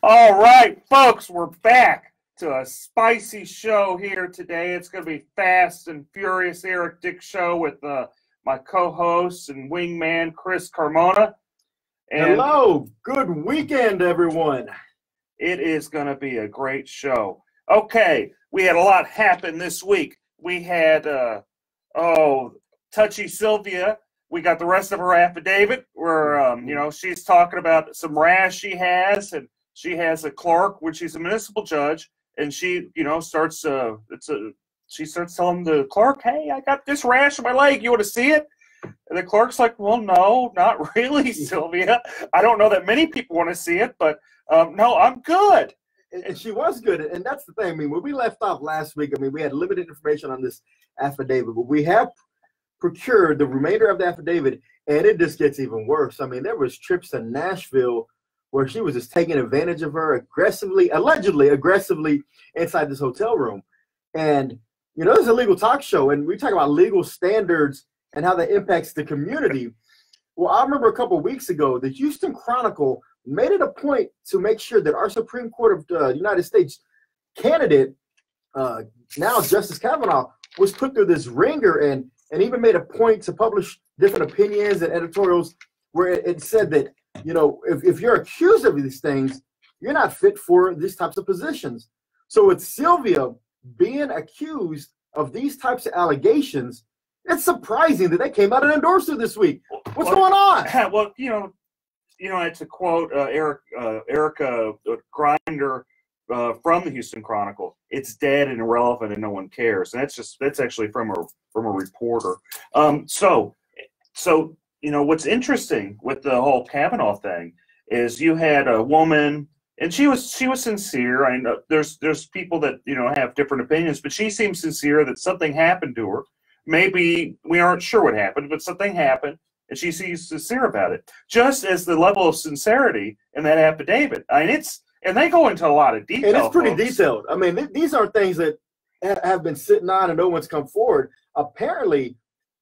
All right, folks, we're back to a spicy show here today. It's going to be Fast and Furious Eric Dick Show with my co-host and wingman, Chris Carmona. And hello, good weekend, everyone. It is going to be a great show. Okay, we had a lot happen this week. We had, Touchy Sylvia. We got the rest of her affidavit where, she's talking about some rash she has, and she has a clerk, which she's a municipal judge, and she, starts telling the clerk, hey, I got this rash on my leg. You want to see it? And the clerk's like, well, no, not really, Sylvia. I don't know that many people want to see it, but no, I'm good. And she was good. And that's the thing. I mean, when we left off last week, we had limited information on this affidavit, but we have procured the remainder of the affidavit, and it just gets even worse. I mean, there was trips to Nashville where she was just taking advantage of her allegedly aggressively inside this hotel room. And, this is a legal talk show, and we talk about legal standards and how that impacts the community. Well, I remember a couple of weeks ago, the Houston Chronicle made it a point to make sure that our Supreme Court of the United States candidate, now Justice Kavanaugh, was put through this ringer and even made a point to publish different opinions and editorials where it said that, if you're accused of these things, you're not fit for these types of positions. So with Sylvia being accused of these types of allegations, it's surprising that they came out and endorsed her this week. What's going on? Well, to quote Erica Grinder from the Houston Chronicle, it's dead and irrelevant and no one cares. And that's actually from a reporter. So what's interesting with the whole Kavanaugh thing is you had a woman And she was sincere. I know there's people that have different opinions, but she seemed sincere that something happened to her. Maybe we aren't sure what happened, but something happened, and she seems sincere about it. Just as the level of sincerity in that affidavit. I mean, and they go into a lot of detail. And it's pretty folks. detailed. I mean, these are things that have been sitting on and no one's come forward. Apparently,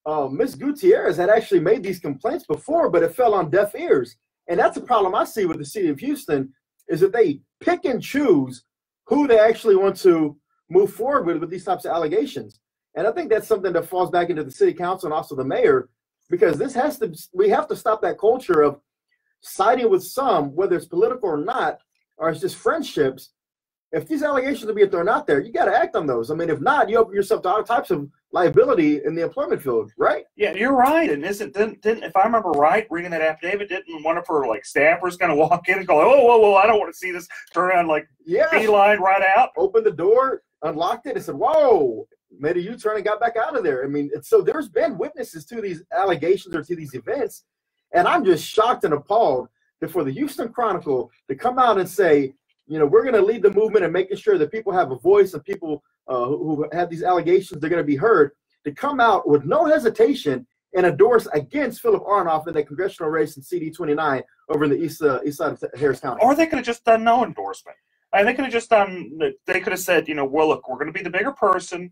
Ms. Gutierrez had actually made these complaints before, but it fell on deaf ears. And that's a problem I see with the city of Houston, is that they pick and choose who they actually want to move forward with these types of allegations. And I think that's something that falls back into the city council and also the mayor, because we have to stop that culture of siding with some, whether it's political or not, or it's just friendships. If these allegations are being thrown out there, you got to act on those. I mean, if not, you open yourself to all types of liability in the employment field, right? Yeah, you're right. And didn't if I remember right, reading that affidavit, didn't one of her staffers kind of walk in and go, whoa, I don't want to see this, turn around beeline right out? Opened the door, unlocked it, and said, whoa, made a U-turn and got back out of there. I mean, so there's been witnesses to these allegations or to these events, and I'm just shocked and appalled that for the Houston Chronicle to come out and say, we're going to lead the movement and making sure that people have a voice and people who have these allegations, they're going to be heard, to come out with no hesitation and endorse against Philip Arnoff in the congressional race in CD29 over in the east side of Harris County. Or they could have just done no endorsement. They could have just done, they could have said, well, look, we're going to be the bigger person.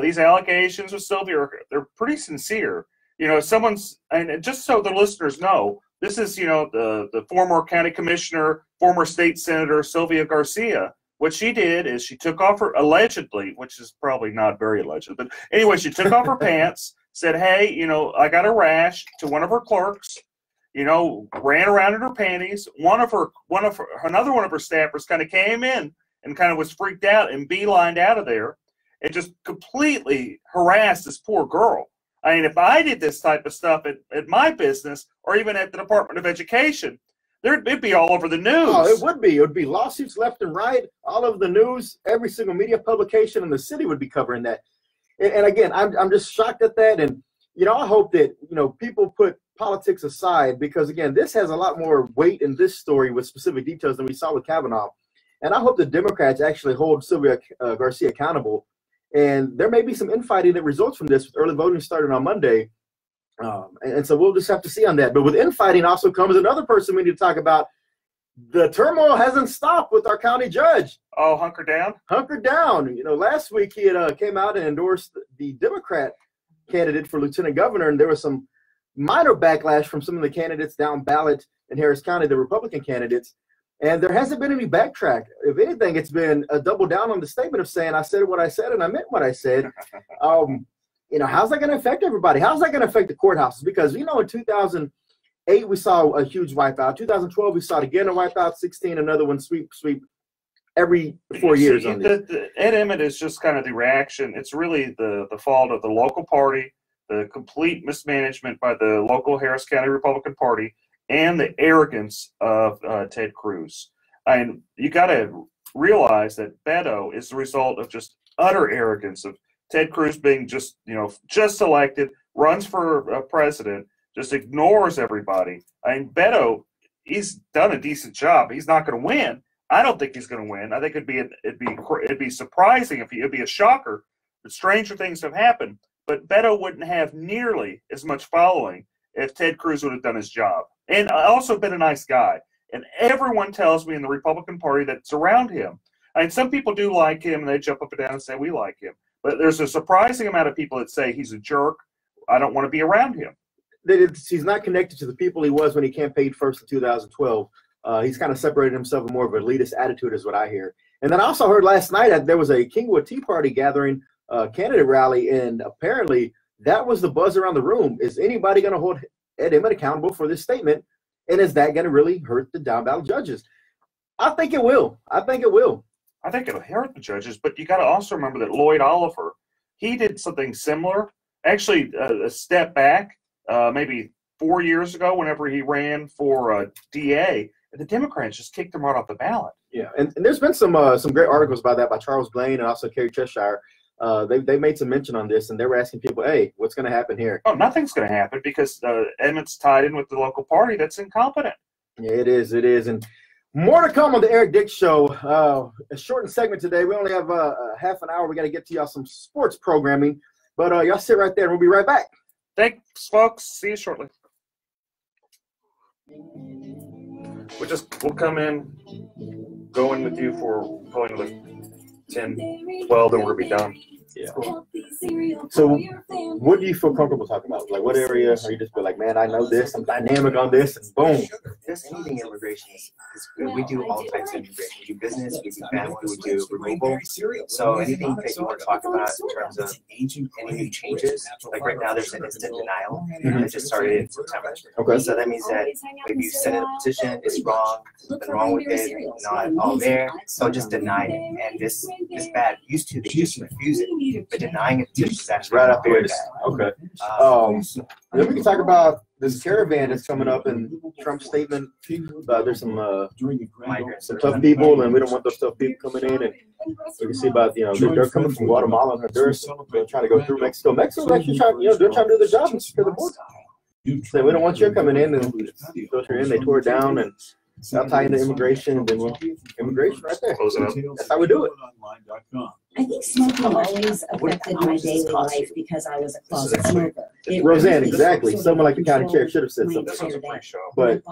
These allegations with Sylvia, they're pretty sincere. And just so the listeners know, this is, the former county commissioner, former state senator, Sylvia Garcia. What she did is she took off her, allegedly, which is probably not very alleged, but anyway, she took off her pants, said, hey, I got a rash to one of her clerks, ran around in her panties. Another one of her staffers kind of came in and kind of was freaked out and beelined out of there and just completely harassed this poor girl. I mean, if I did this type of stuff at my business or even at the Department of Education, it'd be all over the news. Oh, it would be. It would be lawsuits left and right, all over the news. Every single media publication in the city would be covering that. And again, I'm just shocked at that. And, I hope that, people put politics aside, because, again, this has a lot more weight in this story with specific details than we saw with Kavanaugh. And I hope the Democrats actually hold Sylvia Garcia accountable. And there may be some infighting that results from this, with early voting starting on Monday. And so we'll just have to see on that. But with infighting also comes another person we need to talk about. The turmoil hasn't stopped with our county judge. Oh, hunker down? Hunker down. Last week he had came out and endorsed the Democrat candidate for lieutenant governor, and there was some minor backlash from some of the candidates down ballot in Harris County, the Republican candidates. And there hasn't been any backtrack. If anything, it's been a double down on the statement of saying, I said what I said and I meant what I said. How's that going to affect everybody? How's that going to affect the courthouses? Because, in 2008, we saw a huge wipeout. 2012, we saw it again, a wipeout. 16, another one, sweep every 4 years on this. Ed Emmett is just kind of the reaction. It's really the fault of the local party, the complete mismanagement by the local Harris County Republican Party, and the arrogance of Ted Cruz. And you got to realize that Beto is the result of just utter arrogance of Ted Cruz being just elected, runs for president, just ignores everybody. I mean, Beto, he's done a decent job. He's not going to win. I don't think he's going to win. I think it'd be surprising it'd be a shocker. But stranger things have happened. But Beto wouldn't have nearly as much following if Ted Cruz would have done his job. And also been a nice guy. And everyone tells me in the Republican Party that's around him. I mean, some people do like him, and they jump up and down and say, we like him. But there's a surprising amount of people that say he's a jerk. I don't want to be around him. He's not connected to the people he was when he campaigned first in 2012. He's kind of separated himself in more of an elitist attitude is what I hear. And then I also heard last night that there was a Kingwood Tea Party gathering, candidate rally, and apparently that was the buzz around the room. Is anybody going to hold Ed Emmett accountable for this statement? And is that going to really hurt the down ballot judges? I think it will. I think it'll hurt the judges, but you got to also remember that Lloyd Oliver, he did something similar, actually a step back, maybe 4 years ago whenever he ran for DA, and the Democrats just kicked him right off the ballot. Yeah, and there's been some great articles about that by Charles Blaine and also Kerry Cheshire. They made some mention on this, and they were asking people, hey, what's going to happen here? Oh, nothing's going to happen because Emmett's tied in with the local party that's incompetent. Yeah, it is. And More to come on the Eric Dick Show. A shortened segment today. We only have half an hour. We got to get to y'all some sports programming. But y'all sit right there, and we'll be right back. Thanks, folks. See you shortly. We'll come in, go in with you for probably another 10, 12, then we'll be done. Yeah. So, what do you feel comfortable talking about? Like, what area are you just be like, man, I know this, I'm dynamic on this, and boom. Just anything immigration is good. We do all types of immigration. We do business, we do family, we do removal. So anything that you want to talk about in terms of any new changes, like right now there's an instant denial that just started in September. Okay. So that means that if you send a petition, it's wrong, something wrong with it, not all there, so just deny it. And this bad used to, they just refuse it. But denying it is actually right up here. Okay. Then we can talk about this caravan that's coming up and Trump's statement. There's some tough people, and we don't want those tough people coming in. And you can see about they're coming from Guatemala and Honduras. They're trying to go through Mexico. Mexico's actually trying. They're trying to do their job and secure the border. So we don't want you coming in and filter in. They tore it down and. I'll tie into immigration, and then immigration right there. That's how we do it. I think smoking always affected my daily life because I was a closet smoker. Roseanne, exactly. Someone like the county chair should have said something, but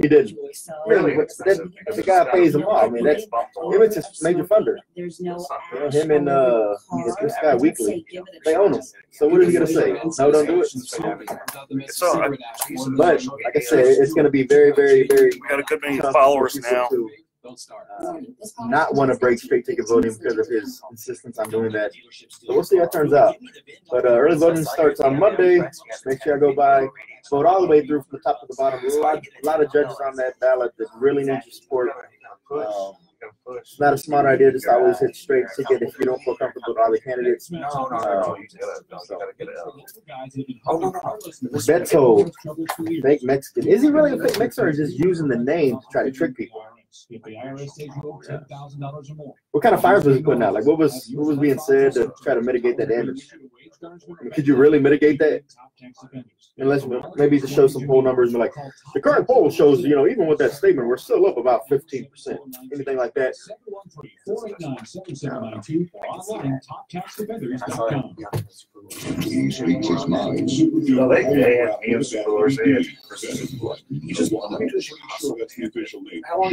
he didn't. Really, the guy pays them all. I mean, that's him. It's his major funder. There's no him and this guy Weekly. They own him. So what are you gonna say? No, don't do it. But like I said, it's gonna be very, very, very. We got a good many followers now. Not want to break straight ticket voting because of his insistence on doing that. So we'll see how it turns out. But early voting starts on Monday. Make sure I go by, vote all the way through from the top to the bottom. There's a lot of judges on that ballot that really need your support. It's not a smart idea just always hit straight ticket if you don't feel comfortable with all the candidates. Beto, fake Mexican. Is he really a fake Mexican or is he just using the name to try to trick people? What kind of fires was he putting out? Like what was being said to try to mitigate that damage? I mean, could you really mitigate that? Unless maybe to show some poll numbers and be like, the current poll shows, even with that statement, we're still up about 15%. Anything like that. He speaks his mind. How long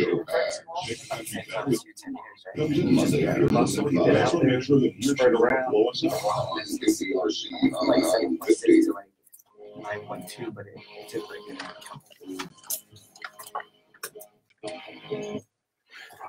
do but it took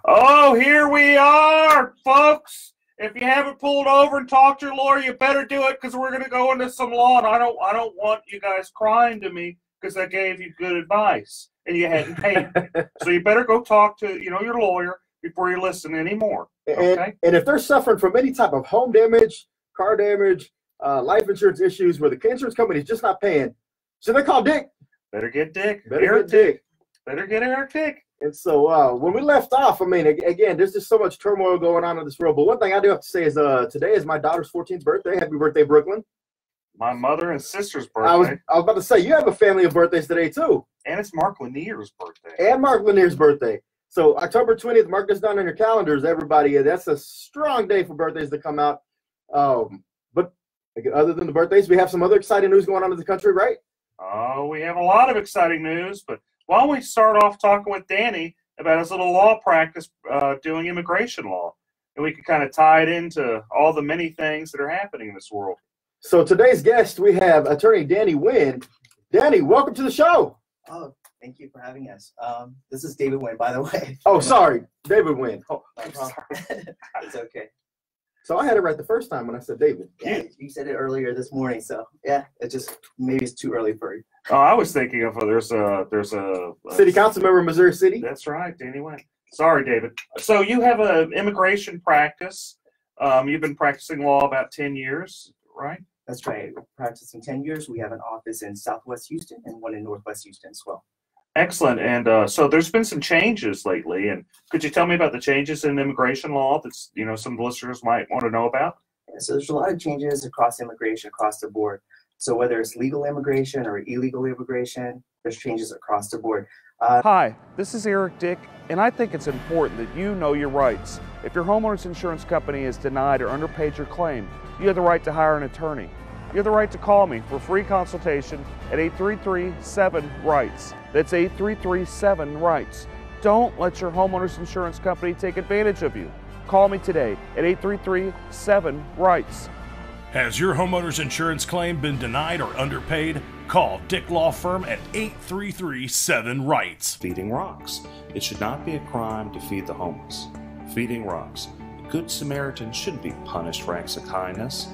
Oh, here we are, folks. If you haven't pulled over and talked to your lawyer, you better do it because we're going to go into some law, and I don't want you guys crying to me because I gave you good advice and you hadn't paid me. So you better go talk to your lawyer before you listen anymore. Okay? And if they're suffering from any type of home damage, car damage, life insurance issues where the insurance company is just not paying, so they call Dick. Better get Dick. Better get Dick. Better get Eric Dick. And so when we left off, I mean, again, there's just so much turmoil going on in this world. But one thing I do have to say is today is my daughter's 14th birthday. Happy birthday, Brooklyn. My mother and sister's birthday. I was about to say, you have a family of birthdays today, too. And it's Mark Lanier's birthday. And Mark Lanier's birthday. So October 20th, mark this down on your calendars, everybody. That's a strong day for birthdays to come out. But other than the birthdays, we have some other exciting news going on in the country, right? Oh, we have a lot of exciting news, but why don't we start off talking with Danny about his little law practice doing immigration law, and we can kind of tie it into all the many things that are happening in this world. So today's guest, we have attorney Danny Wynn. Danny, welcome to the show. Oh, thank you for having us. This is David Wynn, by the way. Oh, sorry, David Wynn. Oh, it's okay. So I had it right the first time when I said David. Yeah, you said it earlier this morning, so yeah, maybe it's too early for you. Oh, I was thinking of there's a city council member in Missouri City. That's right, Danny Wynn. Sorry, David. So you have an immigration practice. You've been practicing law about 10 years, right? That's right. We're practicing 10 years. We have an office in Southwest Houston and one in Northwest Houston as well. Excellent. And so there's been some changes lately. And could you tell me about the changes in immigration law that's, some listeners might want to know about? Yeah, so there's a lot of changes across immigration, across the board. So whether it's legal immigration or illegal immigration, there's changes across the board. Hi, this is Eric Dick, and I think it's important that you know your rights. If your homeowner's insurance company has denied or underpaid your claim, you have the right to hire an attorney. You have the right to call me for free consultation at 833-7-RIGHTS. That's 833-7-RIGHTS. Don't let your homeowner's insurance company take advantage of you. Call me today at 833-7-RIGHTS. Has your homeowner's insurance claim been denied or underpaid? Call Dick Law Firm at 833-7-RIGHTS. Feeding rocks. It should not be a crime to feed the homeless. Feeding rocks. A good Samaritan shouldn't be punished for acts of kindness.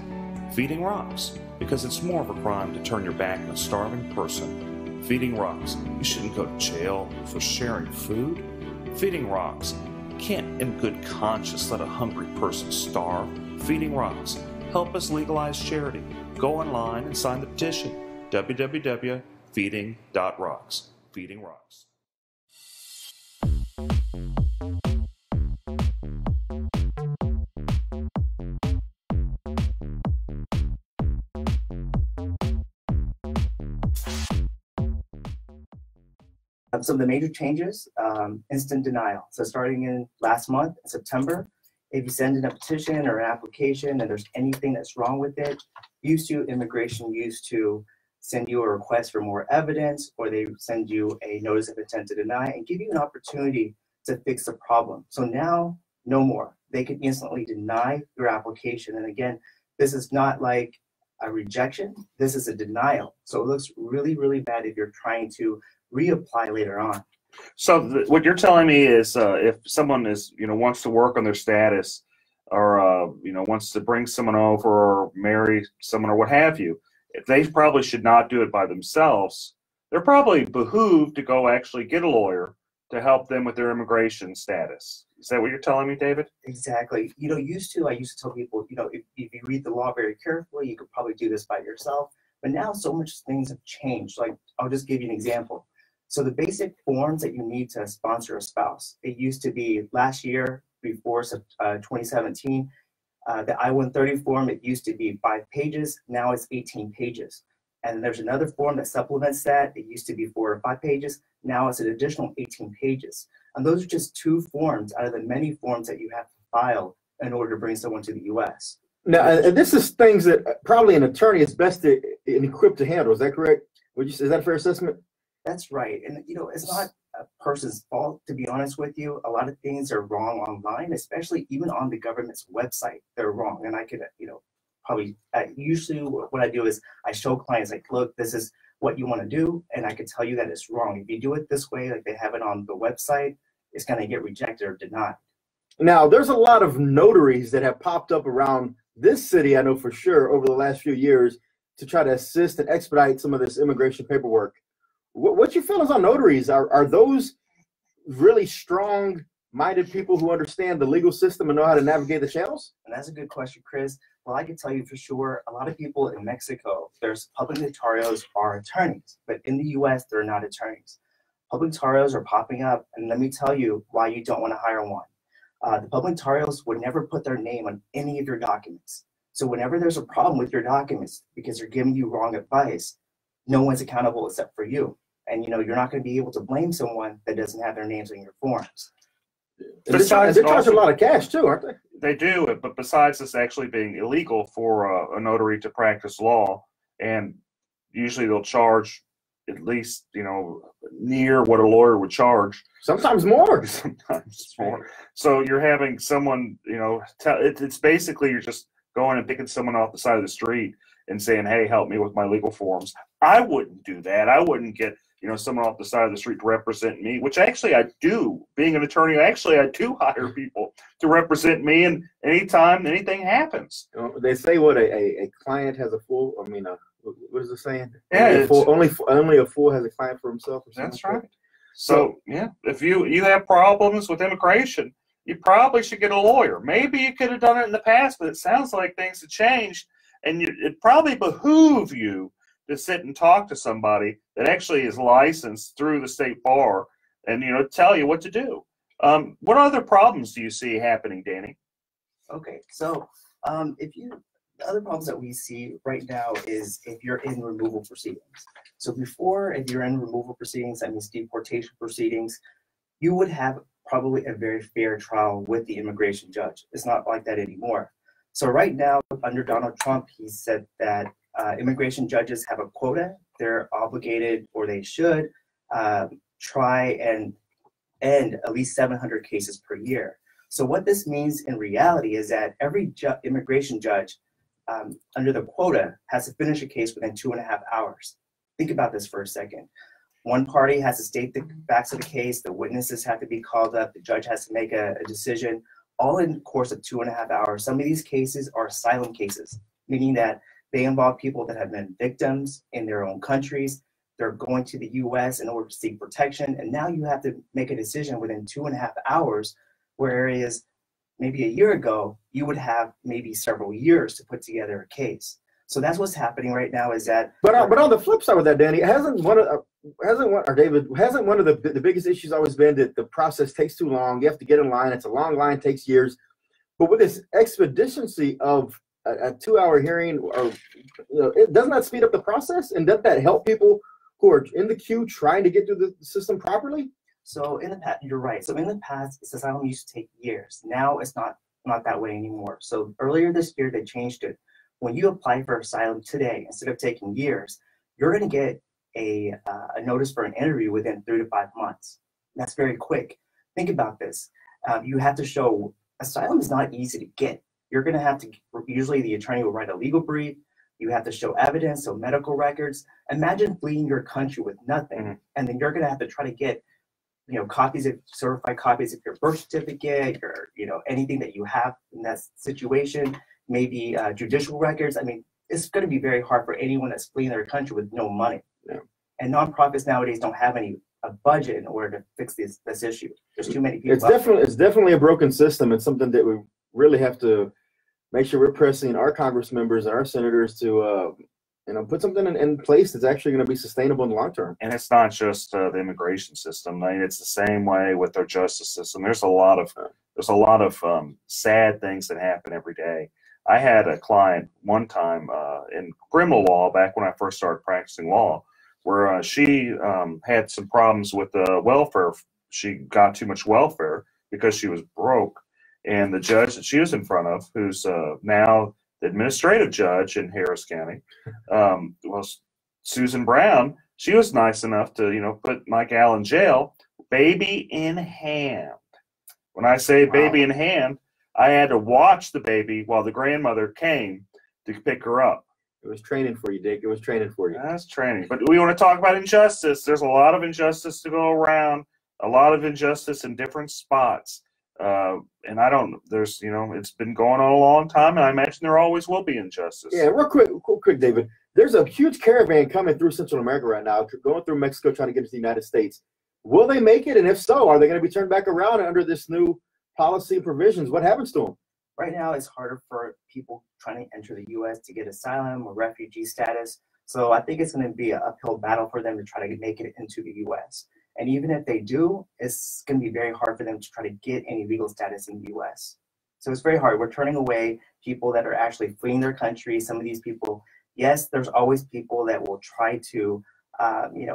Feeding rocks. Because it's more of a crime to turn your back on a starving person. Feeding rocks. You shouldn't go to jail for sharing food. Feeding rocks. You can't in good conscience let a hungry person starve. Feeding rocks. Help us legalize charity. Go online and sign the petition. www.feeding.rocks. Feeding Rocks. Some of the major changes, instant denial. So starting in last month, September, if you send in a petition or an application and there's anything that's wrong with it, immigration used to send you a request for more evidence, or they send you a notice of intent to deny and give you an opportunity to fix the problem. So now, no more. They can instantly deny your application. And again, this is not like a rejection. This is a denial. So it looks really, really bad if you're trying to reapply later on. So what you're telling me is if someone is, wants to work on their status or, wants to bring someone over or marry someone or what have you, they probably should not do it by themselves. They're probably behooved to go actually get a lawyer to help them with their immigration status. Is that what you're telling me, David? Exactly. I used to tell people, if you read the law very carefully, you could probably do this by yourself. But now so much things have changed. Like, I'll just give you an example. So the basic forms that you need to sponsor a spouse, it used to be last year, before 2017, the I-130 form, it used to be 5 pages. Now it's 18 pages. And there's another form that supplements that. It used to be 4 or 5 pages. Now it's an additional 18 pages. And those are just 2 forms out of the many forms that you have to file in order to bring someone to the U.S. Now, and this is things that probably an attorney is best equipped to handle. Is that correct? Is that a fair assessment? That's right. And, it's not a person's fault, to be honest with you. A lot of things are wrong online, especially even on the government's website. They're wrong. And I could, probably usually what I do is I show clients, like, look, this is what you want to do. And I can tell you that it's wrong. If you do it this way, like they have it on the website, it's going to get rejected or denied. Now, there's a lot of notaries that have popped up around this city, I know for sure, over the last few years to try to assist and expedite some of this immigration paperwork. What's your feelings on notaries? Are those really strong-minded people who understand the legal system and know how to navigate the channels? And that's a good question, Chris. Well, I can tell you for sure, a lot of people in Mexico, there's public notarios are attorneys, but in the U.S., they're not attorneys. Public notarios are popping up, and let me tell you why you don't want to hire one. The public notarios would never put their name on any of your documents. So whenever there's a problem with your documents because they're giving you wrong advice, no one's accountable except for you. And you're not going to be able to blame someone that doesn't have their names on your forms. They're charging a lot of cash too, aren't they? They do, but besides this actually being illegal for a notary to practice law, and usually they'll charge at least, near what a lawyer would charge. Sometimes more. Sometimes more. So you're having someone, it's basically you're just going and picking someone off the side of the street and saying, hey, help me with my legal forms. I wouldn't do that. I wouldn't get, someone off the side of the street to represent me, which actually I do. Being an attorney, actually I do hire people to represent me, and anytime anything happens. They say what a client has a fool. What is it saying? Yeah, only a fool has a client for himself. Or that's right. So yeah, if you have problems with immigration, you probably should get a lawyer. Maybe you could have done it in the past, but it sounds like things have changed, and it probably behoove you to sit and talk to somebody that actually is licensed through the state bar and tell you what to do. What other problems do you see happening, Danny? Okay, so if you the other problems that we see right now is if you're in removal proceedings. So before, if you're in removal proceedings, that means deportation proceedings, you would have probably a very fair trial with the immigration judge. It's not like that anymore. So right now, under Donald Trump, he said that immigration judges have a quota. They're obligated, or they should, try and end at least 700 cases per year. So what this means in reality is that every immigration judge under the quota has to finish a case within 2.5 hours. Think about this for a second. One party has to state the facts of the case, the witnesses have to be called up, the judge has to make a decision, all in the course of 2.5 hours. Some of these cases are asylum cases, meaning that they involve people that have been victims in their own countries. They're going to the US in order to seek protection, and now you have to make a decision within 2.5 hours, whereas maybe a year ago, you would have maybe several years to put together a case. So that's what's happening right now is that. But on the flip side with that, Danny, hasn't one of the biggest issues always been that the process takes too long? You have to get in line. It's a long line, takes years. But with this expediency of a 2-hour hearing, or it doesn't that speed up the process, and doesn't that help people who are in the queue trying to get through the system properly? So in the past, you're right. So in the past, asylum used to take years. Now it's not that way anymore. So earlier this year, they changed it. When you apply for asylum today, instead of taking years, you're going to get a notice for an interview within 3 to 5 months. That's very quick. Think about this. You have to show asylum is not easy to get. You're going to have to, usually the attorney will write a legal brief. You have to show evidence, so medical records. Imagine fleeing your country with nothing, and then you're going to have to try to get, certified copies of your birth certificate, your, anything that you have in that situation, maybe judicial records. I mean, it's going to be very hard for anyone that's fleeing their country with no money. Yeah. And nonprofits nowadays don't have a budget in order to fix this issue. There's too many people. It's definitely a broken system. It's something that we really have to make sure we're pressing our Congress members and our senators to put something in place that's actually going to be sustainable in the long term. And it's not just the immigration system. I mean, it's the same way with our justice system. There's a lot of sad things that happen every day. I had a client one time in criminal law back when I first started practicing law, where she had some problems with welfare. She got too much welfare because she was broke. And the judge that she was in front of, who's now the administrative judge in Harris County, was Susan Brown. She was nice enough to, put Mike Al in jail, baby in hand. When I say baby in hand, I had to watch the baby while the grandmother came to pick her up. It was training for you, Dick. It was training for you. That's training. But we want to talk about injustice. There's a lot of injustice to go around, a lot of injustice in different spots. And it's been going on a long time, and I imagine there always will be injustice. Yeah, real quick, David. There's a huge caravan coming through Central America right now, going through Mexico, trying to get to the United States. Will they make it? And if so, are they going to be turned back around under this new policy and provisions? What happens to them? Right now, it's harder for people trying to enter the U.S. to get asylum or refugee status. So I think it's going to be an uphill battle for them to try to make it into the U.S. And even if they do, it's going to be very hard for them to try to get any legal status in the U.S. So it's very hard. We're turning away people that are actually fleeing their country. Some of these people, yes, there's always people that will try to,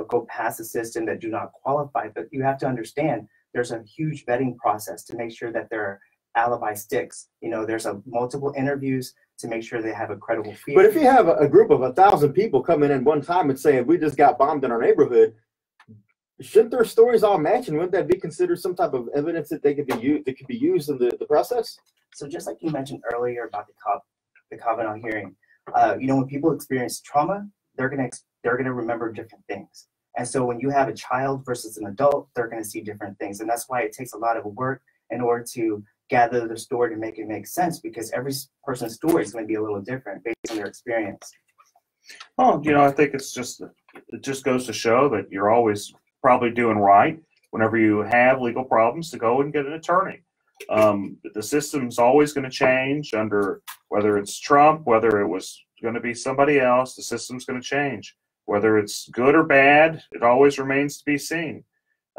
go past the system that do not qualify. But you have to understand there's a huge vetting process to make sure that their alibi sticks. There's multiple interviews to make sure they have a credible fear. But if you have a group of 1,000 people coming in one time and saying, we just got bombed in our neighborhood, shouldn't their stories all match, and wouldn't that be considered some type of evidence that could be used in the process? So just like you mentioned earlier about the Kavanaugh hearing, when people experience trauma, they're gonna remember different things. And so when you have a child versus an adult, they're gonna see different things, and that's why it takes a lot of work in order to gather the story to make it make sense, because every person's story is going to be a little different based on their experience. Well, I think it just goes to show that you're always probably doing right whenever you have legal problems to go and get an attorney. The system's always going to change under whether it's Trump, whether it was going to be somebody else. The system's going to change. Whether it's good or bad, it always remains to be seen.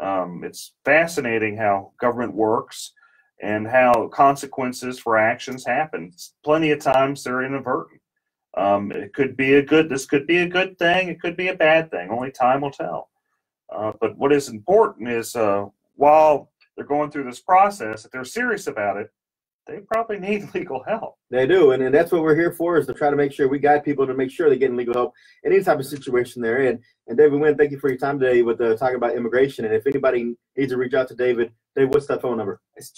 It's fascinating how government works. and how consequences for actions happen. Plenty of times they're inadvertent. It could be this could be a good thing. It could be a bad thing. Only time will tell. But what is important is while they're going through this process, if they're serious about it, they probably need legal help. They do, and that's what we're here for, is to try to make sure we guide people to make sure they're getting legal help in any type of situation they're in. And David Wynn, thank you for your time today with talking about immigration. And if anybody needs to reach out to David, what's that phone number? It's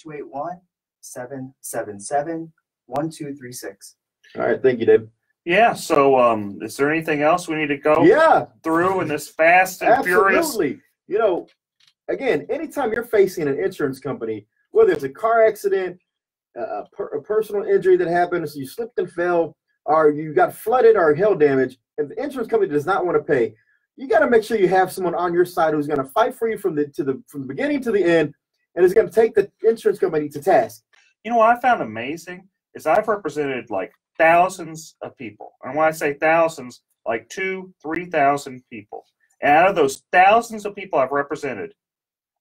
281-777-1236. All right, thank you, David. Yeah, so is there anything else we need to go through in this fast and furious? Absolutely. You know, again, anytime you're facing an insurance company, whether it's a car accident, a personal injury that happens, you slipped and fell, or you got flooded or hail damage, and the insurance company does not want to pay, you got to make sure you have someone on your side who's going to fight for you from the beginning to the end, and is going to take the insurance company to task. You know what I found amazing is I've represented like thousands of people. And when I say thousands, like 2,000-3,000 people. And out of those thousands of people I've represented,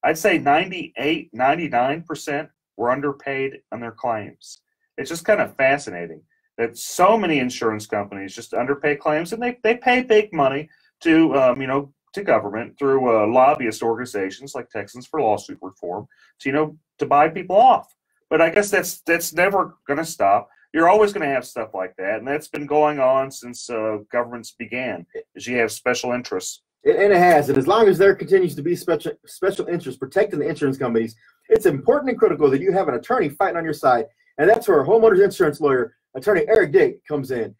I'd say 98-99% were underpaid on their claims. It's just kind of fascinating that so many insurance companies just underpay claims, and they pay big money to to government through lobbyist organizations like Texans for Lawsuit Reform to buy people off. But I guess that's never going to stop. You're always going to have stuff like that, and that's been going on since governments began. Is you have special interests. And it has, and as long as there continues to be special interests protecting the insurance companies, it's important and critical that you have an attorney fighting on your side, and that's where a homeowners insurance lawyer, attorney Eric Dick, comes in.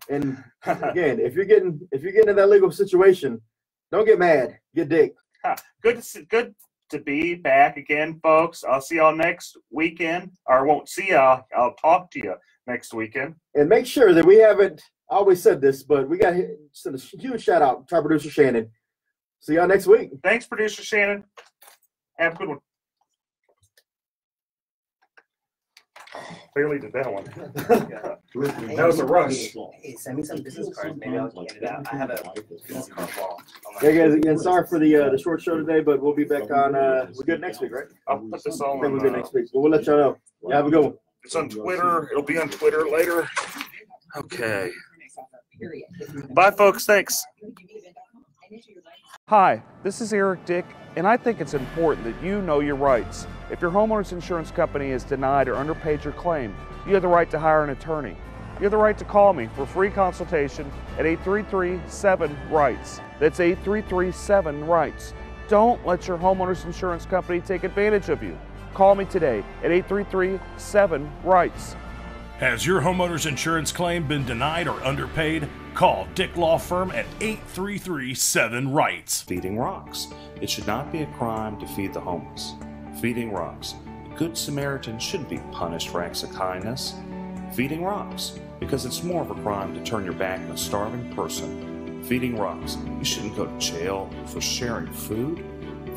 And again, if you're getting in that legal situation, don't get mad, get Dick. Good to be back again, folks. I'll see y'all next weekend, or I won't see y'all. I'll talk to you next weekend. And make sure that we haven't always said this, but we got to send a huge shout out to our producer Shannon. See y'all next week. Thanks, producer Shannon. Have a good one. Barely did that one. That was a rush. Hey, send me some business cards. Maybe I'll get it out. I have a business card wall. Hey guys, again, sorry for the short show today, but we'll be back on. We're good next week, right? I'll put this all I think on. we're good next week, but we'll let y'all know. Yeah, have a good one. It's on Twitter. It'll be on Twitter later. Okay. Bye, folks. Thanks. Hi, this is Eric Dick, and I think it's important that you know your rights. If your homeowner's insurance company has denied or underpaid your claim, you have the right to hire an attorney. You have the right to call me for free consultation at 833-7-RIGHTS. That's 833-7-RIGHTS. Don't let your homeowner's insurance company take advantage of you. Call me today at 833-7-RIGHTS. Has your homeowner's insurance claim been denied or underpaid? Call Dick Law Firm at 833-7-RIGHTS. Feeding rocks. It should not be a crime to feed the homeless. Feeding rocks. A good Samaritan shouldn't be punished for acts of kindness. Feeding rocks. Because it's more of a crime to turn your back on a starving person. Feeding rocks. You shouldn't go to jail for sharing food.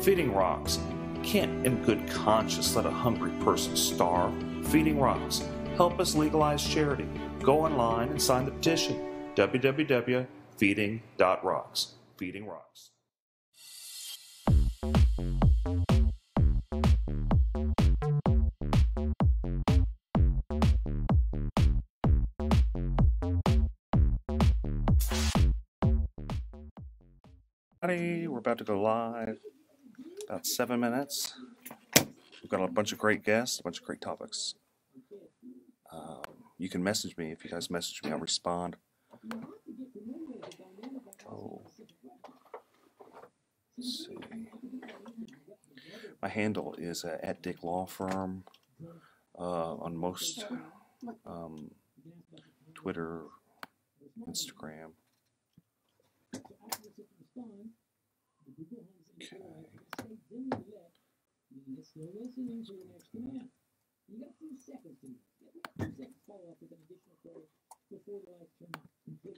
Feeding rocks. You can't in good conscience let a hungry person starve. Feeding rocks. Help us legalize charity. Go online and sign the petition. www.feeding.rocks. Feeding Rocks. We're about to go live. About 7 minutes. We've got a bunch of great guests, a bunch of great topics. You can message me. If you guys message me, I'll respond. Oh. Let's see. My handle is at Dick Law Firm on most Twitter, Instagram. Okay.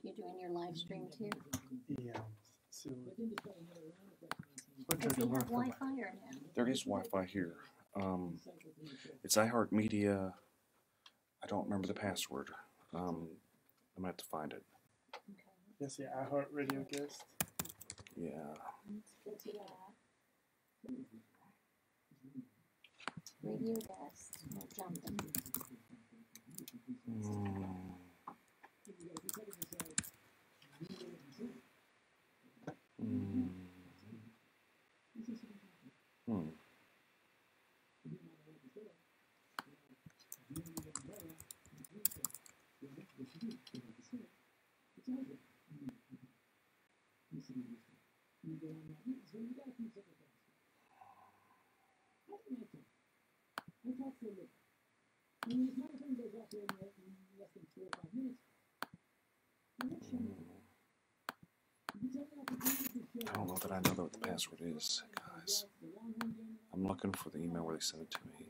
You're doing your live stream too? Yeah. So, Do you have Wi-Fi or no? There is Wi-Fi here. It's iHeartMedia. I don't remember the password. I'm gonna have to find it. yes, yeah, iHeartRadio guest. Yeah. Radio desk, no jumping. I don't know that I know what the password is, guys. I'm looking for the email where they sent it to me.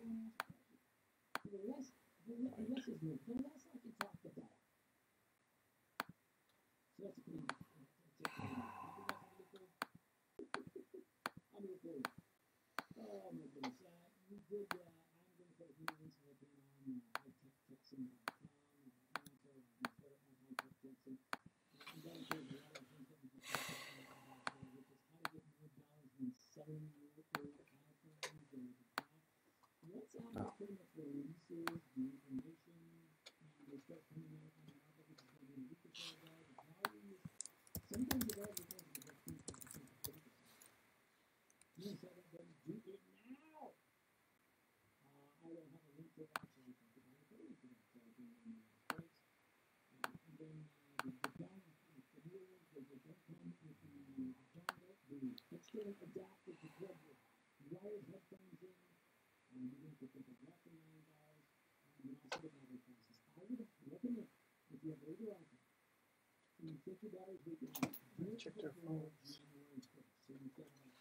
Check their phones.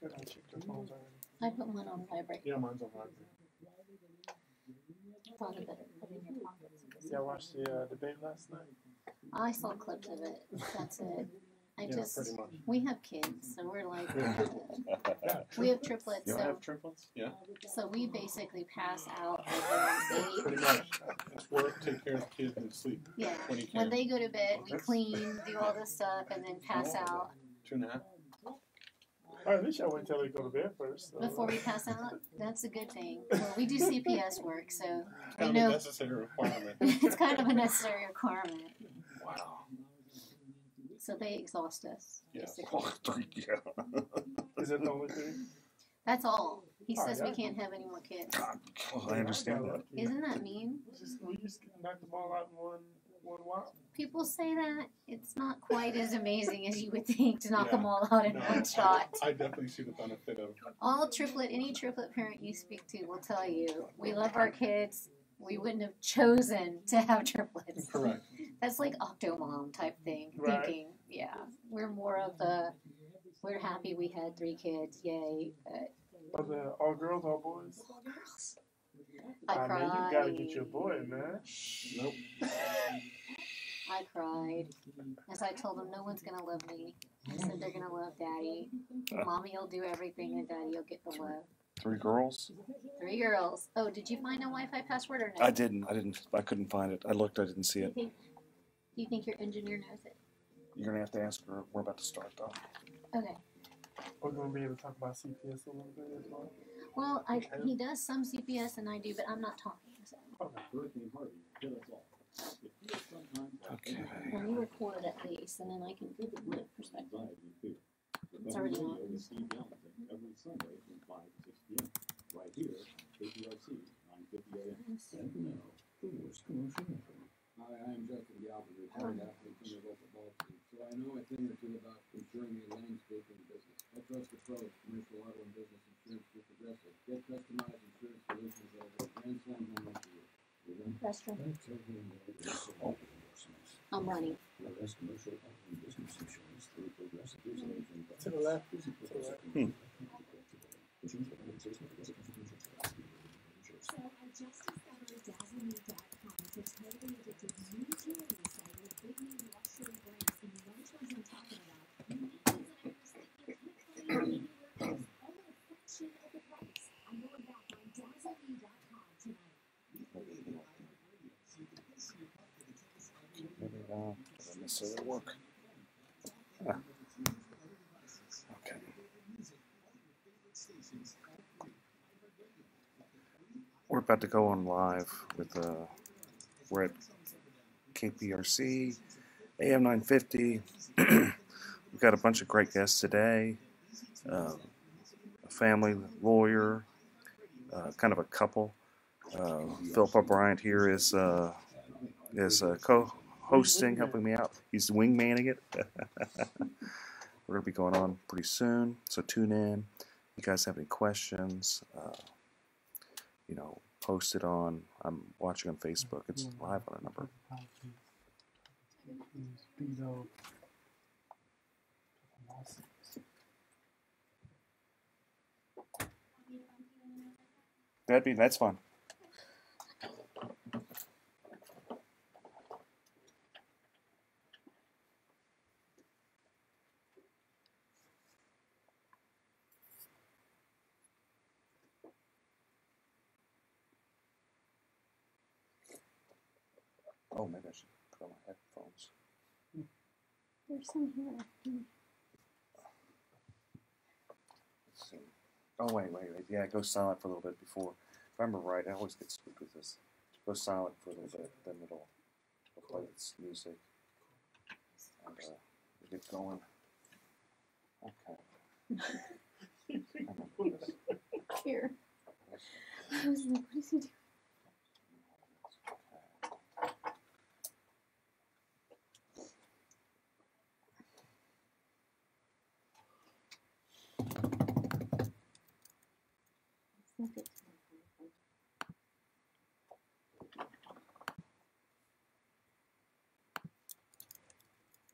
Good, I checked their phones already. I put mine on vibrate. Yeah, mine's on vibrate. Thought it better put in your pockets. Yeah, I watched the debate last night. I saw clips of it. That's it. I Yeah, just, pretty much. we have kids, so we're like, Yeah, we have triplets, You so, have triplets? Yeah. so we basically pass out like around 8. Pretty much. It's work, take care of the kids, and sleep. Yeah, When you when can. they go to bed, we clean, do all this stuff, and then pass out. 2.5. All right, at least I wait until they go to bed first. So. Before we pass out, that's a good thing. Well, we do CPS work, so It's we kind of a know necessary requirement. it's kind of a necessary requirement. Wow. So they exhaust us. Yeah. basically. Is that the only thing? That's all. He Oh, says yeah. we can't have any more kids. Well, I understand that. Isn't that mean? We just knock them all out in one while. People say that. It's not quite as amazing as you would think to knock Yeah. them all out in No, one shot. I definitely see the benefit of. Any triplet parent you speak to will tell you, we love our kids. We wouldn't have chosen to have triplets. Correct. That's like Octomom type thing, Right. thinking. Yeah, we're more of the, we're happy we had 3 kids, yay. Are they all girls, all boys? I Man, cried. you gotta get your boy, man. Nope. I cried. As I told them, no one's gonna love me. I said they're gonna love daddy. Mommy will do everything and daddy will get the love. 3 girls? 3 girls. Oh, did you find a Wi-Fi password or no? I didn't. I couldn't find it. I looked. I didn't see it. Do you think your engineer knows it? You're gonna have to ask her. We're about to start though. Okay. We're gonna be able to talk about CPS a little bit as well. Well, he does some CPS and I do, but I'm not talking. So. Okay. Well, you record at least, and then I can give it my perspective. It's already on. Every Sunday from 5 to 6 p.m. Right here, KPRC 950 AM. Sacramento, the worst commercial ever. Hi, I'm Justin Galvin, retired athlete from the local ball team. So I know a thing or two about ensuring a landscaping business. I trust the pros, commercial auto and business insurance through Progressive. Get customized insurance solutions that are Grand Slam home run for you. Restaurant. I'm running. Commercial auto and business insurance through Progressive. To the left. To the left. So I just discovered DazzleMe.com. It's a totally addictive new jewelry site with big name luxury brands. And you know which ones I'm talking about. Unique designers that you can't find anywhere else. All at a fraction of the price. I'm going back on DazzleMe.com tonight. Maybe doesn't necessarily work. Okay. about to go on live with we're at KPRC, AM 950. We've got a bunch of great guests today. A family lawyer, kind of a couple. Philip O'Brien here is co-hosting, helping me out. He's wingmanning it. We're going to be going on pretty soon, so tune in. If you guys have any questions, post it on. I'm watching on Facebook. It's live on a number. That's fine. Oh, maybe I should put on my headphones. There's some here. Let's see. Oh, wait. Yeah, it goes silent for a little bit before. If I remember right, I always get spooked with this. It goes silent for a little bit, then it'll play its music. And we get going. Okay. Here. I was like, what is he doing?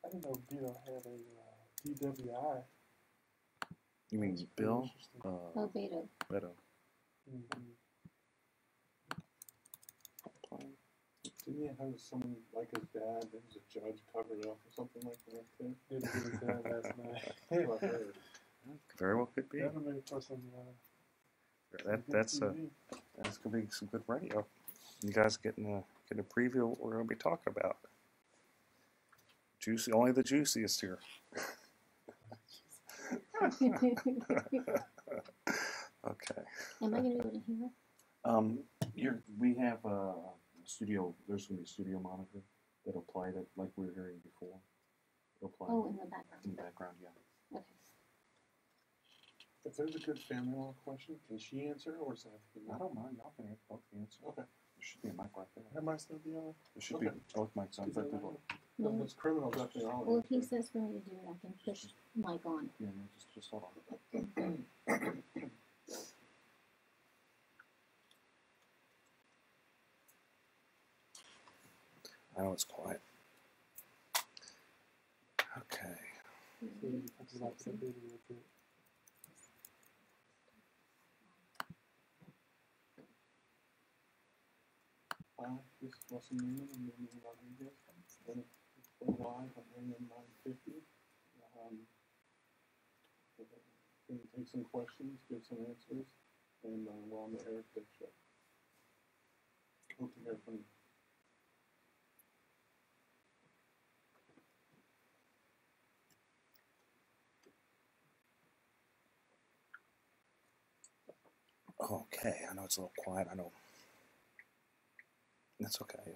I didn't know Bill had a DWI. You mean Bill? Oh, Beto. Beto. Didn't he have someone like his dad that was a judge covered it up or something like that too? Did it with his dad last night? I heard. Very well could be. That'll make for some. That's gonna be some good radio. You guys getting a preview of what we're gonna be talking about. Juicy, only the juiciest here. Okay. Am I gonna be able to hear? We have a studio. There's gonna be a studio monitor that'll play that like we were hearing before. It'll play. Oh, in the background. In the background, yeah. Okay. If there's a good family law question, can she answer or is that? I don't mind. Y'all can both answer. Okay. There should be a mic right there. That might still be on. There should be both mics on. No, it's criminal definitely on. Well, if he says for me to do it, I can push mic on. Yeah, no, just hold on. I know it's quiet. Okay. So you have to watch the video a bit. This is Russell Newman and Newman Rodriguez. And it's going live on AM 950. Going to take some questions, give some answers, and we're on the Eric Dick Show. Hope to hear from you. Okay, I know it's a little quiet. I know. That's okay.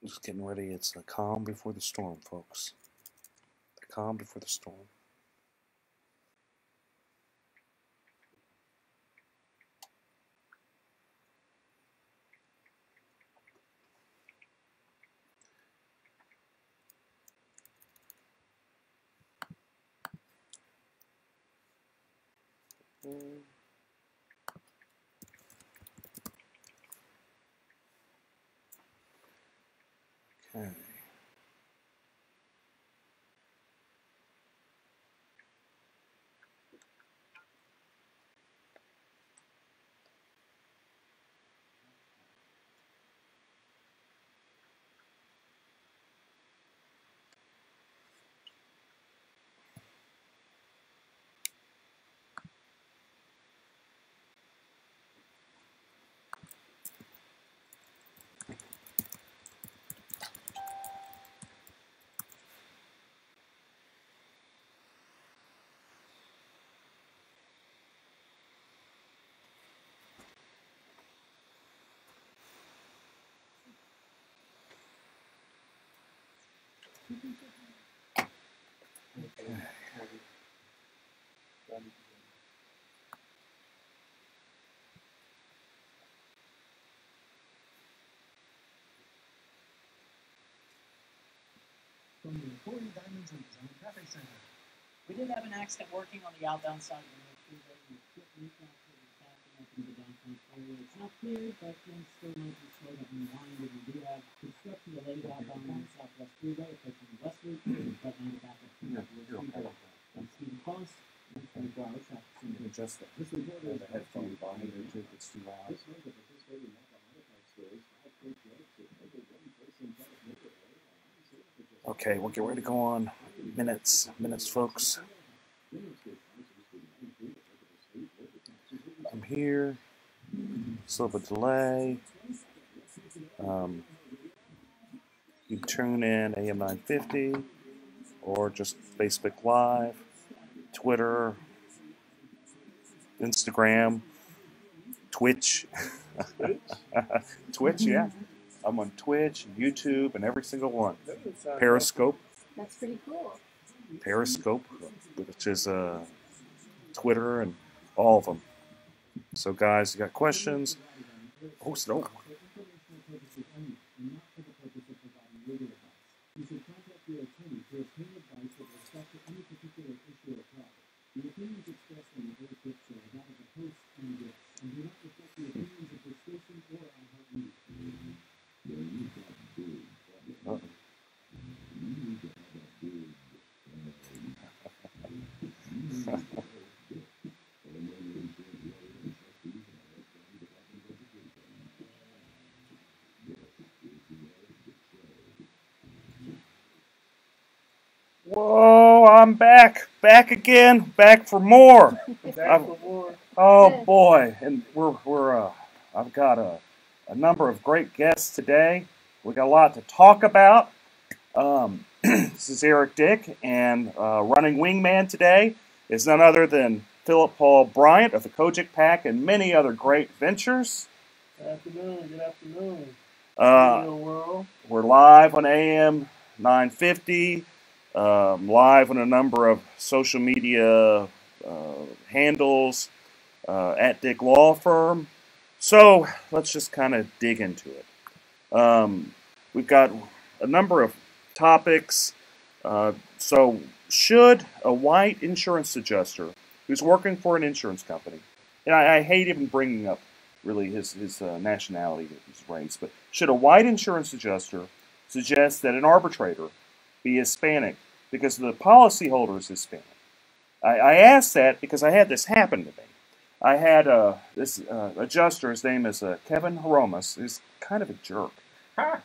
Just getting ready. It's the calm before the storm, folks. The calm before the storm. Okay. From the Corey Diamonds and Design Traffic Center. We did have an accident working on the outbound side of the freeway. We put recap to the backing up into the downtown area. It's not clear, but things still might be slowed up and winding. We do have construction delays outbound on the Southwest Freeway affecting West Loop, but now the backup to the Freeway. I'm Stephen Cross, and 24 Hour Traffic Center. Adjust that. This report is the headphone volume there too if it's too loud. This month of participating Napa Auto Parts stores, 5 Road to over 1 person product maker. Okay, we'll get ready to go on. Minutes, folks. I'm here. Still have a delay. You tune in AM 950 or just Facebook Live, Twitter, Instagram, Twitch. Twitch, yeah. I'm on Twitch, YouTube, and every single one. Periscope. That's pretty cool. Periscope, which is Twitter and all of them. So, guys, you got questions? Post it over. You should contact your attorney to obtain advice with respect to any particular issue or problem. The opinions expressed in the whole picture are that of the host and guests, and do not reflect the opinions of the station or iHeartMedia. Whoa, I'm back again, back for more. Oh boy, and I've got a number of great guests today. We got a lot to talk about. This is Eric Dick, and running wingman today is none other than Philip Paul Bryant of the Kojic Pack and many other great ventures. Good afternoon. Good afternoon. We're live on AM 950. Live on a number of social media handles at Dick Law Firm. So let's just kind of dig into it. We've got a number of topics. So should a white insurance adjuster who's working for an insurance company, and I hate even bringing up really his nationality, his race, but should a white insurance adjuster suggest that an arbitrator be Hispanic because the policyholder is Hispanic? I asked that because I had this happen to me. I had this adjuster, his name is Kevin Horomas. He's kind of a jerk.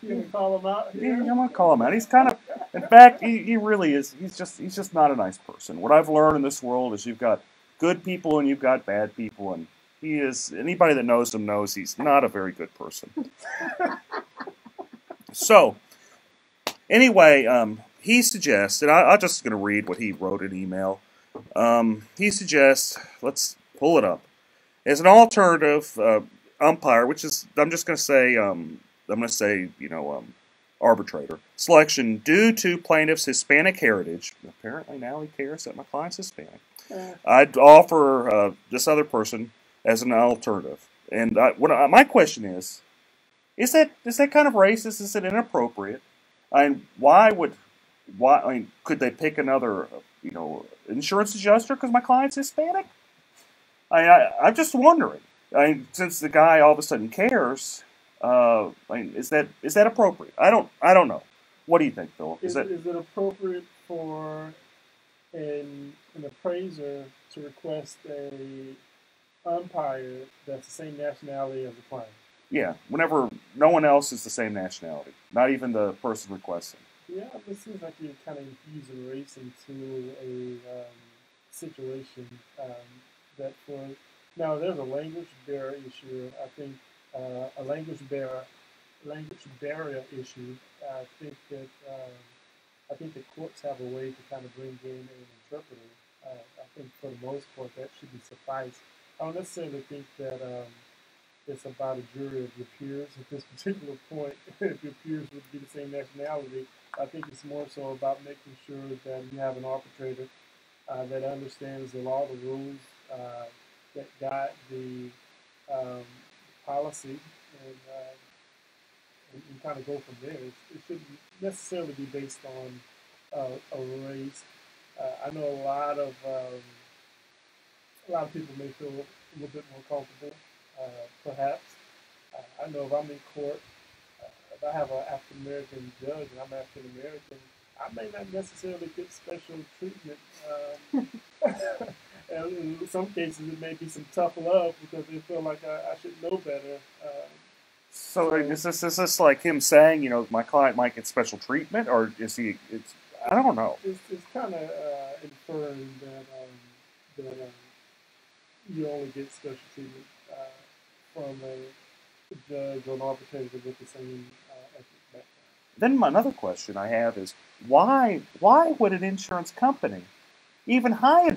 You gonna call him out? Yeah, I'm gonna call him out. He's kind of, in fact, he really is. He's just not a nice person. What I've learned in this world is you've got good people and you've got bad people, and he is. Anybody that knows him knows he's not a very good person. So, anyway, he suggests, and I'm just going to read what he wrote in email. He suggests, let's pull it up, as an alternative umpire, which is, I'm just going to say, arbitrator selection due to plaintiff's Hispanic heritage. Apparently now he cares that my client's Hispanic. I'd offer this other person as an alternative. And my question is that kind of racist? Is it inappropriate? I mean, could they pick another, insurance adjuster because my client's Hispanic? I'm just wondering. Since the guy all of a sudden cares, is that appropriate? I don't know. What do you think, Philip? Is it appropriate for an appraiser to request a umpire that's the same nationality as the client? Yeah, whenever no one else is the same nationality, not even the person requesting. Yeah, it seems like you're kind of infusing race into a situation that now there's a language barrier issue. I think a language barrier issue. I think the courts have a way to kind of bring in an interpreter. I think for the most part that should be suffice. I don't necessarily think that it's about a jury of your peers at this particular point. If your peers would be the same nationality, I think it's more so about making sure that you have an arbitrator that understands the law, the rules, that guide the policy, and kind of go from there. It shouldn't necessarily be based on a race. I know a lot of people may feel a little bit more comfortable, perhaps. I know if I'm in court, if I have an African American judge and I'm African American, I may not necessarily get special treatment. And in some cases, it may be some tough love because they feel like I should know better. So is this like him saying, my client might get special treatment, or is he? I don't know. It's kind of inferring that you only get special treatment from a judge or an arbitrator with the same ethnic background. Then another question I have is, why would an insurance company even hire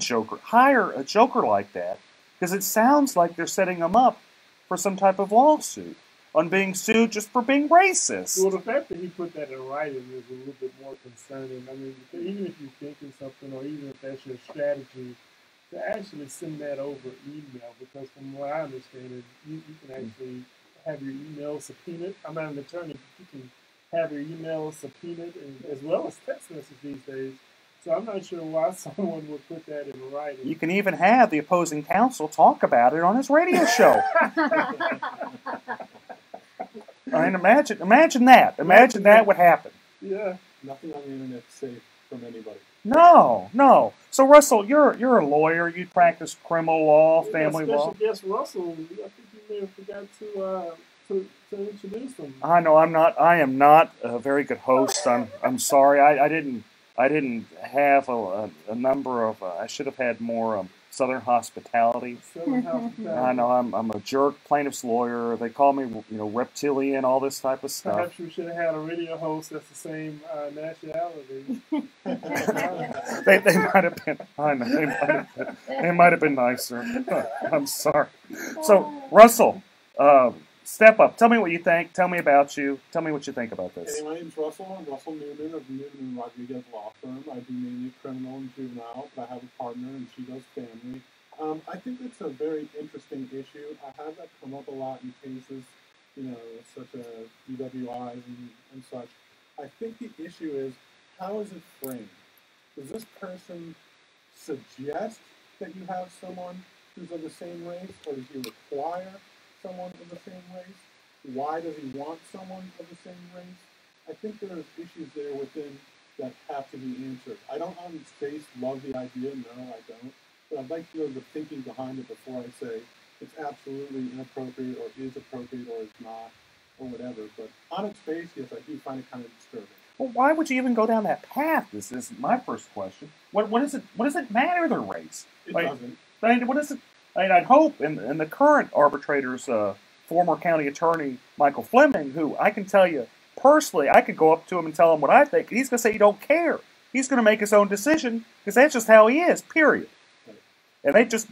a joker like that? Because it sounds like they're setting them up for some type of lawsuit on being sued just for being racist. Well, the fact that he put that in writing is a little bit more concerning. I mean, even if you're thinking something, or even if that's your strategy, to actually send that over email, because from what I understand, you can actually have your email subpoenaed. I'm not an attorney, but you can have your email subpoenaed, as well as text messages these days. So I'm not sure why someone would put that in writing. You can even have the opposing counsel talk about it on his radio show. I mean, imagine that. Imagine that would happen. Yeah. Nothing on the internet is safe from anybody. No. So Russell, you're a lawyer. You practice criminal law, family law. Special guest Russell. I think you may have forgot to introduce him. I know I am not a very good host. I'm sorry. I didn't have a number of. I should have had more Southern hospitality. I know I'm a jerk, plaintiff's lawyer. They call me, reptilian, all this type of stuff. Perhaps you should have had a radio host that's the same nationality. they might have been. I know they might have been nicer. I'm sorry. So Russell, step up. Tell me what you think. Tell me about you. Tell me what you think about this. Hey, my name's Russell. I'm Russell Newman of Newman & Rodriguez Law Firm. I do mainly criminal and juvenile, but I have a partner and she does family. I think that's a very interesting issue. I have that come up a lot in cases, such as DWIs and such. I think the issue is, how is it framed? Does this person suggest that you have someone who's of the same race, or does he require someone of the same race? Why does he want someone of the same race? I think there are issues there within that have to be answered. I don't on its face love the idea, no, I don't. But I'd like to know the thinking behind it before I say it's absolutely inappropriate, or is appropriate, or is not, or whatever. But on its face, yes, I do find it kind of disturbing. Well, why would you even go down that path? This is my first question. What does it matter their race? It doesn't. What is it? I'd hope in the current arbitrator's former county attorney, Michael Fleming, who I can tell you personally, I could go up to him and tell him what I think, and he's going to say he don't care. He's going to make his own decision, because that's just how he is, period. And they just,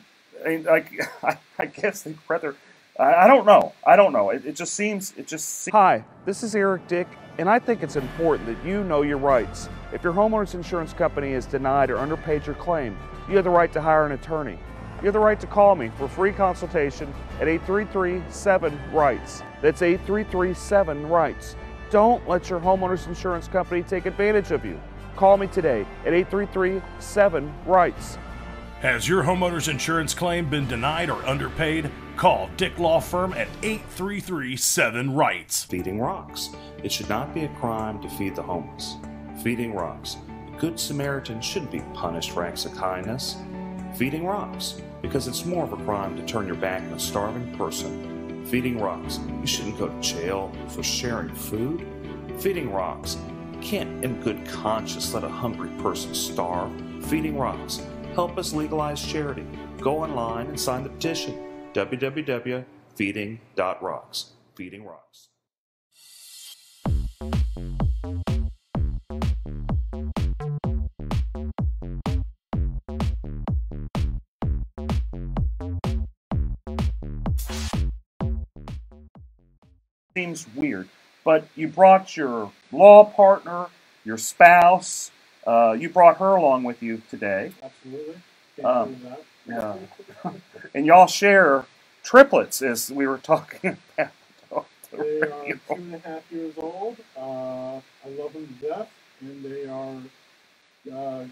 I guess they'd rather, I don't know. It just seems. Hi, this is Eric Dick, and I think it's important that you know your rights. If your homeowner's insurance company has denied or underpaid your claim, you have the right to hire an attorney. You have the right to call me for a free consultation at 833-7-RIGHTS. That's 833-7-RIGHTS. Don't let your homeowner's insurance company take advantage of you. Call me today at 833-7-RIGHTS. Has your homeowner's insurance claim been denied or underpaid? Call Dick Law Firm at 833-7-RIGHTS. Feeding rocks. It should not be a crime to feed the homeless. Feeding rocks. A good Samaritan shouldn't be punished for acts of kindness. Feeding rocks. Because it's more of a crime to turn your back on a starving person. Feeding rocks. You shouldn't go to jail for sharing food. Feeding rocks. You can't in good conscience let a hungry person starve. Feeding rocks. Help us legalize charity. Go online and sign the petition. www.feeding.rocks. Feeding Rocks. seems weird. But you brought your law partner, your spouse. You brought her along with you today. Absolutely. Can't do that. Yeah. And y'all share triplets, as we were talking about. They are 2.5 years old. I love them to death, and they are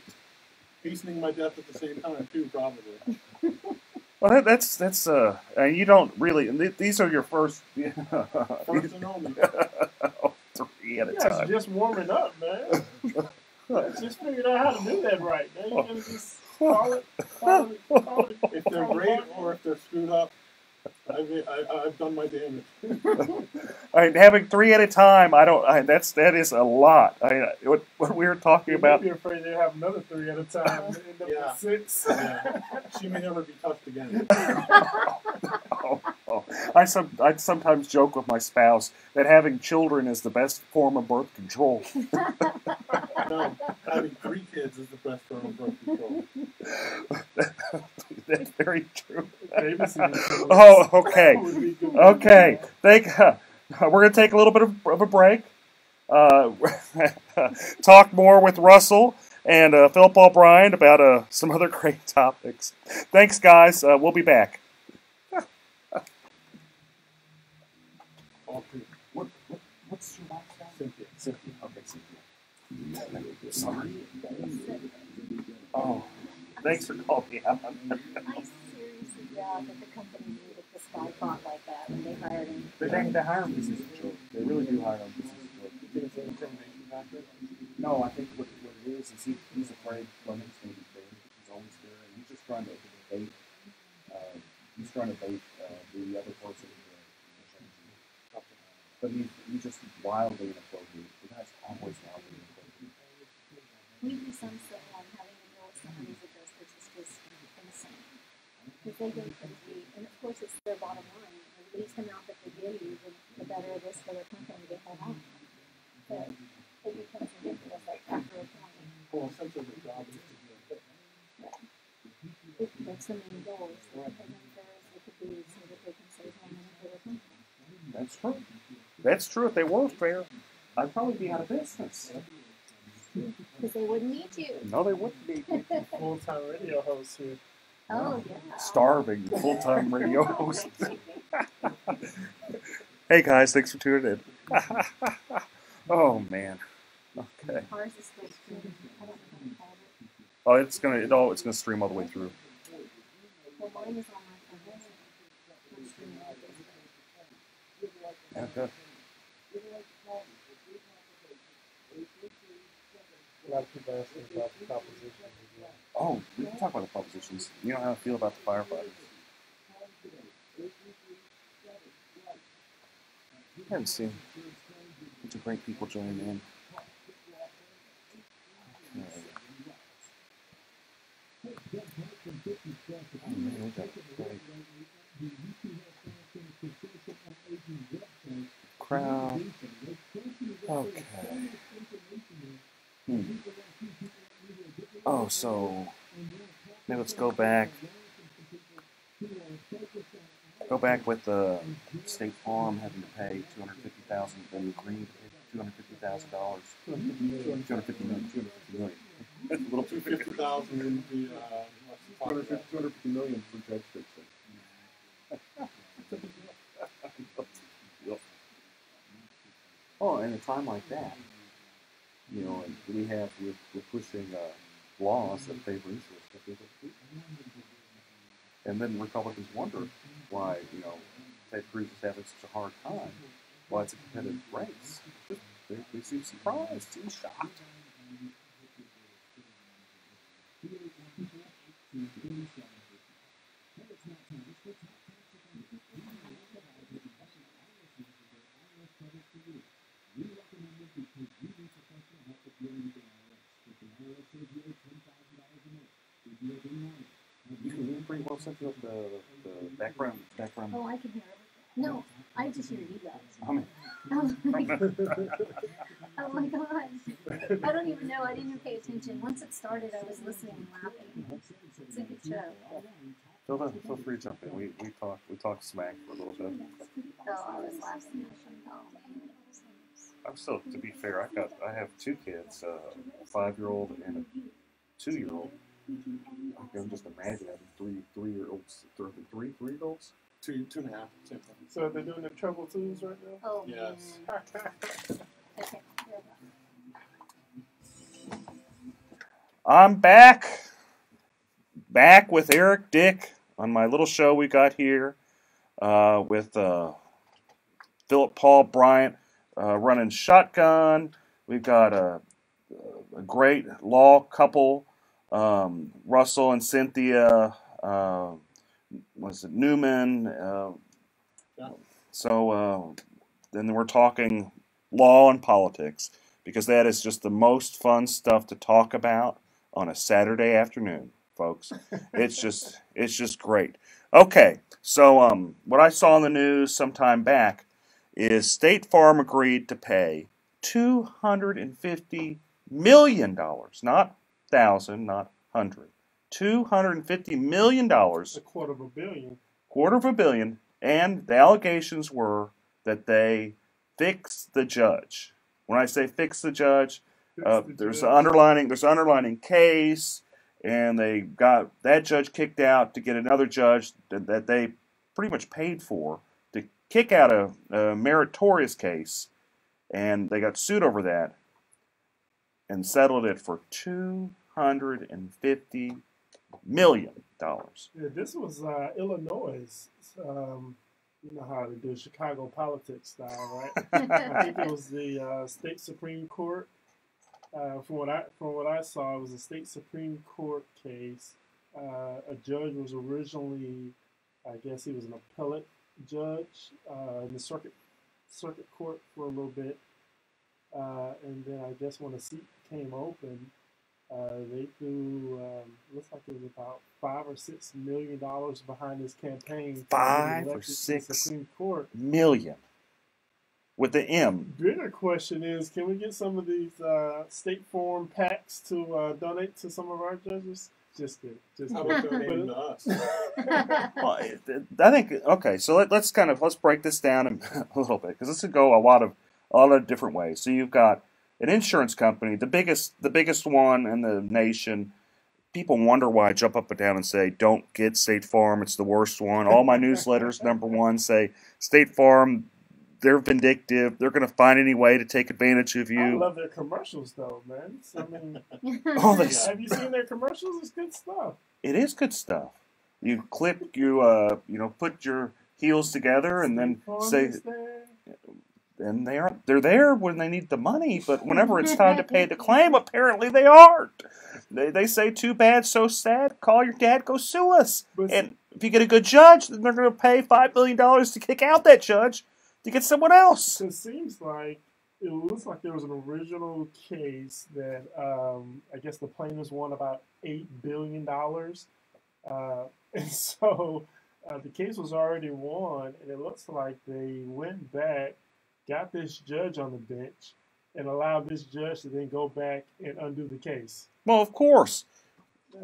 hastening my death at the same time too, probably. Well, that's you don't really. These are your first. First and only. 3 at a You guys time. are just warming up, man. Just figured out how to do that right. Now you gotta just call it. If they're great or if they're screwed up, I've done my damage. I mean, having 3 at a time, that is a lot. What we were talking about. You're afraid they have another 3 at a time. And end up with 6. Yeah. She may never be touched again. I sometimes joke with my spouse that having children is the best form of birth control. No, having 3 kids is the best form of birth control. That's very true. Oh, okay. Okay. We're going to take a little bit of a break. Talk more with Russell and Philip O'Brien about some other great topics. Thanks, guys. We'll be back. What's your last name? Cynthia. Okay, Cynthia. Sorry. Oh, thanks for calling me out. I seriously doubt that the company needed this guy fought like that when they hired him. They hire him business joke. They really do hire him business joke. You think it's an intimidation factor? No, I think what it is he's afraid Fleming's going to be there. He's always there, and he's just trying to bait. He's trying to bait the other person. But he's just wildly inappropriate. The guy's always wildly inappropriate. We do some stuff on having to deal with somebody who does this is just insane. Because they go crazy, and of course it's their bottom line. The least amount that they give you, the better it is for their company to head out. But it becomes ridiculous like after a point. Well, essentially the job is to be a fit. Right. There's so many goals that they can fair as they could be so that they can save more money for their company. That's true. That's true. If they were fair, I'd probably be out of business. Because they wouldn't need you. No, they wouldn't be. Full-time radio host here. Oh, yeah. Starving full-time radio host. Hey guys, thanks for tuning in. Oh man. Okay. Ours is still streaming. I don't know how to call it. Oh, it's gonna stream all the way through. Well, mine is on my phone. I'm streaming all this. Yeah, good. A lot of people asking about the propositions. Oh, we can talk about the propositions. You know how I feel about the firefighters. I haven't seen a bunch of great people joining in. Okay. Oh, man, we got a great crowd. Okay. Oh, so maybe let's go back. Go back with the State Farm having to pay $250,000 and Green $250,000. $250 million. A little too $250,000 in the $250 million for Judge Dixon. Oh, in a time like that, you know, we're pushing laws that favor interests. And then Republicans wonder why, you know, Ted Cruz is having such a hard time. Why it's a competitive race. They seem surprised, seem shocked. You can hear pretty well something of the background. Oh, I can hear everything. No, I just hear you guys. I mean, Oh my gosh. I don't even know. I didn't even pay attention. Once it started, I was listening and laughing. It's a good show. feel free to jump in. We talk smack for a little bit. I was laughing. I'm still, to be fair, I have two kids, a 5-year-old and a 2-year-old. I can just imagine having three-year-olds, three-year-olds. Two and a half. So they're doing the treble twos right now? Oh, yes. Okay, I'm back with Eric Dick on my little show we got here with Philip Paul Bryant running shotgun. We've got a great law couple, Russell and Cynthia. Was it Newman? So then we're talking law and politics because that is just the most fun stuff to talk about on a Saturday afternoon, folks. It's just great. Okay, so what I saw in the news some time back is State Farm agreed to pay $250 million, not thousand, not hundred. $250 million. A quarter of a billion. Quarter of a billion. And the allegations were that they fixed the judge. When I say fix the judge, there's an underlining case, and they got that judge kicked out to get another judge that they pretty much paid for to kick out a meritorious case, and they got sued over that and settled it for $250 million. Yeah, this was Illinois. You know how to do Chicago politics style, right? I think it was the state Supreme Court. From what I saw, it was a state Supreme Court case. A judge was originally, I guess he was an appellate judge in the circuit court for a little bit, and then I guess when the seat came open, they threw looks like it was about $5 or $6 million behind this campaign. $5 or $6 Supreme Court million with the M. Bigger question is, can we get some of these State Farm PACs to donate to some of our judges? Just kidding. Just How about donating to us? Well, I think okay. So let's break this down a little bit because this could go a lot of different ways. So you've got an insurance company, the biggest one in the nation. People wonder why I jump up and down and say, don't get State Farm, it's the worst one. All my newsletters, number one, say, State Farm, they're vindictive. They're going to find any way to take advantage of you. I love their commercials, though, man. I mean, have you seen their commercials? It's good stuff. It is good stuff. You put your heels together and then say... And they're there when they need the money, but whenever it's time to pay the claim, apparently they aren't. They say, too bad, so sad, call your dad, go sue us. And if you get a good judge, then they're going to pay $5 million to kick out that judge to get someone else. It looks like there was an original case that I guess the plaintiffs won about $8 billion. And so the case was already won, and it looks like they went back, got this judge on the bench, and allowed this judge to then go back and undo the case. Well, of course.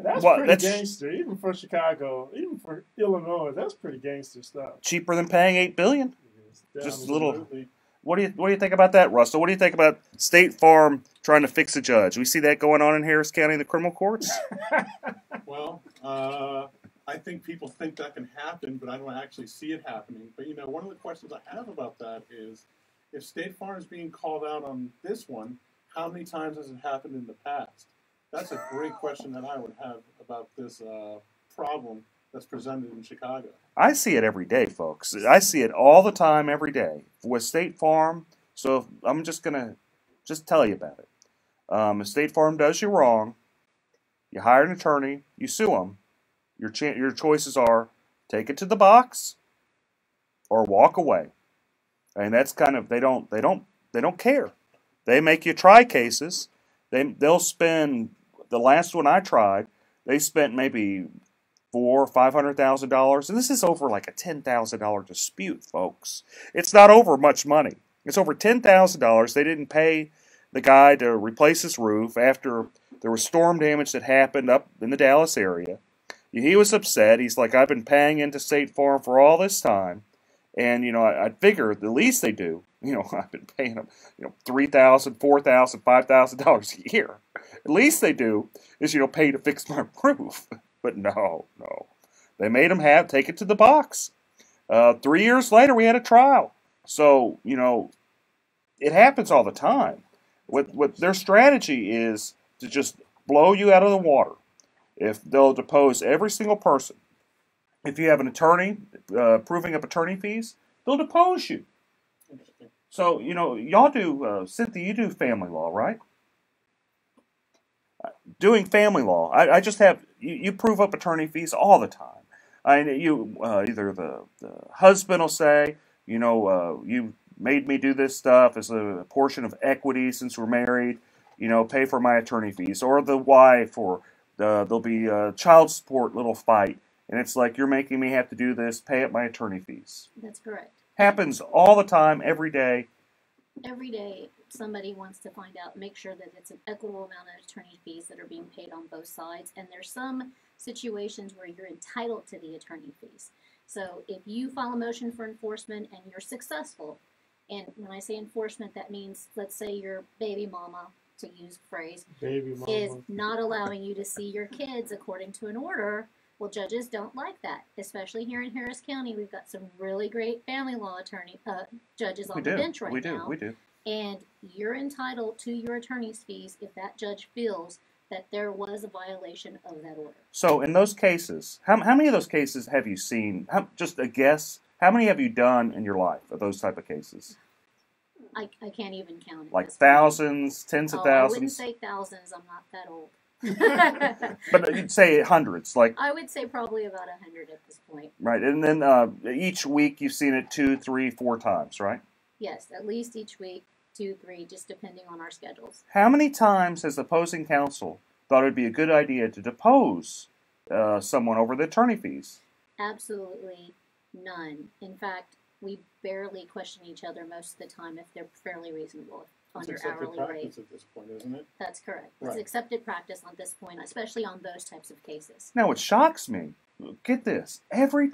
That's pretty gangster, even for Chicago, even for Illinois. That's pretty gangster stuff. Cheaper than paying $8 billion. Yes, just a little. What do you think about that, Russell? What do you think about State Farm trying to fix a judge? We see that going on in Harris County in the criminal courts. Well, I think people think that can happen, but I don't actually see it happening. But one of the questions I have about that is, if State Farm is being called out on this one, how many times has it happened in the past? That's a great question that I would have about this problem that's presented in Chicago. I see it every day, folks. I see it all the time, every day with State Farm. So I'm just gonna tell you about it. If State Farm does you wrong, you hire an attorney, you sue them. Your choices are take it to the box or walk away. And that's kind of they don't care. They make you try cases. They'll spend, the last one I tried, they spent maybe $400,000 or $500,000, and this is over like a $10,000 dispute, folks. It's not over much money. It's over $10,000. They didn't pay the guy to replace his roof after there was storm damage that happened up in the Dallas area. He was upset. He's like, I've been paying into State Farm for all this time, And, I figure the least they do, I've been paying them, $3,000, $4,000, $5,000 a year. At least they do is, pay to fix my roof. But no. They made them take it to the box. 3 years later, we had a trial. So, it happens all the time. What their strategy is to just blow you out of the water. If they'll depose every single person. If you have an attorney proving up attorney fees, they'll depose you. So, y'all do, Cynthia, you do family law, right? Doing family law, I just have, you prove up attorney fees all the time. Either the husband will say, you made me do this stuff as a portion of equity since we're married, pay for my attorney fees. Or the wife, or there'll be a child support little fight. And it's like, you're making me have to do this, pay up my attorney fees. That's correct. Happens all the time, every day. Every day, somebody wants to find out, make sure that it's an equitable amount of attorney fees that are being paid on both sides. And there's some situations where you're entitled to the attorney fees. So if you file a motion for enforcement and you're successful, and when I say enforcement, that means, let's say your baby mama, to use the phrase, is not allowing you to see your kids according to an order. Well, judges don't like that, especially here in Harris County. We've got some really great family law judges on the bench right now. We do. And you're entitled to your attorney's fees if that judge feels that there was a violation of that order. So in those cases, how many of those cases have you seen? Just a guess. How many have you done in your life of those type of cases? I can't even count it. Like thousands, tens of thousands? I wouldn't say thousands. I'm not that old. But you'd say hundreds, like I would say probably about 100 at this point. Right, and then each week you've seen it 2, 3, 4 times, right? Yes, at least each week, 2, 3, just depending on our schedules. How many times has the opposing counsel thought it'd be a good idea to depose someone over the attorney fees? Absolutely none. In fact, we barely question each other most of the time if they're fairly reasonable. It's accepted practice at this point, isn't it? That's correct. Right. It's accepted practice at this point, especially on those types of cases. Now, what shocks me, get this, every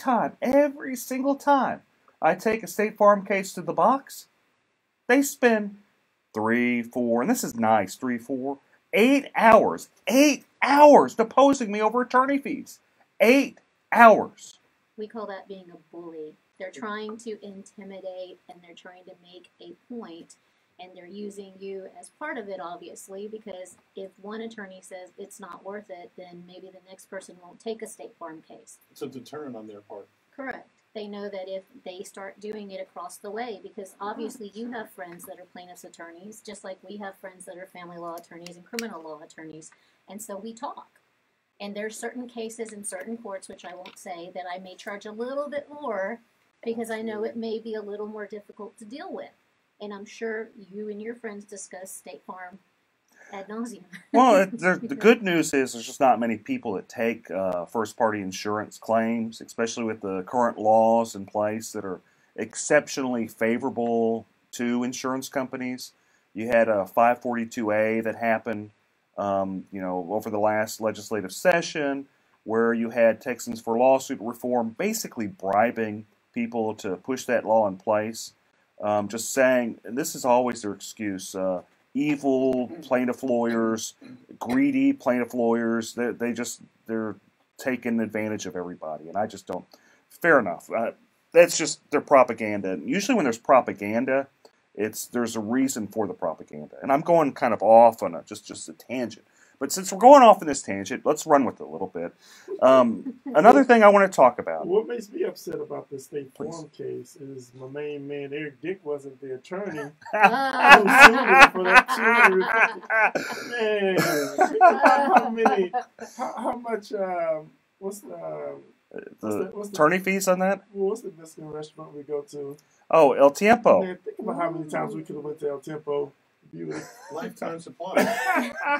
single time I take a State Farm case to the box, they spend 3, 4, and this is nice, 3, 4, 8 hours deposing me over attorney fees. 8 hours. We call that being a bully. They're trying to intimidate and they're trying to make a point. And they're using you as part of it, obviously, because if one attorney says it's not worth it, then maybe the next person won't take a State Farm case. It's a deterrent on their part. Correct. They know that if they start doing it across the way, because obviously you have friends that are plaintiffs' attorneys, just like we have friends that are family law attorneys and criminal law attorneys, and so we talk. And there's certain cases in certain courts, which I won't say, that I may charge a little bit more because I know it may be a little more difficult to deal with. And I'm sure you and your friends discuss State Farm ad nauseum. Well, the good news is there's just not many people that take first-party insurance claims, especially with the current laws in place that are exceptionally favorable to insurance companies. You had a 542A that happened, over the last legislative session, where you had Texans for Lawsuit Reform basically bribing people to push that law in place. Just saying, and this is always their excuse, evil plaintiff lawyers, greedy plaintiff lawyers, they're taking advantage of everybody, and I just don't, fair enough. That's just their propaganda. And usually when there's propaganda, there's a reason for the propaganda. And I'm going kind of off on just a tangent. But since we're going off in this tangent, let's run with it a little bit. Another thing I want to talk about. What makes me upset about the State Farm case is my main man, Eric Dick, wasn't the attorney. Man, how much, what's the attorney fees on that? What's the Mexican restaurant we go to? Oh, El Tiempo. Man, think about how many times we could have went to El Tiempo. Lifetime supply.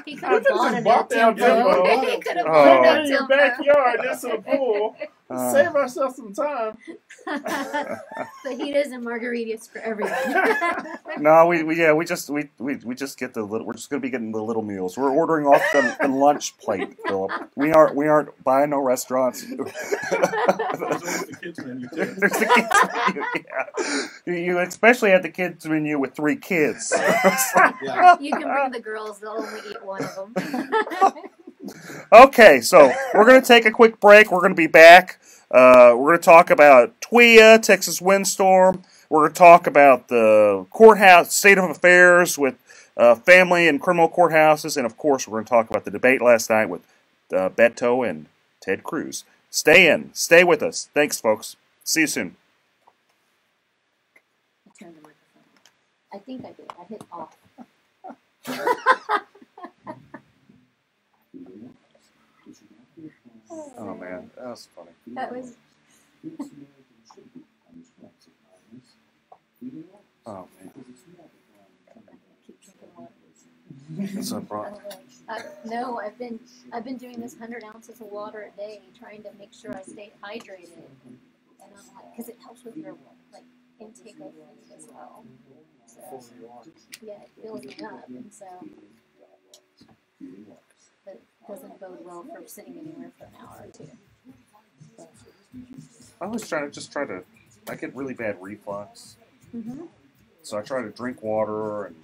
He could have bought an El Tiempo. He could have bought an El Tiempo. In your backyard, there's a pool. Save ourselves some time. Fajitas and margaritas for everyone. No, we just get the little. We're just gonna be getting the little meals. We're ordering off the lunch plate, Philip. We aren't buying no restaurants. There's the kids menu. There's the kids menu. Yeah. You especially had the kids menu with 3 kids. You can bring the girls; they'll only eat one of them. Okay, so we're going to take a quick break. We're going to be back. We're going to talk about TWIA, Texas Windstorm. We're going to talk about the courthouse, state of affairs with family and criminal courthouses. And, of course, we're going to talk about the debate last night with Beto and Ted Cruz. Stay in. Stay with us. Thanks, folks. See you soon. I turned the microphone off. I think I did. I hit off. Oh man, that was funny. That was. Oh man. That's what brought. No, I've been doing this 100 ounces of water a day, trying to make sure I stay hydrated, and I'm like, because it helps with your like intake of food as well. So yeah, it fills me up, and so. But doesn't bode well for sitting anywhere for an hour or two. But. I was try to. I get really bad reflux, so I try to drink water and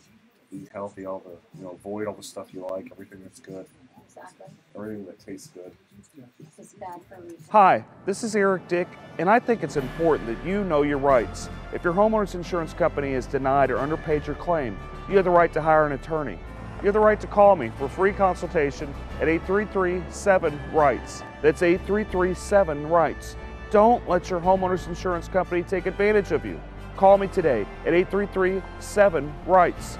eat healthy. All the avoid all the stuff you like. Everything that's good. Exactly. Everything that tastes good. It's bad for reflux. Hi, this is Eric Dick, and I think it's important that you know your rights. If your homeowner's insurance company has denied or underpaid your claim, you have the right to hire an attorney. You have the right to call me for free consultation at 833-7-RIGHTS. That's 833-7-RIGHTS. Don't let your homeowner's insurance company take advantage of you. Call me today at 833-7-RIGHTS.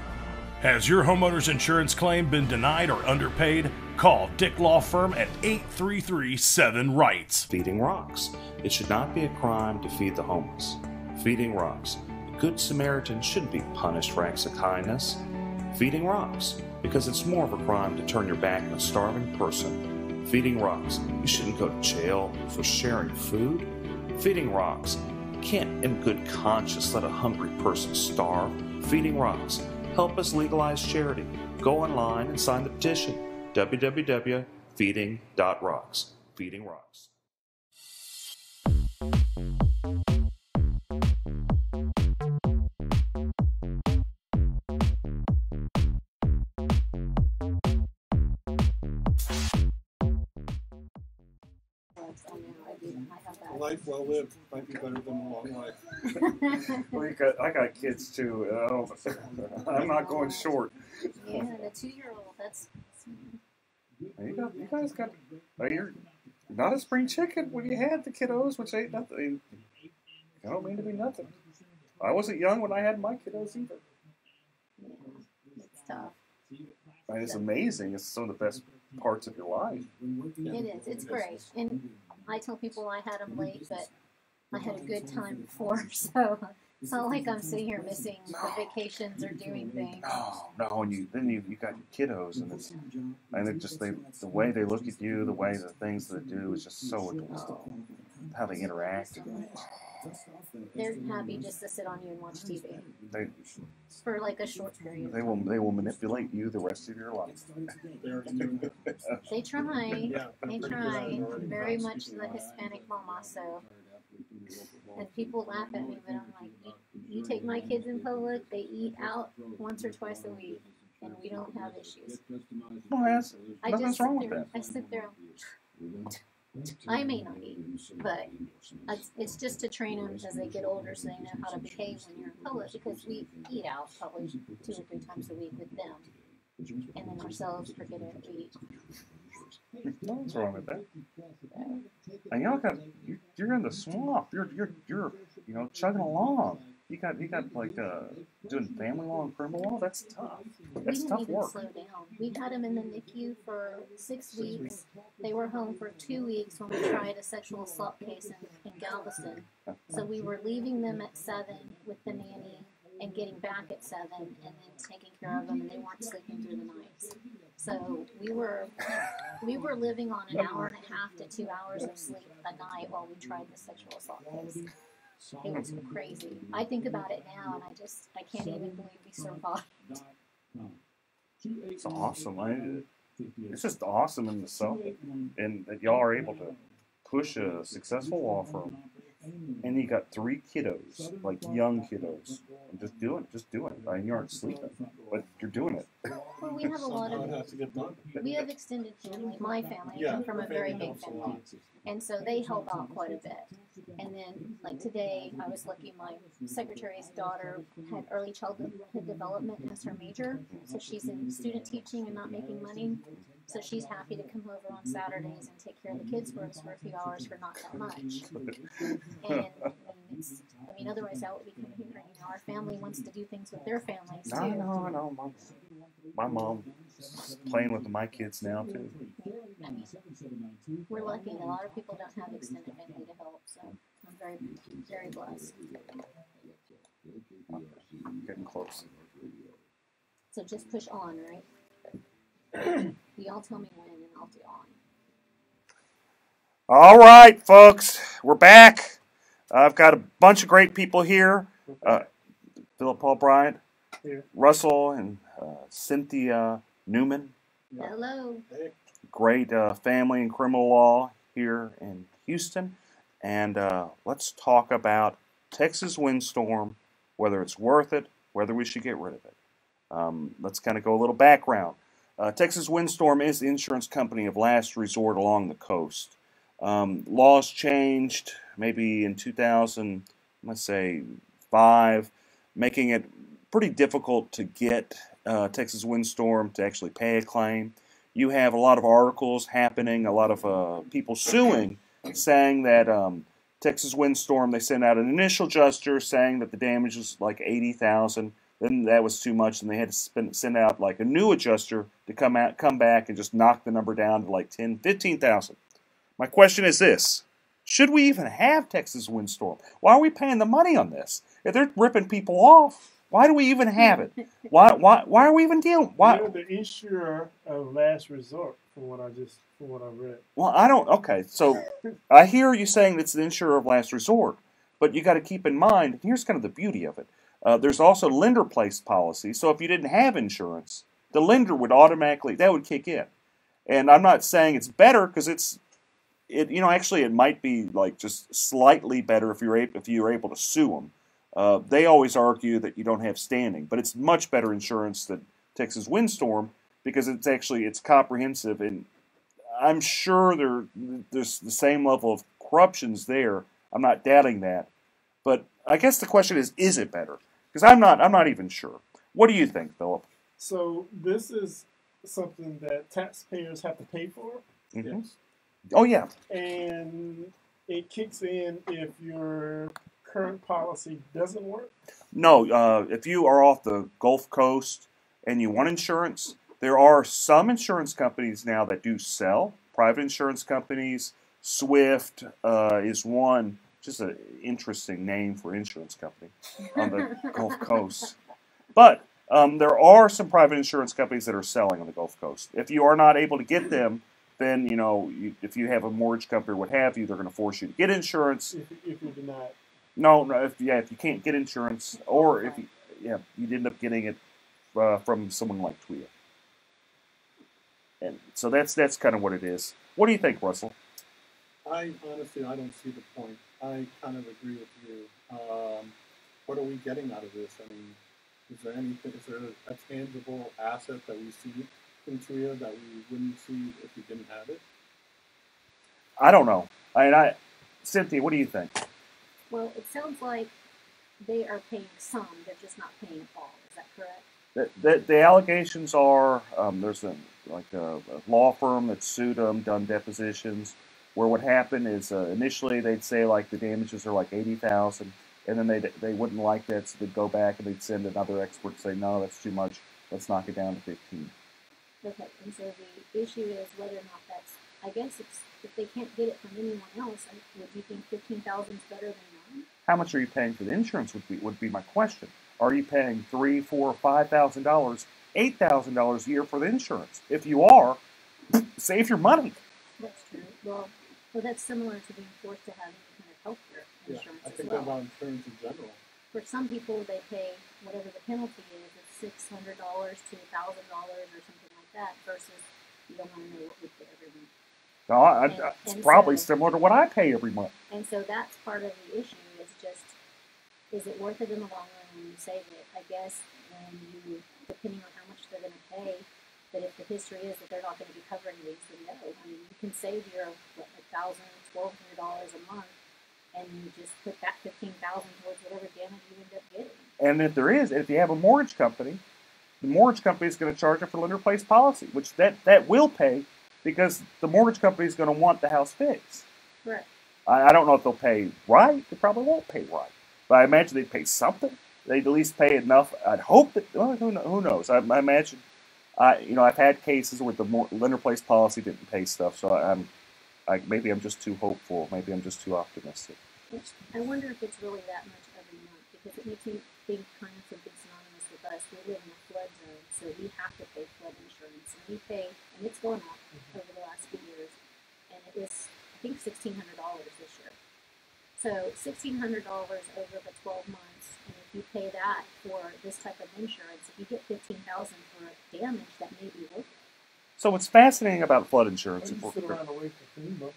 Has your homeowner's insurance claim been denied or underpaid? Call Dick Law Firm at 833-7-RIGHTS. Feeding rocks. It should not be a crime to feed the homeless. Feeding rocks. A good Samaritan shouldn't be punished for acts of kindness. Feeding rocks. Because it's more of a crime to turn your back on a starving person. Feeding rocks. You shouldn't go to jail for sharing food. Feeding rocks. You can't in good conscience let a hungry person starve. Feeding rocks. Help us legalize charity. Go online and sign the petition. www.feeding.rocks. Feeding rocks. A life well lived might be better than a long life. Well, I got kids too. I'm not going short. Yeah, the 2-year-old. That's. You guys got. You're not a spring chicken when you had the kiddos, which ain't nothing. I don't mean to be nothing. I wasn't young when I had my kiddos either. Yeah, it's tough. I mean, it's amazing. It's some of the best parts of your life. It is. It's great. And I tell people I had them late, but I had a good time before, so it's not like I'm sitting here missing the vacations or doing things. No, and you got your kiddos, and it just the way they look at you, the way the things they do is just so adorable. How they interact. They're happy just to sit on you and watch TV for like a short period. They will manipulate you the rest of your life. They try. They try. Very much the Hispanic mama, so. And people laugh at me, but I'm like, you take my kids in public, they eat out once or twice a week, and we don't have issues. Well, nothing's wrong with that. I sit there. I may not eat, but it's just to train them as they get older so they know how to behave when you're in public, because we eat out probably 2 or 3 times a week with them, and then ourselves forget it, we eat. Nothing's wrong with that. And y'all you're in the swamp. You're chugging along. You got like doing family law and criminal law. That's tough. That's tough work. Slow down. We had them in the NICU for 6 weeks. They were home for 2 weeks when we tried a sexual assault case in Galveston. So we were leaving them at 7 with the nanny and getting back at 7 and then taking care of them, and they weren't sleeping through the nights. So we were living on an hour and a half to 2 hours of sleep a night while we tried the sexual assault case. It was crazy. I think about it now, and I can't even believe we survived. It's awesome. It's just awesome in itself, and that y'all are able to push a successful law firm, and you got 3 kiddos, like young kiddos, and just doing it. I mean, you aren't sleeping, but you're doing it. Well, we have a lot of, we have extended family. My family, I come from a very big family, and so they help out quite a bit. And then, like today, I was lucky my secretary's daughter had early childhood development as her major, so she's in student teaching and not making money. So she's happy to come over on Saturdays and take care of the kids for us for a few hours for not that much. And I mean, otherwise that would be kind of hindering. You know, our family wants to do things with their families too. I know. My mom's playing with my kids now too. I mean, we're lucky. A lot of people don't have extended family to help, so I'm very, very blessed. Getting close. So just push on, right? Y'all tell me when, and I'll do on. All right, folks, we're back. I've got a bunch of great people here. Philip Paul Bryant, Here. Russell, and Cynthia Newman. Hello. Great family and criminal law here in Houston. And let's talk about Texas windstorm, whether it's worth it, whether we should get rid of it. Let's kind of go a little background. Texas Windstorm is the insurance company of last resort along the coast. Laws changed maybe in 2000, let's say 5, making it pretty difficult to get Texas Windstorm to actually pay a claim. You have a lot of articles happening, a lot of people suing, saying that Texas Windstorm, they sent out an initial adjuster saying that the damage was like $80,000. Then that was too much, and they had to send out like a new adjuster to come back and just knock the number down to like $15,000. My question is this: should we even have Texas Windstorm? Why are we paying the money on this? If they're ripping people off, why do we even have it? Why are we even dealing? Why? You're the insurer of last resort, from what I read. Well, I don't. Okay, so I hear you saying it's the insurer of last resort, but you got to keep in mind. Here's kind of the beauty of it. There's also lender-placed policy, so if you didn't have insurance, the lender would automatically, that would kick in. And I'm not saying it's better, because actually it might be like just slightly better if you're able to sue them. They always argue that you don't have standing, but it's much better insurance than Texas Windstorm, because it's comprehensive, and I'm sure there's the same level of corruptions there. I'm not doubting that, but I guess the question is it better? Because I'm not even sure. What do you think, Philip? So this is something that taxpayers have to pay for. Mm-hmm. Yes. Oh yeah. And it kicks in if your current policy doesn't work. No, if you are off the Gulf Coast and you want insurance, there are some insurance companies now that do sell. Private insurance companies. Swift is one. Just an interesting name for insurance company on the Gulf Coast. But there are some private insurance companies that are selling on the Gulf Coast. If you are not able to get them, then if you have a mortgage company or what have you, they're going to force you to get insurance. If you're denied. No. If you can't get insurance, or if you'd end up getting it from someone like TWIA. And so that's kind of what it is. What do you think, Russell? I honestly don't see the point. I kind of agree with you. What are we getting out of this? I mean, is there a tangible asset that we see in TWIA that we wouldn't see if we didn't have it? I don't know. Cynthia, what do you think? Well, it sounds like they are paying some, they're just not paying all. Is that correct? The allegations are there's a law firm that sued them, done depositions, where what happened is initially they'd say like the damages are like $80,000, and then they wouldn't like that, so they'd go back and they'd send another expert to say, no, that's too much, let's knock it down to 15. Okay, and so the issue is whether or not that's, I guess if they can't get it from anyone else, would you think $15,000 is better than none? How much are you paying for the insurance would be my question. Are you paying $3,000, $4,000, $5,000 $8,000 a year for the insurance. If you are, save your money. That's true. Well, that's similar to being forced to have any kind of healthcare insurance I as think well. about insurance in general. For some people, they pay whatever the penalty is. It's $600 to $1,000 or something like that. Versus you don't want to know what we pay every month. No, it's probably similar to what I pay every month. And so that's part of the issue. Is just, is it worth it in the long run when you save it? I guess when you, depending on how much they're going to pay. But if the history is that they're not going to be covering these, then no. I mean, you can save your $1,000, $1,200 a month, and you just put that $15,000 towards whatever damage you end up getting. And if you have a mortgage company, the mortgage company is going to charge you for lender-placed policy, which that will pay because the mortgage company is going to want the house fixed. Correct. I don't know if they'll pay right. They probably won't pay right, but I imagine they'd pay something. They'd at least pay enough. I'd hope that. Well, who knows? I imagine. I've had cases where the lender-placed policy didn't pay stuff, so maybe I'm just too hopeful. Maybe I'm just too optimistic. I wonder if it's really that much every month, because it makes me think kind of something synonymous with us. We live in a flood zone, so we have to pay flood insurance, and we pay, and it's going up over the last few years, and it was, I think, $1,600 this year. So $1,600 over the 12 months, and if you pay that for this type of insurance, if you get $15,000 for damage, that may be worth it. So what's fascinating about flood insurance? Sit around and wait for FEMA.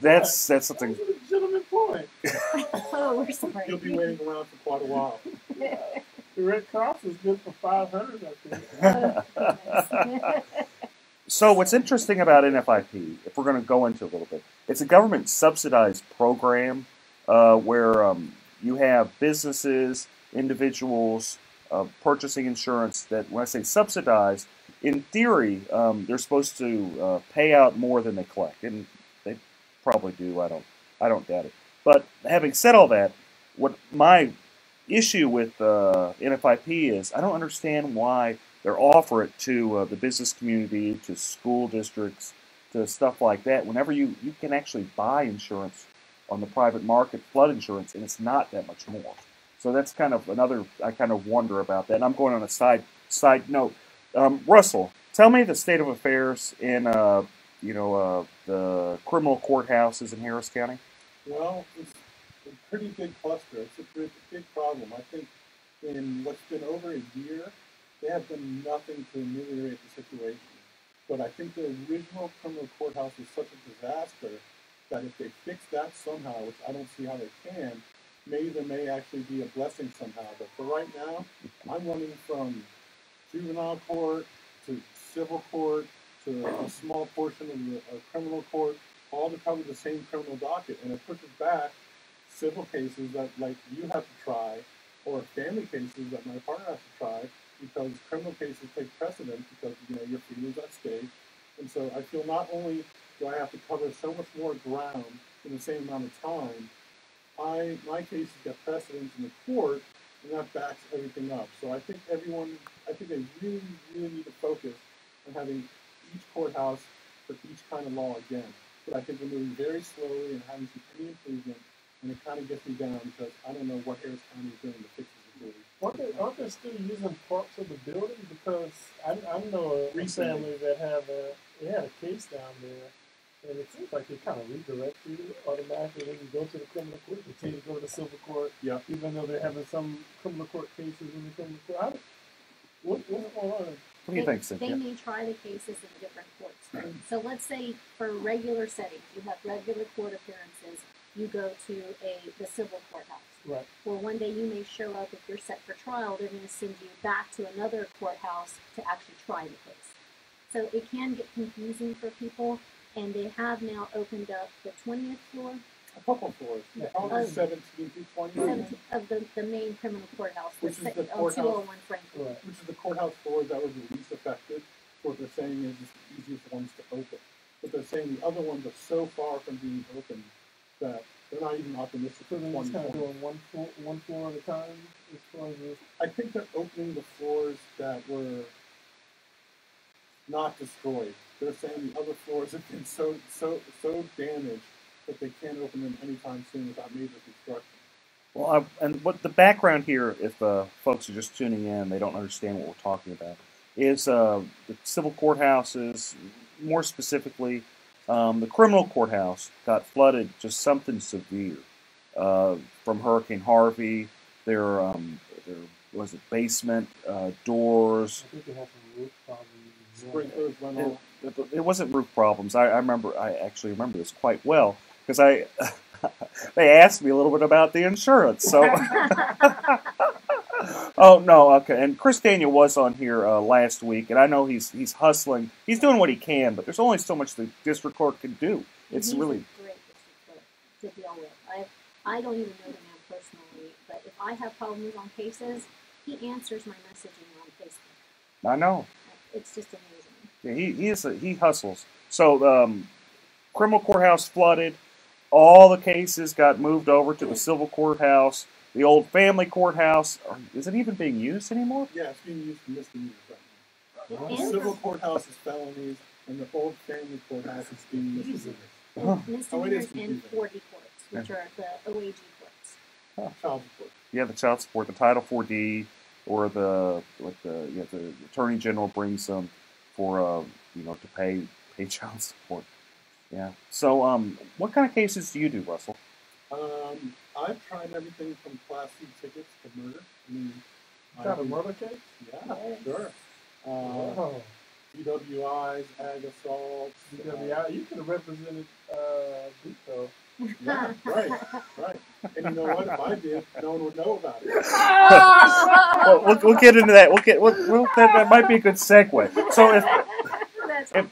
That's something. That's a legitimate point. Oh, we're sorry. You'll be waiting around for quite a while. The Red Cross is good for 500, I think. So what's interesting about NFIP, if we're going to go into a little bit, it's a government subsidized program where you have businesses, individuals purchasing insurance that, when I say subsidized, in theory, they're supposed to pay out more than they collect, and they probably do. I don't doubt it. But having said all that, what my issue with NFIP is, I don't understand why they offer it to the business community, to school districts, to stuff like that. Whenever you can actually buy insurance on the private market, flood insurance, and it's not that much more. So that's kind of another. I kind of wonder about that. And I'm going on a side note. Russell, tell me the state of affairs in the criminal courthouses in Harris County. Well, it's a pretty big cluster. It's a big problem. I think in what's been over a year, they have done nothing to ameliorate the situation. But I think the original criminal courthouse was such a disaster that if they fix that somehow, which I don't see how they can, maybe there may actually be a blessing somehow. But for right now, I'm running from juvenile court to civil court to a small portion of the criminal court, all to cover the same criminal docket. And it pushes back civil cases that, like, you have to try, or family cases that my partner has to try, because criminal cases take precedence because, your freedom's at stake. And so I feel not only do I have to cover so much more ground in the same amount of time, my cases get precedence in the court, and that backs everything up. So I think they really, really need to focus on having each courthouse for each kind of law again. But I think we're moving very slowly and haven't seen any improvement, and it kind of gets me down because I don't know what Harris County is doing to fix the security. Aren't they still using parts of the building? Because I know a family that they had a case down there, and it seems like they kind of redirected it automatically when you go to the criminal court. They tell you to go to the civil court, even though they're having some criminal court cases in the criminal court. What's going on? What do you think, Cynthia? They may try the cases in different courts. So let's say for regular settings, you have regular court appearances, you go to the civil courthouse. Right. Well, one day you may show up, if you're set for trial, they're going to send you back to another courthouse to actually try the case. So it can get confusing for people, and they have now opened up the 20th floor. A couple floors. 17 through 20. Of the main criminal courthouse, Which is the on courthouse, 201 Franklin. which is the courthouse floors that were the least affected. What they're saying is it's the easiest ones to open. But they're saying the other ones are so far from being open that they're not even optimistic for So they're just kind of 2020. doing one floor at a time as far as this. I think they're opening the floors that were not destroyed. They're saying the other floors have been so damaged that they can't open them anytime soon without major construction. Well, and what the background here, if folks are just tuning in, they don't understand what we're talking about, is the civil courthouses, more specifically, the criminal courthouse got flooded, just something severe from Hurricane Harvey. There was a basement doors. I think they had some roof problems. Sprinklers went off. It wasn't roof problems. I actually remember this quite well because they asked me a little bit about the insurance. So, oh no, okay. And Chris Daniel was on here last week, and I know he's hustling. He's doing what he can, but there's only so much the district court can do. It's He's really a great district court to deal with. I don't even know the man personally, but if I have problems on cases, he answers my messaging on Facebook. I know. It's just amazing. Yeah, he hustles. So criminal courthouse flooded. All the cases got moved over to the civil courthouse. The old family courthouse, is it even being used anymore? Yeah, it's being used for misdemeanors right now. It The is. civil courthouse is felonies, and the old family courthouse is being misdemeanors. Misdemeanors and 4D courts, which are the OAG courts. Child support. Yeah, the child support, the Title 4D, or the Attorney General brings them for to pay child support. Yeah. So what kind of cases do you do, Russell? I've tried everything from Class C tickets to murder. I mean, Got a murder case? Yeah, sure. Wow. DWIs, ag assaults. DWI, you could have represented Vito. Yeah, right. And you know what? If I did, no one would know about it. Well, we'll get into that. That might be a good segue. So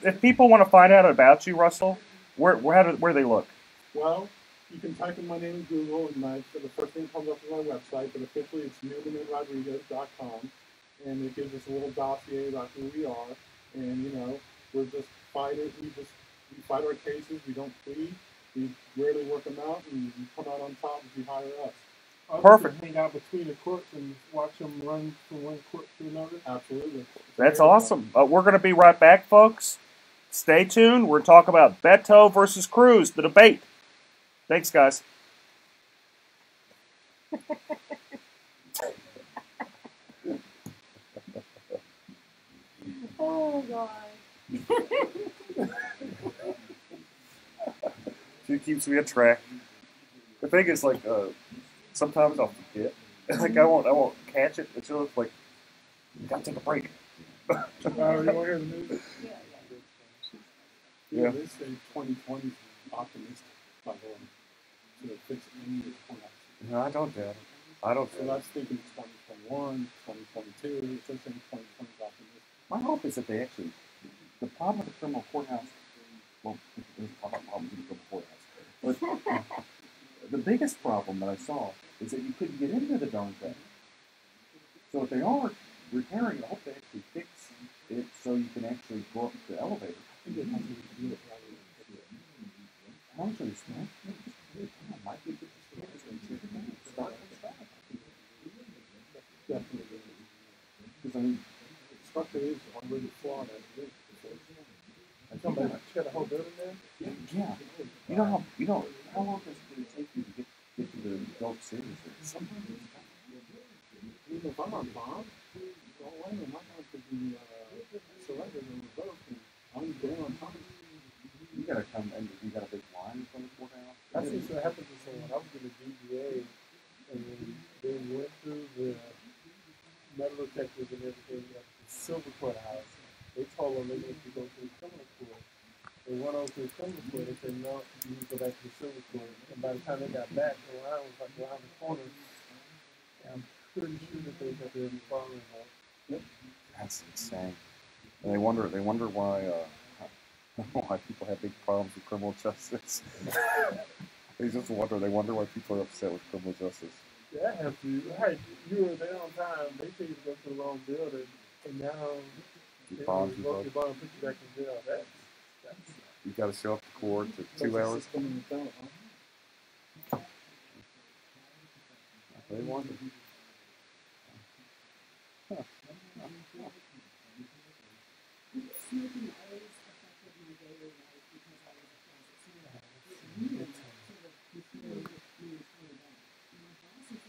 if people want to find out about you, Russell, where do they look? Well, you can type in my name in Google, and the first thing that comes up is my website, but officially it's newmanandrodriguez.com, and it gives us a little dossier about who we are, and we're just fighters. We fight our cases. We don't plead. We rarely work them out, and we come out on top if you hire us. Perfect. Hang out between the courts and watch them run from one court to another. Absolutely. That's awesome. We're going to be right back, folks. Stay tuned. We're talking about Beto versus Cruz, the debate. Thanks, guys. Oh, God. She keeps me on track. The thing is, sometimes I'll forget. I won't catch it. It's just like, you gotta take a break. You want to hear the news? Yeah, they say 2020 is optimistic, by the way. So it fits any of the points. No, I don't doubt it. I don't. So that's thinking 2021, 2022. It's saying 2020 is optimistic. My hope is that they actually. The problem with the criminal courthouse. Well, there's a lot of problems with the criminal courthouse. But the biggest problem that I saw is that you couldn't get into the darn thing. So if they are repairing it, I hope they actually fix it so you can actually go up the elevator. How much are they spent? Might be good. Definitely. Because the structure is already flawed as it is. Somebody shut a whole building there? Yeah. You know how long does it take you to get to the Gulf Cities? Sometimes even if I'm on bond, all I know, my house could be surrendered and revoked, and I'm going on time. You gotta come and you got a big line from the courthouse. That's what happened to someone. I was in the DBA, and they went through the metal detectors and everything at the Silver Courthouse. They told them they needed to go to the criminal court. They went over to the criminal court. They said, no, you need to go back to the Silver Court. And by the time they got back, the line was like around the corner. And I'm pretty sure that they got their phone involved. Yep. That's insane. And they wonder why people have big problems with criminal justice. They wonder why people are upset with criminal justice. Yeah, I have to. Right, you were there on time. They tell you to go to the wrong building, and now they revoke your bond and put you back in jail. That's you got to show up to court for 2 hours. They wonder. Huh. Smoking always affected my daily life because I was a closet smoker. It really sort of deterred me from that. And my boss is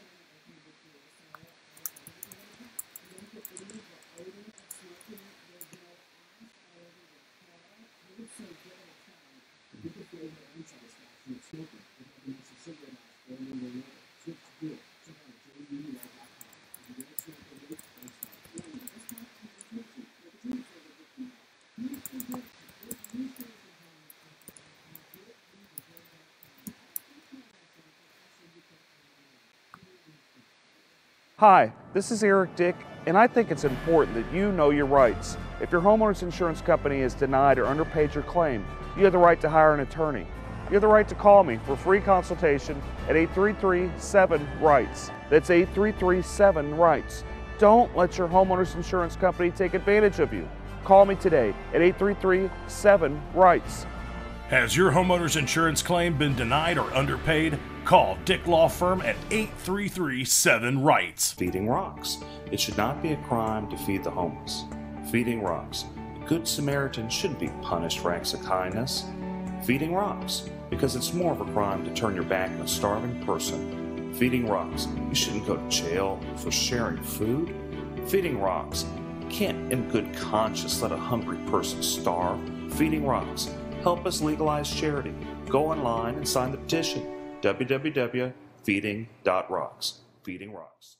Hi, this is Eric Dick, and I think it's important that you know your rights. If your homeowner's insurance company has denied or underpaid your claim, you have the right to hire an attorney. You have the right to call me for free consultation at 833-7-RIGHTS. That's 833-7-RIGHTS. Don't let your homeowner's insurance company take advantage of you. Call me today at 833-7-RIGHTS. Has your homeowner's insurance claim been denied or underpaid? Call Dick Law Firm at 833-7-RIGHTS. Feeding rocks. It should not be a crime to feed the homeless. Feeding rocks. A good Samaritan shouldn't be punished for acts of kindness. Feeding rocks. Because it's more of a crime to turn your back on a starving person. Feeding rocks. You shouldn't go to jail for sharing food. Feeding rocks. You can't in good conscience let a hungry person starve. Feeding rocks. Help us legalize charity. Go online and sign the petition. www.feeding.rocks. Feeding Rocks.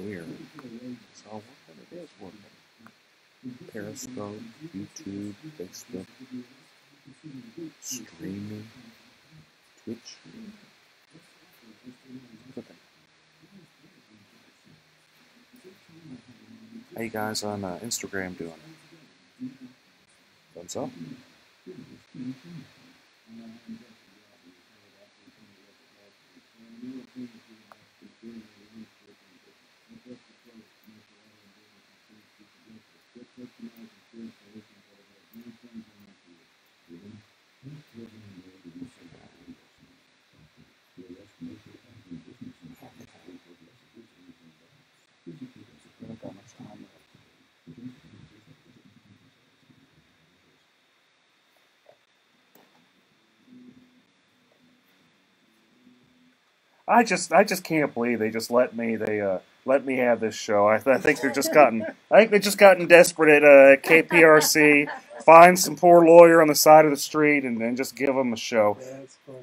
Weird. So what it is working. Periscope, YouTube, Facebook, streaming, Twitch. Okay. How you guys on Instagram doing? Thumbs up? I just can't believe they just let me have this show. I think they're just gotten desperate at KPRC. Find some poor lawyer on the side of the street and then just give them a show.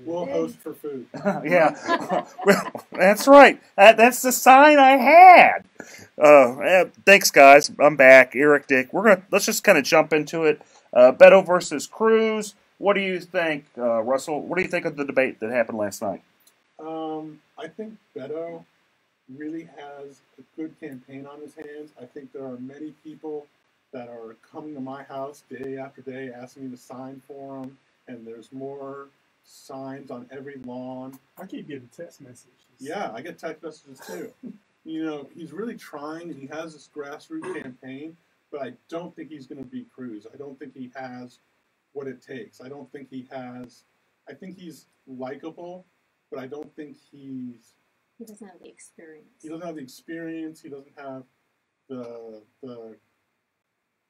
We'll host for food. Yeah, well, that's right. That's the sign I had. Thanks, guys. I'm back. Eric Dick. Let's just kind of jump into it. Beto versus Cruz. What do you think, Russell? What do you think of the debate that happened last night? I think Beto really has a good campaign on his hands. I think there are many people that are coming to my house day after day asking me to sign for them, and there's more signs on every lawn. I keep getting text messages. Yeah, I get text messages too. You know, he's really trying, and he has this grassroots campaign, but I don't think he's going to beat Cruz. I don't think he has what it takes. I think he's likable, but I don't think he doesn't have the experience. He doesn't have the experience. He doesn't have the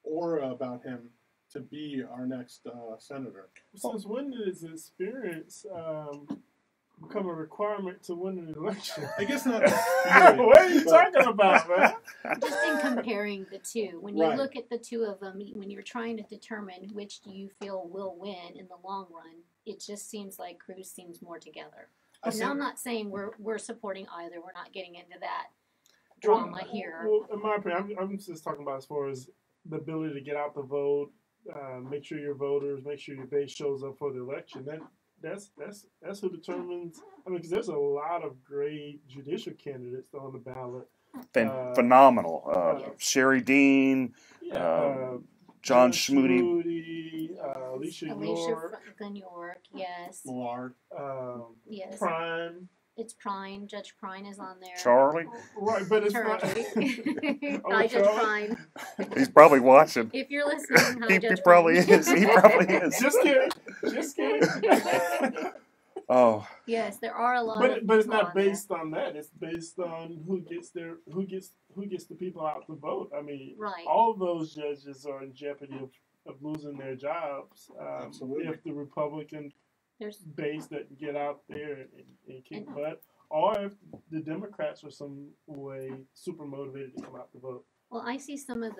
aura about him to be our next senator. Since when did his experience become a requirement to win an election? I guess not. What are you talking about, man? Just in comparing the two, when you look at the two of them, when you're trying to determine which do you feel will win in the long run, it just seems like Cruz seems more together. Now, I'm not saying we're supporting either. We're not getting into that drama here. Well, in my opinion, I'm just talking about as far as the ability to get out the vote, make sure your voters, make sure your base shows up for the election. That's who determines. I mean, because there's a lot of great judicial candidates on the ballot. Phenomenal. Sherry Dean, John Schmoody, Alicia York, yes. Millard. Yes. Prime. It's Prine. Judge Prine is on there. Charlie. Right, but it's not. Hi, Judge Prine. He's probably watching. If you're listening, hi, Judge probably Prine. is. He probably is. Just kidding. Just kidding. Oh. Yes, there are a lot. But it's not based on that. It's based on who gets the people out to vote. I mean, all of those judges are in jeopardy of losing their jobs. Absolutely. If the Republican base doesn't get out there and kick butt, or if the Democrats are some way super motivated to come out to vote. Well, I see some of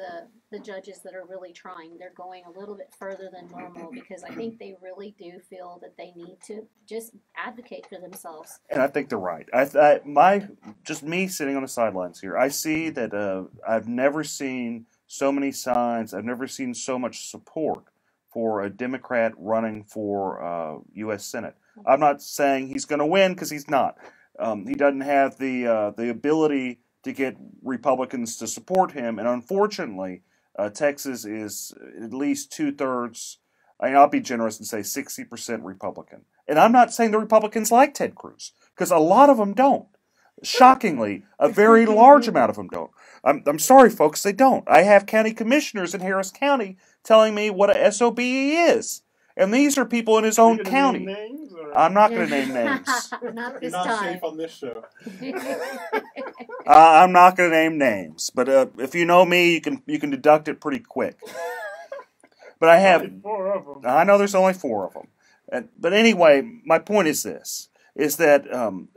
the judges that are really trying. They're going a little bit further than normal because I think they really do feel that they need to just advocate for themselves. And I think they're right. Just me sitting on the sidelines here, I see that I've never seen so many signs. I've never seen so much support for a Democrat running for U.S. Senate. I'm not saying he's going to win because he's not. He doesn't have the ability to get Republicans to support him, and unfortunately, Texas is at least 2/3. I'll be generous and say 60% Republican. And I'm not saying the Republicans like Ted Cruz, because a lot of them don't. Shockingly, a very large amount of them don't. I'm sorry, folks, they don't. I have county commissioners in Harris County telling me what a SOB he is. And these are people in his own county. I'm not going to name names. Not this You're not time. safe on this show. I'm not going to name names, but if you know me, you can deduct it pretty quick. But I have, Only 4 of them. I know there's only 4 of them. But anyway, my point is this: is that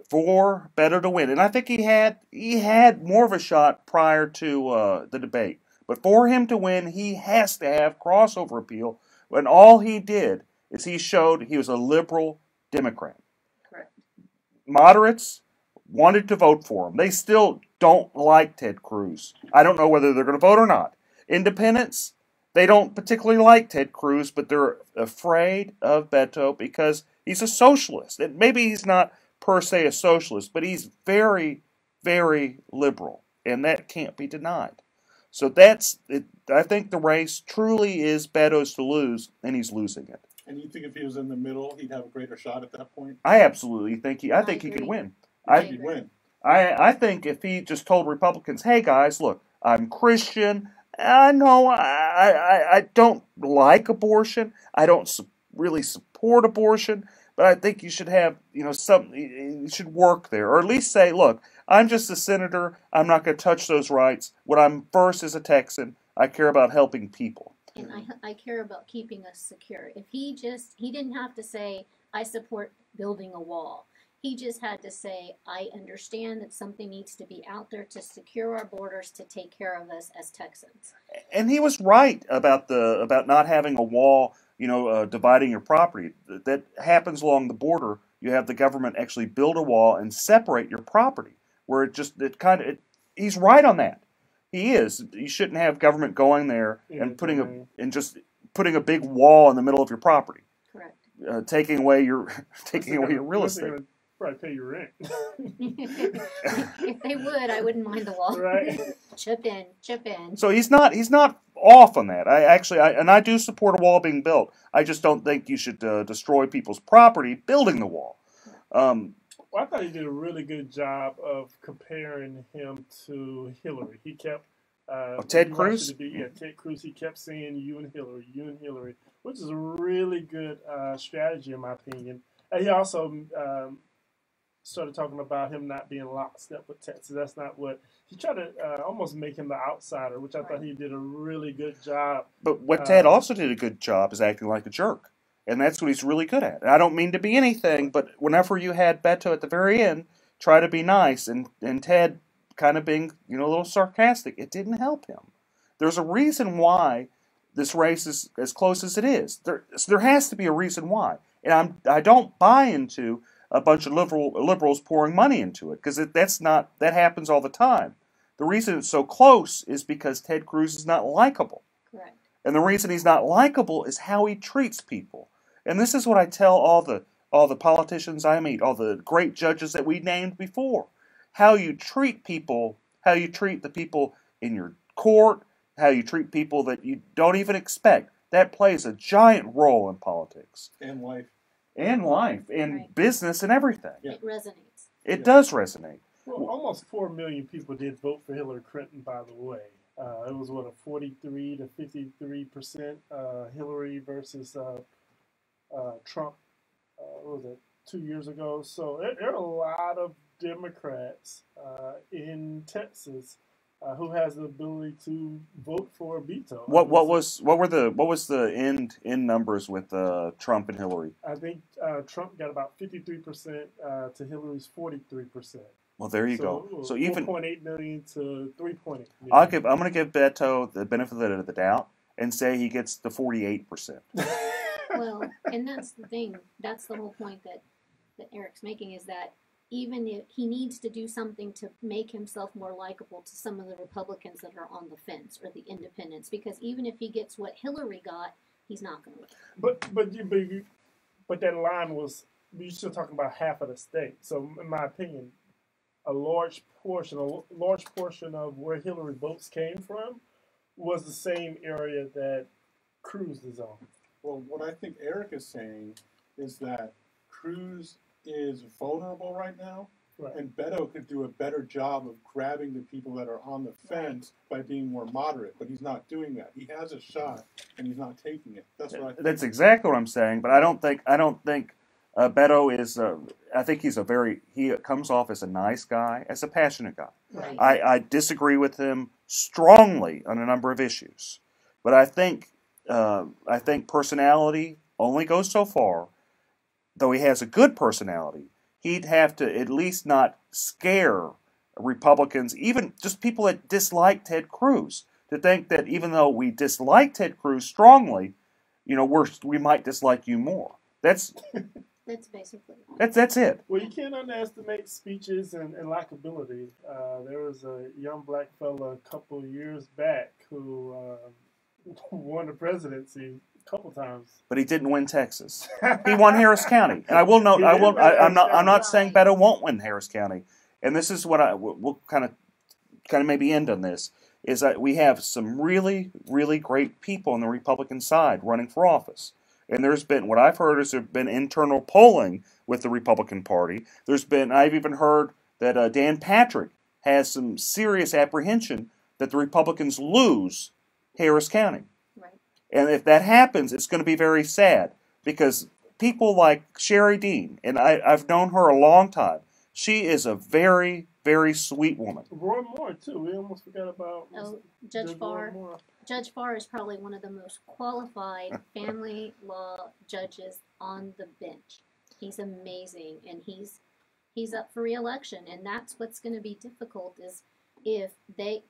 for Beto to win, and I think he had more of a shot prior to the debate. But for him to win, he has to have crossover appeal. And all he did is he showed he was a liberal Democrat. Correct. Moderates wanted to vote for him. They still don't like Ted Cruz. I don't know whether they're going to vote or not. Independents, they don't particularly like Ted Cruz, but they're afraid of Beto because he's a socialist. And maybe he's not per se a socialist, but he's very, very liberal, and that can't be denied. So that's it. I think the race truly is Beto's to lose, and he's losing it. And you think if he was in the middle, he'd have a greater shot at that point? I absolutely think he could win. He'd win. I think if he just told Republicans, "Hey guys, look, I'm Christian. I know I don't like abortion. I don't really support abortion, but I think you should have you should work there, or at least say, look, I'm just a senator. I'm not going to touch those rights. What I'm first as a Texan, I care about helping people." And I care about keeping us secure. If he didn't have to say, I support building a wall. He just had to say, I understand that something needs to be out there to secure our borders, to take care of us as Texans. And he was right about not having a wall, dividing your property. That happens along the border. You have the government actually build a wall and separate your property, where he's right on that. He is. You shouldn't have government going there and putting a big wall in the middle of your property. Correct. Taking away your real estate. Probably pay your rent. If they would, I wouldn't mind the wall. Right. Chip in. So he's not off on that. I do support a wall being built. I just don't think you should destroy people's property building the wall. Well, I thought he did a really good job of comparing him to Hillary. He kept Ted Cruz? Ted Cruz. He kept saying you and Hillary, which is a really good strategy in my opinion. And he also started talking about him not being lockstep with Texas. That's not what he tried to almost make him the outsider, which I thought he did a really good job. But what Ted also did a good job is acting like a jerk. And that's what he's really good at. And I don't mean to be anything, but whenever you had Beto at the very end try to be nice and Ted kind of being a little sarcastic, it didn't help him. There's a reason why this race is as close as it is. There has to be a reason why. And I don't buy into a bunch of liberals pouring money into it, because that happens all the time. The reason it's so close is because Ted Cruz is not likable. Correct. And the reason he's not likable is how he treats people. And this is what I tell all the politicians I meet, all the great judges that we named before. How you treat people, how you treat the people in your court, how you treat people that you don't even expect. That plays a giant role in politics. And life. And life, and right. Business, and everything. Yeah. It resonates. It does resonate. Well, almost 4 million people did vote for Hillary Clinton, by the way. It was, a 43 to 53% Hillary versus Trump, what was it, 2 years ago. So there are a lot of Democrats in Texas who has the ability to vote for a veto. What was the end numbers with Trump and Hillary? I think Trump got about 53% to Hillary's 43%. Well, there you go. So even 4.8 million to 3.8 million. I'm going to give Beto the benefit of the doubt and say he gets the 48%. Well, and that's the thing. That's the whole point that Eric's making, is that even if he needs to do something to make himself more likable to some of the Republicans that are on the fence, or the independents, because even if he gets what Hillary got, he's not going to win. But that line was, you're still talking about half of the state. So in my opinion, a large portion of where Hillary votes came from was the same area that Cruz is on. Well, what I think Eric is saying is that Cruz is vulnerable right now, right, and Beto could do a better job of grabbing the people that are on the fence by being more moderate, but he's not doing that. He has a shot, and he's not taking it. That's what I think. That's exactly what I'm saying, but I don't think Beto is. I think he comes off as a nice guy, as a passionate guy. Right. I disagree with him strongly on a number of issues, but I think personality only goes so far. Though he has a good personality, he'd have to at least not scare Republicans, even just people that dislike Ted Cruz, to think that even though we dislike Ted Cruz strongly, we might dislike you more. That's basically that's it. Well, you can't underestimate speeches and likability. There was a young black fella a couple of years back who won the presidency a couple times, but he didn't win Texas. He won Harris County, and I will note. I'm not saying Beto won't win Harris County, and this is what we'll kind of maybe end on this, is that we have some really, really great people on the Republican side running for office. And what I've heard is there's been internal polling with the Republican Party. I've even heard that Dan Patrick has some serious apprehension that the Republicans lose Harris County. Right. And if that happens, it's going to be very sad, because people like Sherry Dean, and I've known her a long time, she is a very, very sweet woman. Roy Moore, too. We almost forgot about Judge Farr. Judge Farr is probably one of the most qualified family law judges on the bench. He's amazing, and he's up for re-election, and that's what's going to be difficult, is if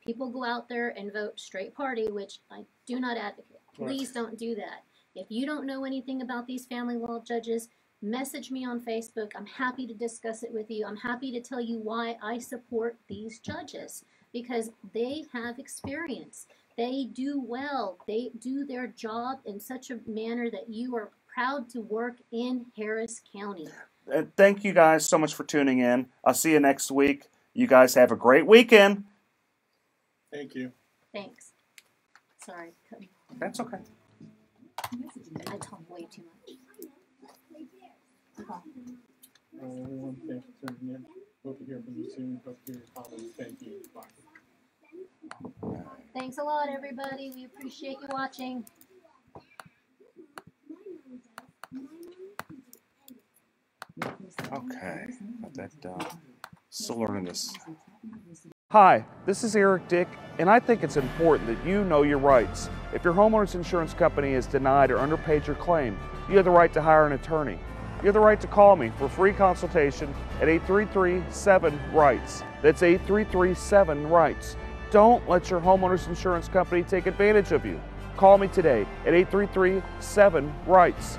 people go out there and vote straight party, which I do not advocate. Please don't do that. If you don't know anything about these family law judges, message me on Facebook. I'm happy to discuss it with you. I'm happy to tell you why I support these judges, because they have experience. They do well. They do their job in such a manner that you are proud to work in Harris County. Thank you guys so much for tuning in. I'll see you next week. You guys have a great weekend. Thank you. Thanks. Sorry. That's okay. I talk way too much. Everyone, thanks for tuning in. Hope to hear from you soon. Hope to hear your comments. Thank you. Bye. Thanks a lot, everybody. We appreciate you watching. Okay. Got that still learning this. Hi, this is Eric Dick, and I think it's important that you know your rights. If your homeowner's insurance company has denied or underpaid your claim, you have the right to hire an attorney. You have the right to call me for free consultation at 833-7-RIGHTS. That's 833-7-RIGHTS. Don't let your homeowner's insurance company take advantage of you. Call me today at 833-7-RIGHTS.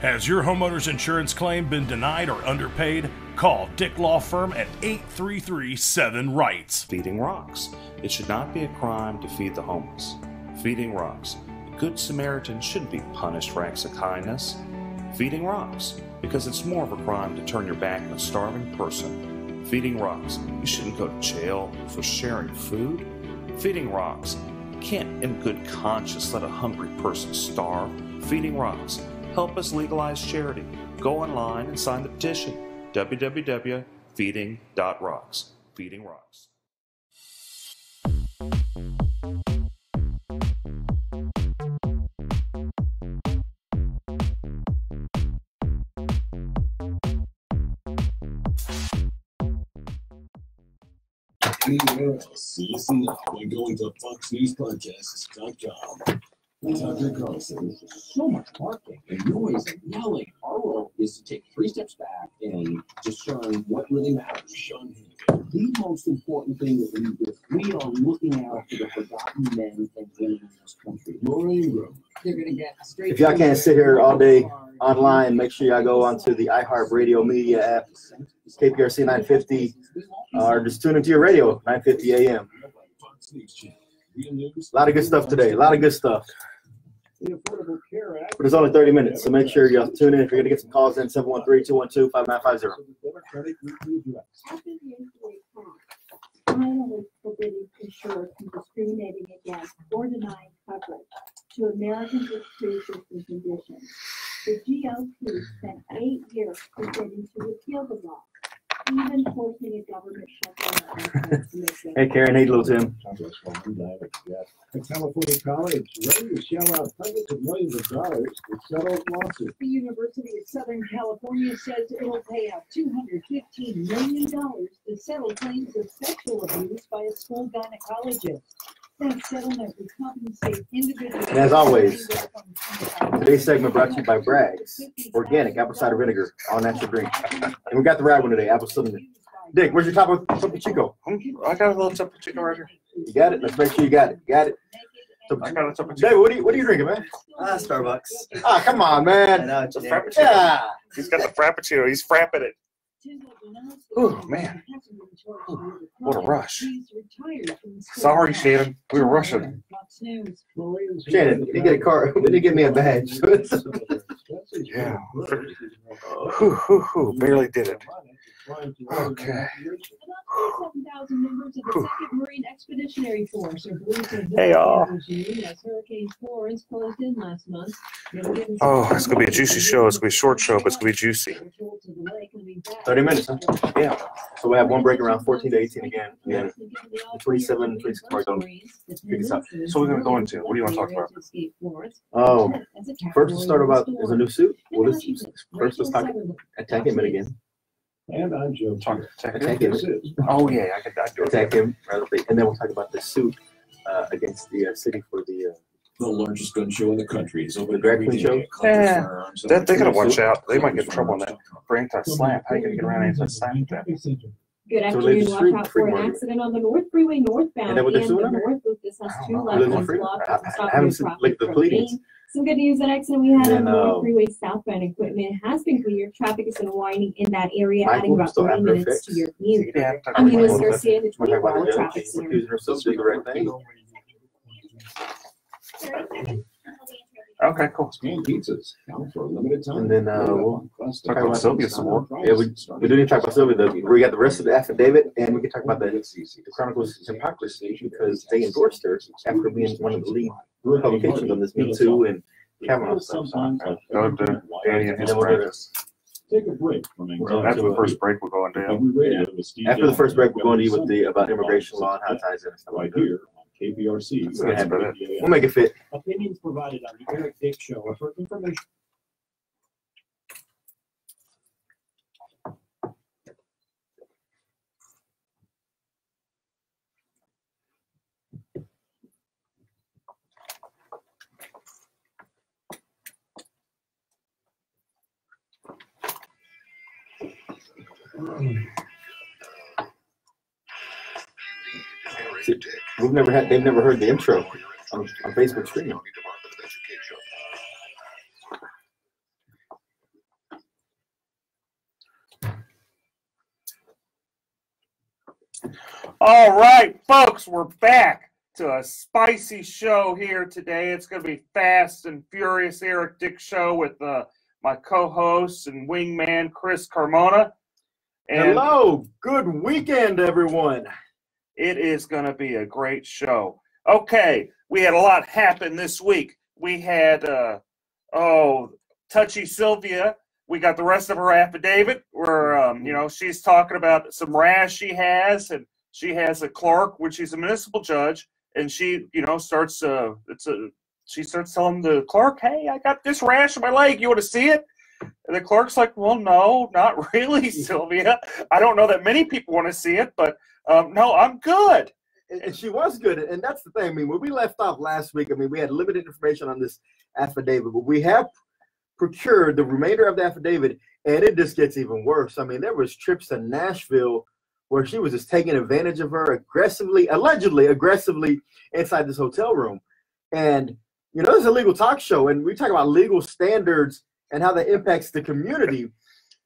Has your homeowner's insurance claim been denied or underpaid? Call Dick Law Firm at 833-7-RIGHTS. Feeding rocks. It should not be a crime to feed the homeless. Feeding rocks. A good Samaritan shouldn't be punished for acts of kindness. Feeding rocks. Because it's more of a crime to turn your back on a starving person. Feeding rocks. You shouldn't go to jail for sharing food. Feeding rocks. You can't in good conscience let a hungry person starve. Feeding rocks. Help us legalize charity. Go online and sign the petition. www.feeding.rocks. Feeding rocks. See you soon by going to FoxNewsPodcasts.com. Tucker Carlson. So much barking and noise and yelling. Our role is to take 3 steps back and just shine what really matters. Sean Hannity. The most important thing is if we are looking out for the forgotten men and women in this country. Laura Ingraham. They're going to get straight. If y'all can't sit here all day online, make sure y'all go onto the iHeartRadio media app, KPRC 950, or just tune into your radio, 950 AM. A lot of good stuff today. A lot of good stuff. But it's only 30 minutes, so make sure y'all tune in. If you're going to get some calls in, 713-212-5950. Finally forbidding insurers from discriminating against or denying coverage to Americans with pre-existing conditions. The GOP spent 8 years presenting to repeal the law, even forcing a government shutdown. Hey, Karen. Hey, little Tim. A California college ready to shell out hundreds of millions of dollars to settle lawsuits. The University of Southern California says it'll pay out $215 million to settle claims of sexual abuse by a school gynecologist. That settlement would compensate individuals. And as always, today's segment brought to you by Bragg's Organic Apple Cider Vinegar, all natural drink. And we got the right one today, apple cinnamon. Dick, where's your Topo Chico? I got a little Topo Chico right here. You got it? Let's make sure you got it. Got it? I got a Topo Chico. David, what are you drinking, man? Starbucks. Ah, come on, man. I know, It's a yeah. Frappuccino. Yeah. He's got the Frappuccino. He's frapping it. Oh, man. What a rush. Sorry, Shannon. We were rushing. Shannon, you get a car. We did give me a badge. Yeah. Barely did it. Okay. 7,000 members of the 2nd Marine Expeditionary Force are believed to have Hey, y'all. regime as Hurricane Florence closed in last month. Oh, it's going to be a juicy show. It's going to be a short show, but it's going to be juicy. 30 minutes, huh? Yeah. So we have one break around 14 to 18 again. Yeah. 27, 26 more going. Pick us up. So we're going to go into, what do you want to talk about? Oh, first let's start about, there's a new suit. Well, first let's talk attack him again. And I'm Joe. Attack him. Oh, yeah, I could attack him. And then we'll talk about the suit against the city for the largest gun show in the country is over the drag queen show. Yeah, they got to watch out. They might get in trouble on that for anti-slap. How are you going to get around anti-slap with that? Good afternoon. Watch out for an accident on the North Freeway northbound and the North Loop. This has 2 left lanes blocked. I haven't seen the pleadings. Some good news. That accident we had on the North Freeway southbound equipment has been cleared. Traffic is unwinding in that area, adding about 30 minutes to your commute. I'm Eunice Garcia, the 24-hour traffic center. Okay, cool. Scanned pizzas count for a limited time. And then we'll talk about Sylvia some more. Yeah, we do need to talk about Sylvia. We got the rest of the affidavit, and we can talk about the Chronicles hypocrisy because they endorsed her after being one of the lead publications on this Me Too and Kavanaugh stuff. Go to Danny and his friends. Take a break from After the first break, we're going down. After the first break, we're going to you with the about immigration law and how it ties in and stuff right here. KPRC. We'll make it fit. Opinions provided on the Eric Dick Show are for information. They've never heard the intro on Facebook streaming. All right, folks, we're back to a spicy show here today. It's going to be Fast and Furious Eric Dick Show with my co-host and wingman, Chris Carmona. And hello, good weekend, everyone. It is going to be a great show. Okay, we had a lot happen this week. We had, Touchy Sylvia. We got the rest of her affidavit where, she's talking about some rash she has, and she has a clerk when she's a municipal judge, and she, she starts telling the clerk, hey, I got this rash on my leg. You want to see it? And the clerk's like, well, no, not really, Sylvia. I don't know that many people want to see it, but no, I'm good. And she was good. And that's the thing. I mean, when we left off last week, I mean, we had limited information on this affidavit, but we have procured the remainder of the affidavit, and it just gets even worse. I mean, there was trips to Nashville where she was just taking advantage of her allegedly aggressively inside this hotel room. And, you know, this is a legal talk show, and we talk about legal standards and how that impacts the community.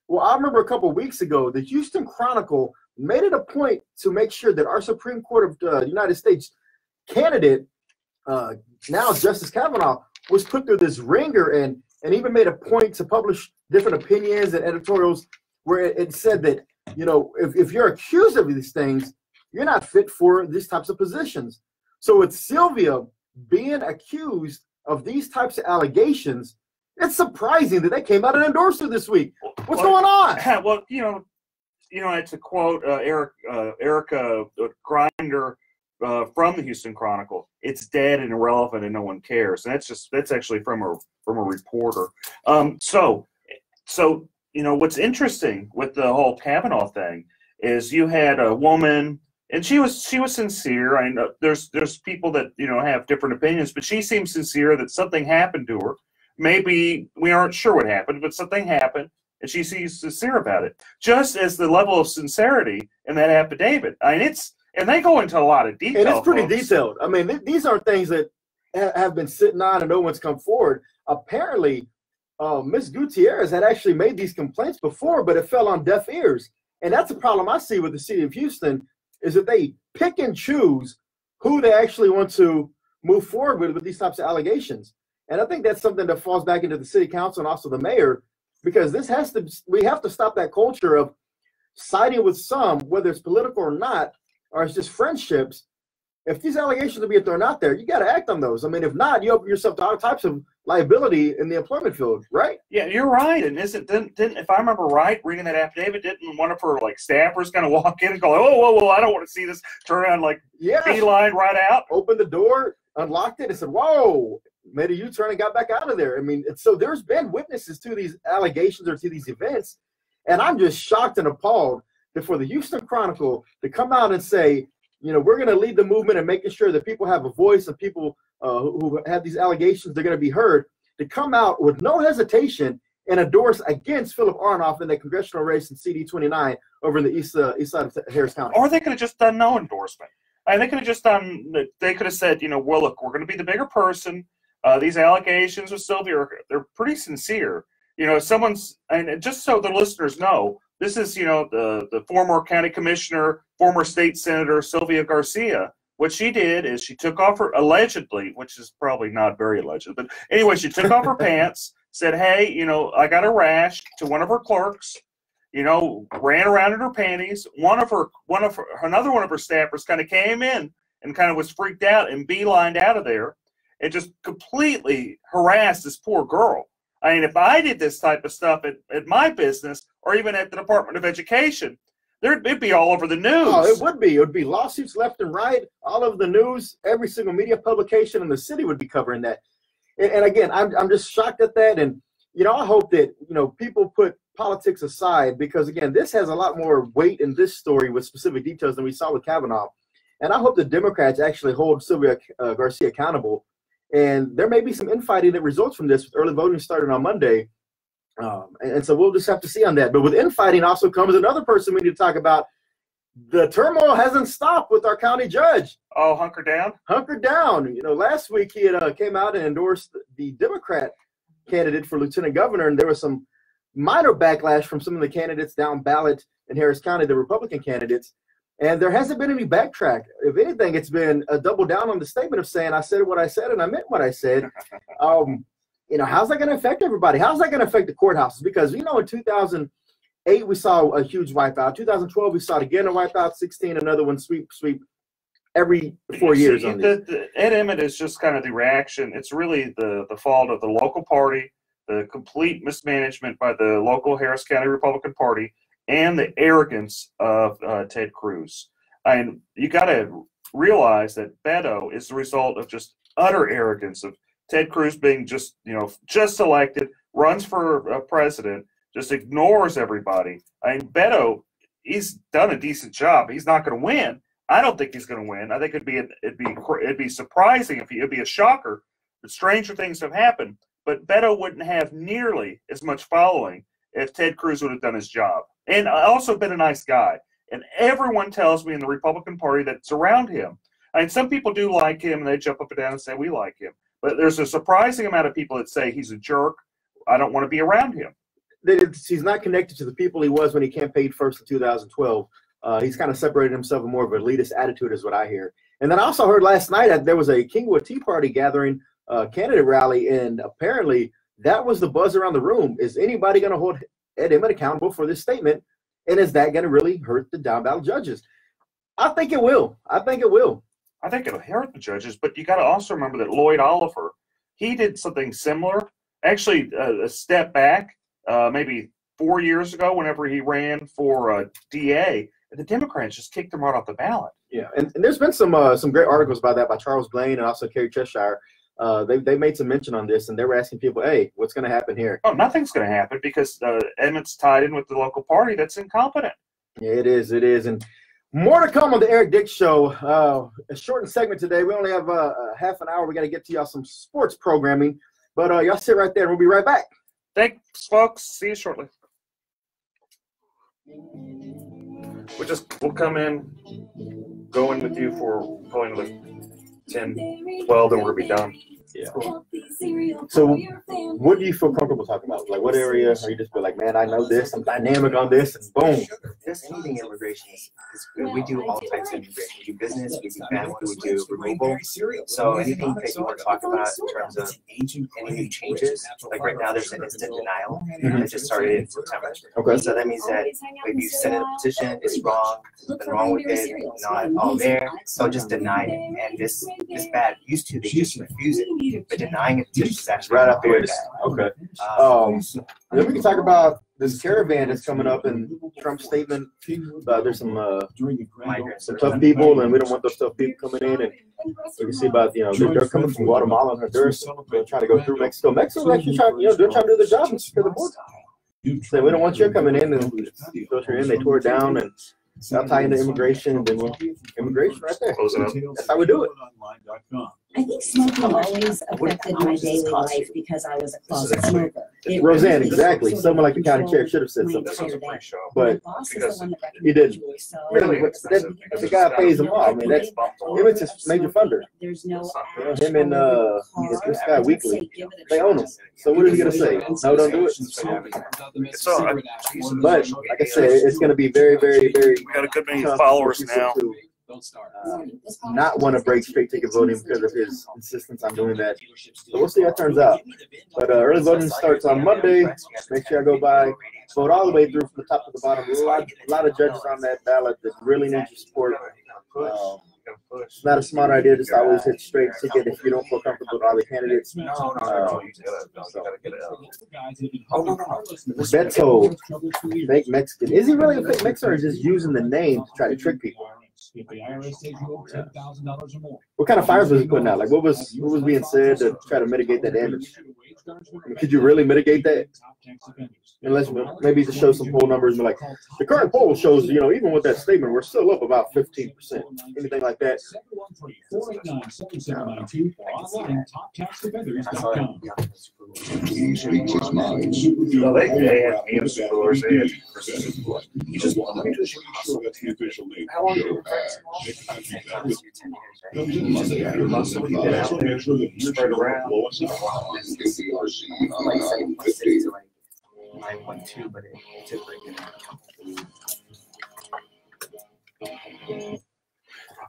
Well, I remember a couple of weeks ago, the Houston Chronicle made it a point to make sure that our Supreme Court of the United States candidate, now Justice Kavanaugh, was put through this ringer and even made a point to publish different opinions and editorials where it said that, you know, if you're accused of these things, you're not fit for these types of positions. So with Sylvia being accused of these types of allegations, it's surprising that they came out and endorsed her this week. What's going on? Well, you know, it's a quote, Erica Grinder from the Houston Chronicle. It's dead and irrelevant, and no one cares. And that's actually from a reporter. So you know, what's interesting with the whole Kavanaugh thing is you had a woman, and she was sincere. I know there's people that, you know, have different opinions, but she seems sincere that something happened to her. Maybe we aren't sure what happened, but something happened, and she seems sincere about it. Just as the level of sincerity in that affidavit. I mean, and they go into a lot of detail. And it's pretty folks. detailed. I mean, these are things that have been sitting on and no one's come forward. Apparently, Ms. Gutierrez had actually made these complaints before, but it fell on deaf ears. And that's the problem I see with the city of Houston, is that they pick and choose who they actually want to move forward with these types of allegations. And I think that's something that falls back into the city council and also the mayor, because we have to stop that culture of siding with some, whether it's political or not, or it's just friendships. If these allegations are being thrown out there, you got to act on those. I mean, if not, you open yourself to all types of liability in the employment field, right? Yeah, you're right. And didn't if I remember right, reading that affidavit, didn't one of her like staffers kind of walk in and go, "Oh, whoa, I don't want to see this," turn around like beeline right out, opened the door, unlocked it, and said, "Whoa," made a U-turn and got back out of there. I mean, so there's been witnesses to these allegations or to these events, and I'm just shocked and appalled that for the Houston Chronicle to come out and say, you know, we're going to lead the movement and making sure that people have a voice and people who have these allegations, they're going to be heard, to come out with no hesitation and endorse against Philip Arnoff in the congressional race in CD 29 over in the east side of Harris County. Or they could have just done no endorsement. And they could have just done, they could have said, you know, well, look, we're going to be the bigger person. These allegations with Sylvia, they're pretty sincere. You know, and just so the listeners know, this is, you know, the former county commissioner, former state senator, Sylvia Garcia. What she did is she took off her, allegedly, which is probably not very alleged, but anyway, she took off her pants, said, hey, you know, I got a rash, to one of her clerks, you know, ran around in her panties. Another one of her staffers kind of came in and kind of was freaked out and beelined out of there and just completely harassed this poor girl. I mean, if I did this type of stuff at my business or even at the Department of Education, it'd be all over the news. Oh, it would be. It would be lawsuits left and right, all over the news. Every single media publication in the city would be covering that. And again, I'm just shocked at that. And, you know, I hope that, you know, people put politics aside, because, again, this has a lot more weight in this story with specific details than we saw with Kavanaugh. And I hope the Democrats actually hold Sylvia Garcia accountable. And there may be some infighting that results from this, with early voting starting on Monday. And so we'll just have to see on that. But with infighting also comes another person we need to talk about. The turmoil hasn't stopped with our county judge. Oh, hunker down? Hunker down. You know, last week he had came out and endorsed the Democrat candidate for lieutenant governor, and there was some minor backlash from some of the candidates down ballot in Harris County, the Republican candidates. And there hasn't been any backtrack. If anything, it's been a double down on the statement of saying, I said what I said and I meant what I said. You know, how's that going to affect everybody? How's that going to affect the courthouses? Because, you know, in 2008, we saw a huge wipeout. 2012, we saw it again, a wipeout. 16, another one, sweep every 4 years. Ed Emmett is just kind of the reaction. It's really the fault of the local party, the complete mismanagement by the local Harris County Republican Party, and the arrogance of Ted Cruz. And you got to realize that Beto is the result of just utter arrogance of Ted Cruz being just elected, runs for president, just ignores everybody. I mean, Beto, he's done a decent job. He's not going to win. I don't think he's going to win. I think it'd be surprising if it'd be a shocker. But stranger things have happened. But Beto wouldn't have nearly as much following if Ted Cruz would have done his job, and also been a nice guy. And everyone tells me in the Republican Party that's around him. I mean, some people do like him, and they jump up and down and say we like him. But there's a surprising amount of people that say he's a jerk. I don't want to be around him. He's not connected to the people he was when he campaigned first in 2012. He's kind of separated himself in more of an elitist attitude is what I hear. And then I also heard last night that there was a Kingwood Tea Party gathering candidate rally, and apparently that was the buzz around the room. Is anybody going to hold Ed Emmett accountable for this statement? And is that going to really hurt the down ballot judges? I think it will. I think it'll hurt the judges, but you got to also remember that Lloyd Oliver, he did something similar, actually a step back, maybe 4 years ago whenever he ran for DA, and the Democrats just kicked him right off the ballot. Yeah, and there's been some great articles about that by Charles Blaine and also Kerry Cheshire. They made some mention on this, and they were asking people, hey, what's going to happen here? Oh, nothing's going to happen because Emmett's tied in with the local party that's incompetent. Yeah, it is. And more to come on the Eric Dick Show. A shortened segment today. We only have half an hour. We got to get to y'all some sports programming. But y'all sit right there, and we'll be right back. Thanks, folks. See you shortly. We'll come in, go in with you for probably another 10, 12, then we're going to be done. Yeah. So what do you feel comfortable talking about? Like what area are you just be like, man, I know this, I'm dynamic on this, and boom. Just anything immigration is good. We do all types of immigration. We do business, we do family, we do removal. So anything that you want to talk about in terms of any new changes, like right now there's an instant denial that just started in September. Okay. So that means that if you send in a petition, it's wrong, something wrong with it, not all there, so just deny it. And this bad used to, they just refuse it. But denying it is actually right up here. Okay. Then we can talk about this caravan that's coming up and Trump's statement. There's some tough people, and we don't want those tough people coming in. And we can see about they're coming from Guatemala and Honduras. They're trying to go through Mexico. Mexico's actually trying to do their job and secure the border. So we don't want you coming in and filter in. They tore it down and. I'll tie into immigration, and then immigration right there. That's how we do it. I think smoking always affected my daily life because I was a closet smoker. Roseanne, exactly. Someone like the county chair should have said something, but he didn't. The guy pays them off. I mean, it's his major funder. There's no him and this guy Weekly. They own him. So what is he gonna say? No, don't do it. But like I said, it's gonna be very, very, very. We got a good many followers now. Not want to break straight ticket voting because of his insistence on doing that. So we'll see how it turns out. But early voting starts on Monday. Make sure I go by. Vote all the way through from the top to the bottom. A lot of judges on that ballot that really need your support. It's not a smart idea just always hit straight ticket if you don't feel comfortable with all the candidates. Beto, fake Mexican. Is he really a fake Mexican or just using the name to try to trick people? If the IRS says you owe $10,000 or more. What kind of fires was he putting out? Like what was being said to try to mitigate that damage? I mean, could you really mitigate that? Unless maybe to show some poll numbers, but like the current poll shows, even with that statement, we're still up about 15%. Anything like that. 713-489-7792 or online toptaxdefenders.com. He speaks his mind. No, they have news stories. You just want to just hustle. That's the official name. How long do you spread around? But it took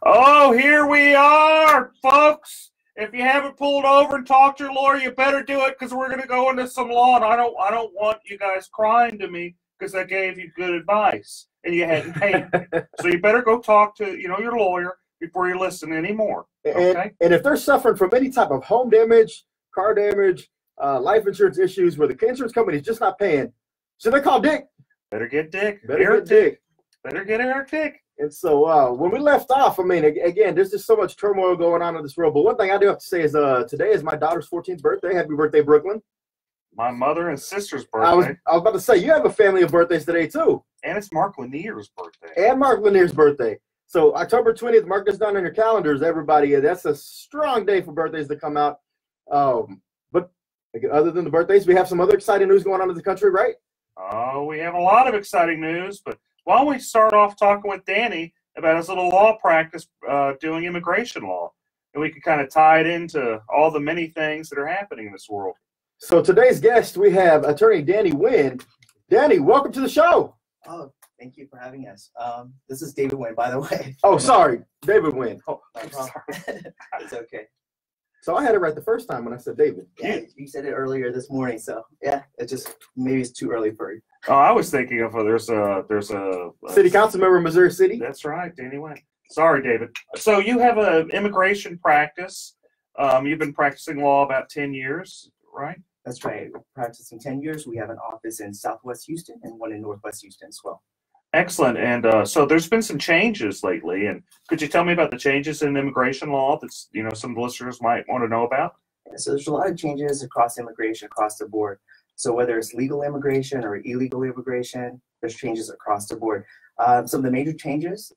Oh, here we are, folks. If you haven't pulled over and talked to your lawyer, you better do it because we're going to go into some law, and I don't want you guys crying to me because I gave you good advice and you hadn't paid me. So you better go talk to your lawyer before you listen anymore. Okay? And if they're suffering from any type of home damage, car damage, life insurance issues where the insurance company is just not paying, so they call Dick. Better get Dick. Eric Dick. Better get Eric Dick. And so when we left off, I mean, again, there's just so much turmoil going on in this world. But one thing I do have to say is today is my daughter's 14th birthday. Happy birthday, Brooklyn. my mother and sister's birthday. I was about to say, you have a family of birthdays today, too. And it's Mark Lanier's birthday. And Mark Lanier's birthday. So October 20th, mark this down on your calendars, everybody. That's a strong day for birthdays to come out. But other than the birthdays, we have some other exciting news going on in the country, right? Oh, we have a lot of exciting news. But why don't we start off talking with Danny about his little law practice doing immigration law. And we can kind of tie it into all the many things that are happening in this world. So today's guest, we have attorney Danny Wynn. Danny, welcome to the show. Oh, thank you for having us. This is David Wynn, by the way. Oh, sorry, David Wynn. Oh, I'm sorry. It's okay. So I had it right the first time when I said David. Yeah, you said it earlier this morning, so yeah, maybe it's too early for you. Oh, I was thinking of there's a city council member in Missouri City. That's right, Danny Wynn. Sorry, David. So you have an immigration practice. You've been practicing law about 10 years, right? That's right. We're practicing 10 years. We have an office in Southwest Houston and one in Northwest Houston as well. Excellent. And so there's been some changes lately. And could you tell me about the changes in immigration law that's, some of the listeners might want to know about? Yeah, so there's a lot of changes across immigration, across the board. So whether it's legal immigration or illegal immigration, there's changes across the board. Some of the major changes,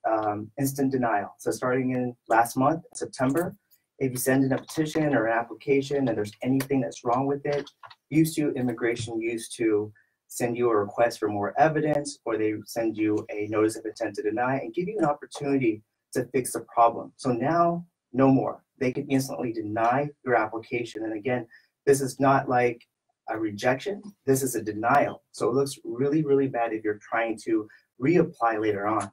instant denial. So starting in last month, September, if you send in a petition or an application and there's anything that's wrong with it, immigration used to send you a request for more evidence, or they send you a notice of intent to deny and give you an opportunity to fix the problem. So now, no more. They can instantly deny your application. And again, this is not like a rejection. This is a denial. So it looks really, really bad if you're trying to reapply later on.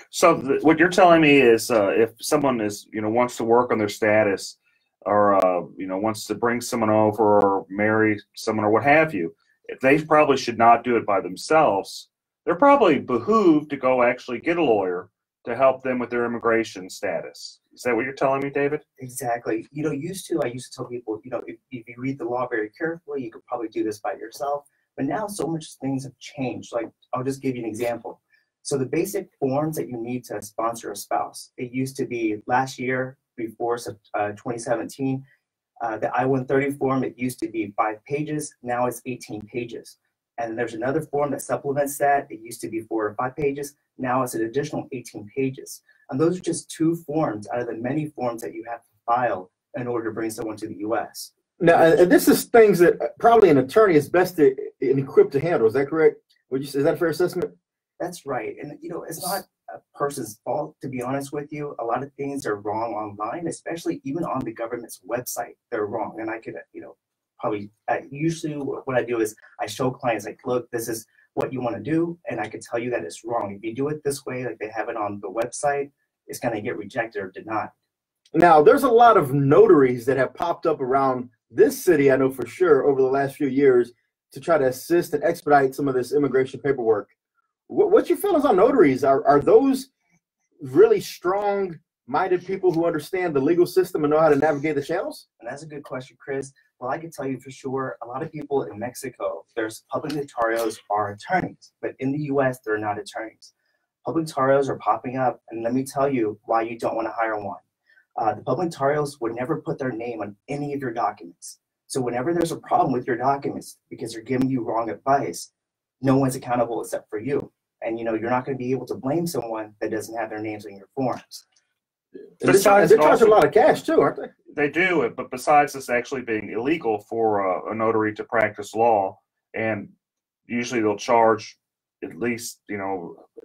So what you're telling me is if someone is, wants to work on their status or, wants to bring someone over or marry someone or what have you, they probably should not do it by themselves. They're probably behooved to go actually get a lawyer to help them with their immigration status. Is that what you're telling me, David? Exactly. I used to tell people, if you read the law very carefully, you could probably do this by yourself. But now so much things have changed. Like, I'll just give you an example. So the basic forms that you need to sponsor a spouse, it used to be last year before 2017, the I-130 form, it used to be 5 pages. Now it's 18 pages. And there's another form that supplements that. It used to be 4 or 5 pages. Now it's an additional 18 pages. And those are just 2 forms out of the many forms that you have to file in order to bring someone to the U.S. Now, and this is things that probably an attorney is best equipped to handle. Is that correct? Is that a fair assessment? That's right. And, it's not a person's fault, to be honest with you. A lot of things are wrong online, especially even on the government's website. They're wrong. And I could, probably usually what I do is I show clients, like, look, this is what you want to do. And I can tell you that it's wrong. If you do it this way, like they have it on the website, it's going to get rejected or denied. Now, there's a lot of notaries that have popped up around this city, I know for sure, over the last few years to try to assist and expedite some of this immigration paperwork. What's your feelings on notaries? Are those really strong-minded people who understand the legal system and know how to navigate the channels? And that's a good question, Chris. Well, I can tell you for sure, a lot of people in Mexico, there's public notarios are attorneys, but in the U.S., they're not attorneys. Public notarios are popping up, and let me tell you why you don't want to hire one. The public notarios would never put their name on any of your documents. So whenever there's a problem with your documents because they're giving you wrong advice, no one's accountable except for you. And you're not going to be able to blame someone that doesn't have their names on your forms. They charge a lot of cash too, aren't they? They do, but besides this actually being illegal for a notary to practice law, and usually they'll charge at least,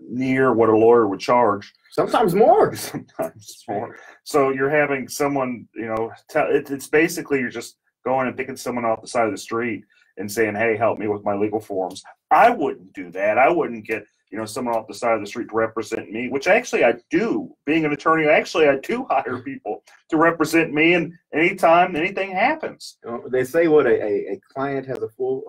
near what a lawyer would charge. Sometimes more. Sometimes more. So you're having someone, it's basically you're just going and picking someone off the side of the street and saying, hey, help me with my legal forms. I wouldn't do that. I wouldn't get, someone off the side of the street to represent me, which actually I do. Being an attorney, actually I do hire people to represent me, and anytime anything happens. They say what a client has a full,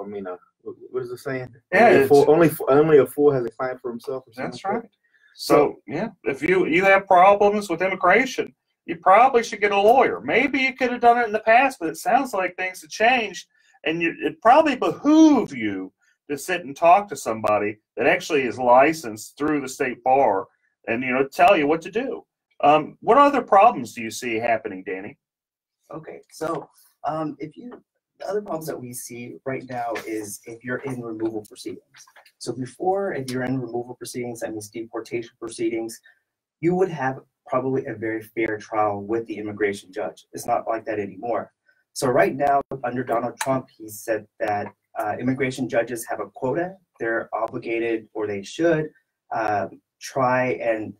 what is the saying? Yeah, only a fool has a client for himself. That's right. So yeah, if you have problems with immigration, you probably should get a lawyer. Maybe you could have done it in the past, but it sounds like things have changed, and it probably behoove you to sit and talk to somebody that actually is licensed through the state bar and tell you what to do. What other problems do you see happening, Danny? Okay, so if you The other problems that we see right now is if you're in removal proceedings. So before, if you're in removal proceedings, that means deportation proceedings, you would have probably a very fair trial with the immigration judge. It's not like that anymore. So right now, under Donald Trump, he said that immigration judges have a quota. They're obligated, or they should, try and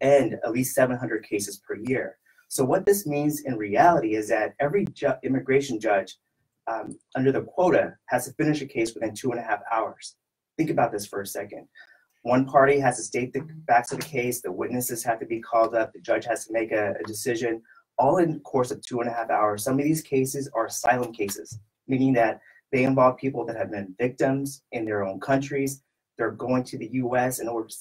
end at least 700 cases per year. So what this means in reality is that every immigration judge under the quota has to finish a case within 2.5 hours. Think about this for a second. One party has to state the facts of the case, the witnesses have to be called up, the judge has to make a decision, all in the course of 2.5 hours. Some of these cases are asylum cases, meaning that they involve people that have been victims in their own countries. They're going to the US in order to